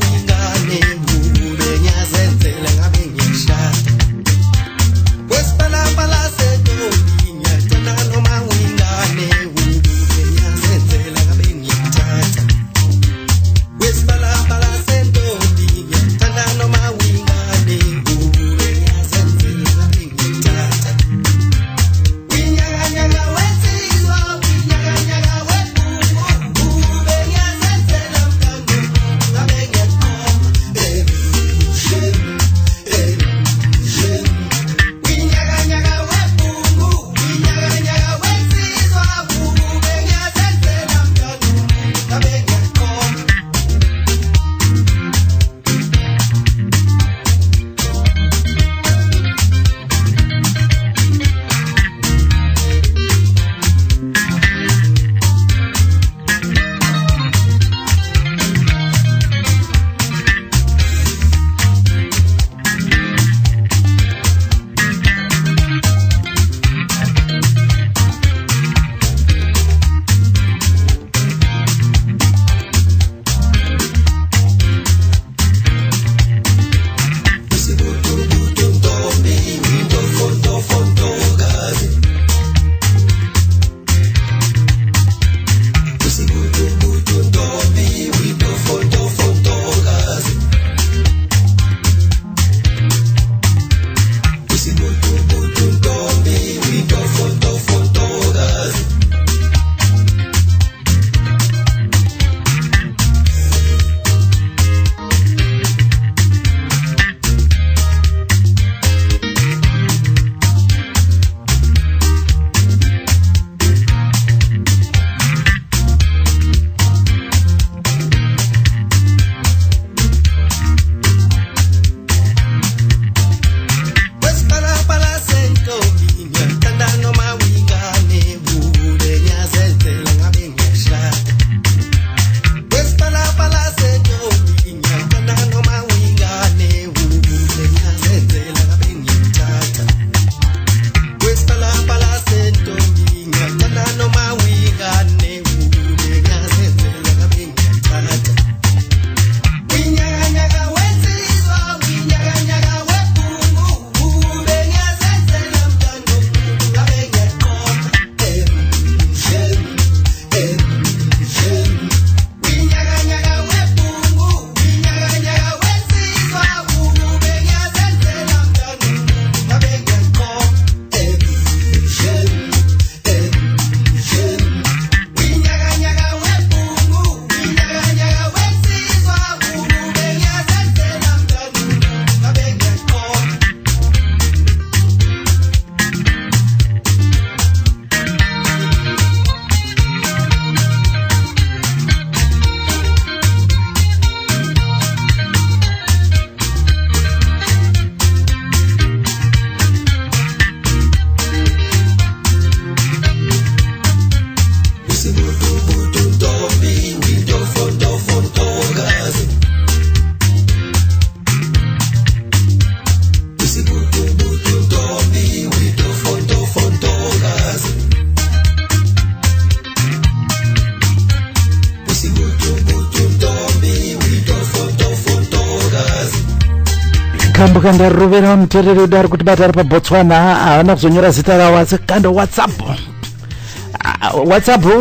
ndambuka ndarovera mutereri udari kuti batari paBotswana haana kuzonyora zita rawo asi kando WhatsApp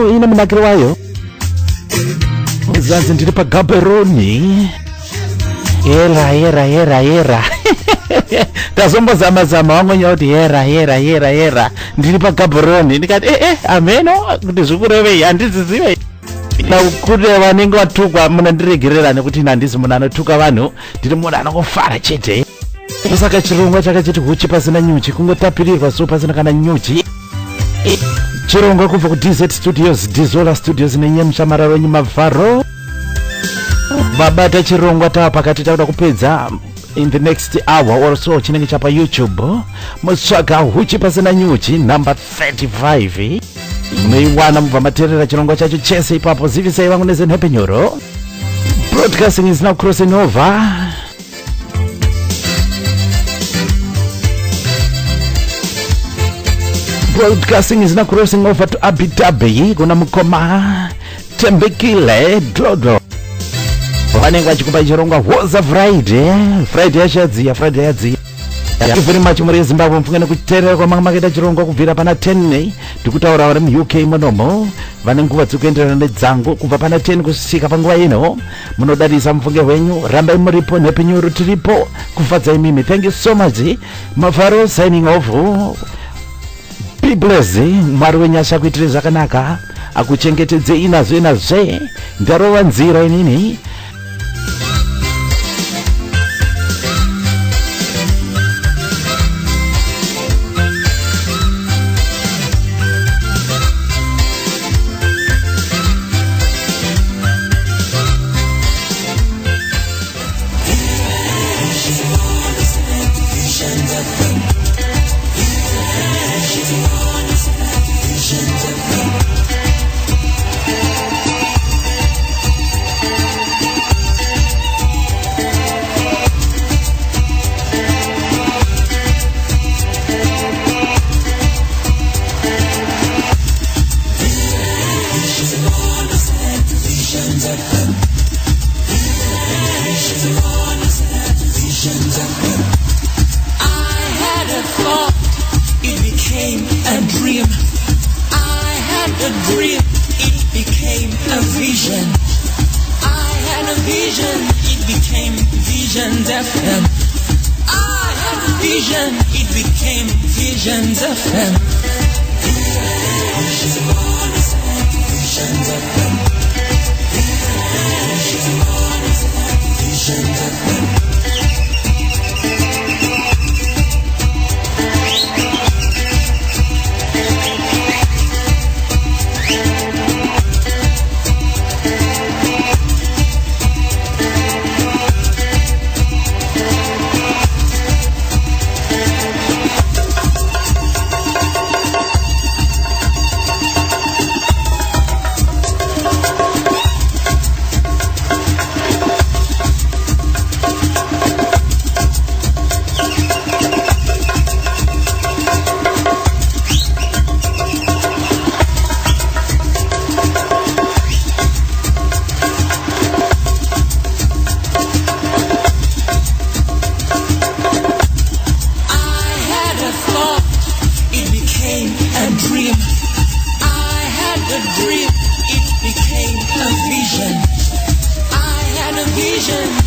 ine munakiro wayo uzanzi ndiri paGaborone hera tazombozama wangonya kuti hera ndiri paGaborone ndikati ameno kuti zvikurevei handizizive kuti vanenge vatukwa munandiregerera nekuti nandizi munhu anotuka vanhu ndiri munhu anongofara chete. Saka chirongwa chakachiti Huchi Pasina Nyuchi kungotapirirwa so pasina kana nyuchi. Chirongwa kubva kuDZ Studios, Dizola Studios nenyemshamararo nyimavharo. Vabata chirongwa tava pakati tauda kupedza in the next hour or so chinenge chapa YouTube. Mutsvaga Huchi Pasina Nyuchi number 35. Muiwana mubva materera chirongwa chacho chese ipapo. Zivisai vangu nezenhepenyoro. Broadcasting is now crossing over. Broadcasting is now crossing over to Abu Dhabi. Kuna mukoma Tembekile Dodo. Vanenge vachikupa chirongwa Woza Friday yachadzia. Thank you very much muri Zimbabwe mfungane kuterera kwa maketa chirongwa kubvira pana 10 tikutaura vari mu UK munomo vane nguva dzikuenderana nedzangu kubva pana 10 kusvika panguva ino munodarisa mufunge wenyu rambai muripo nhepenyuru tiripo kufadzai mimi. Thank you so much. Mafaro signing off. Be blessed. Mwari wenyasha kuitire zvakanaka akuchengetedze inazve ndarova nzira inini. Visionsfm. I had a vision, it became Visionsfm. Visionsfm. Vision.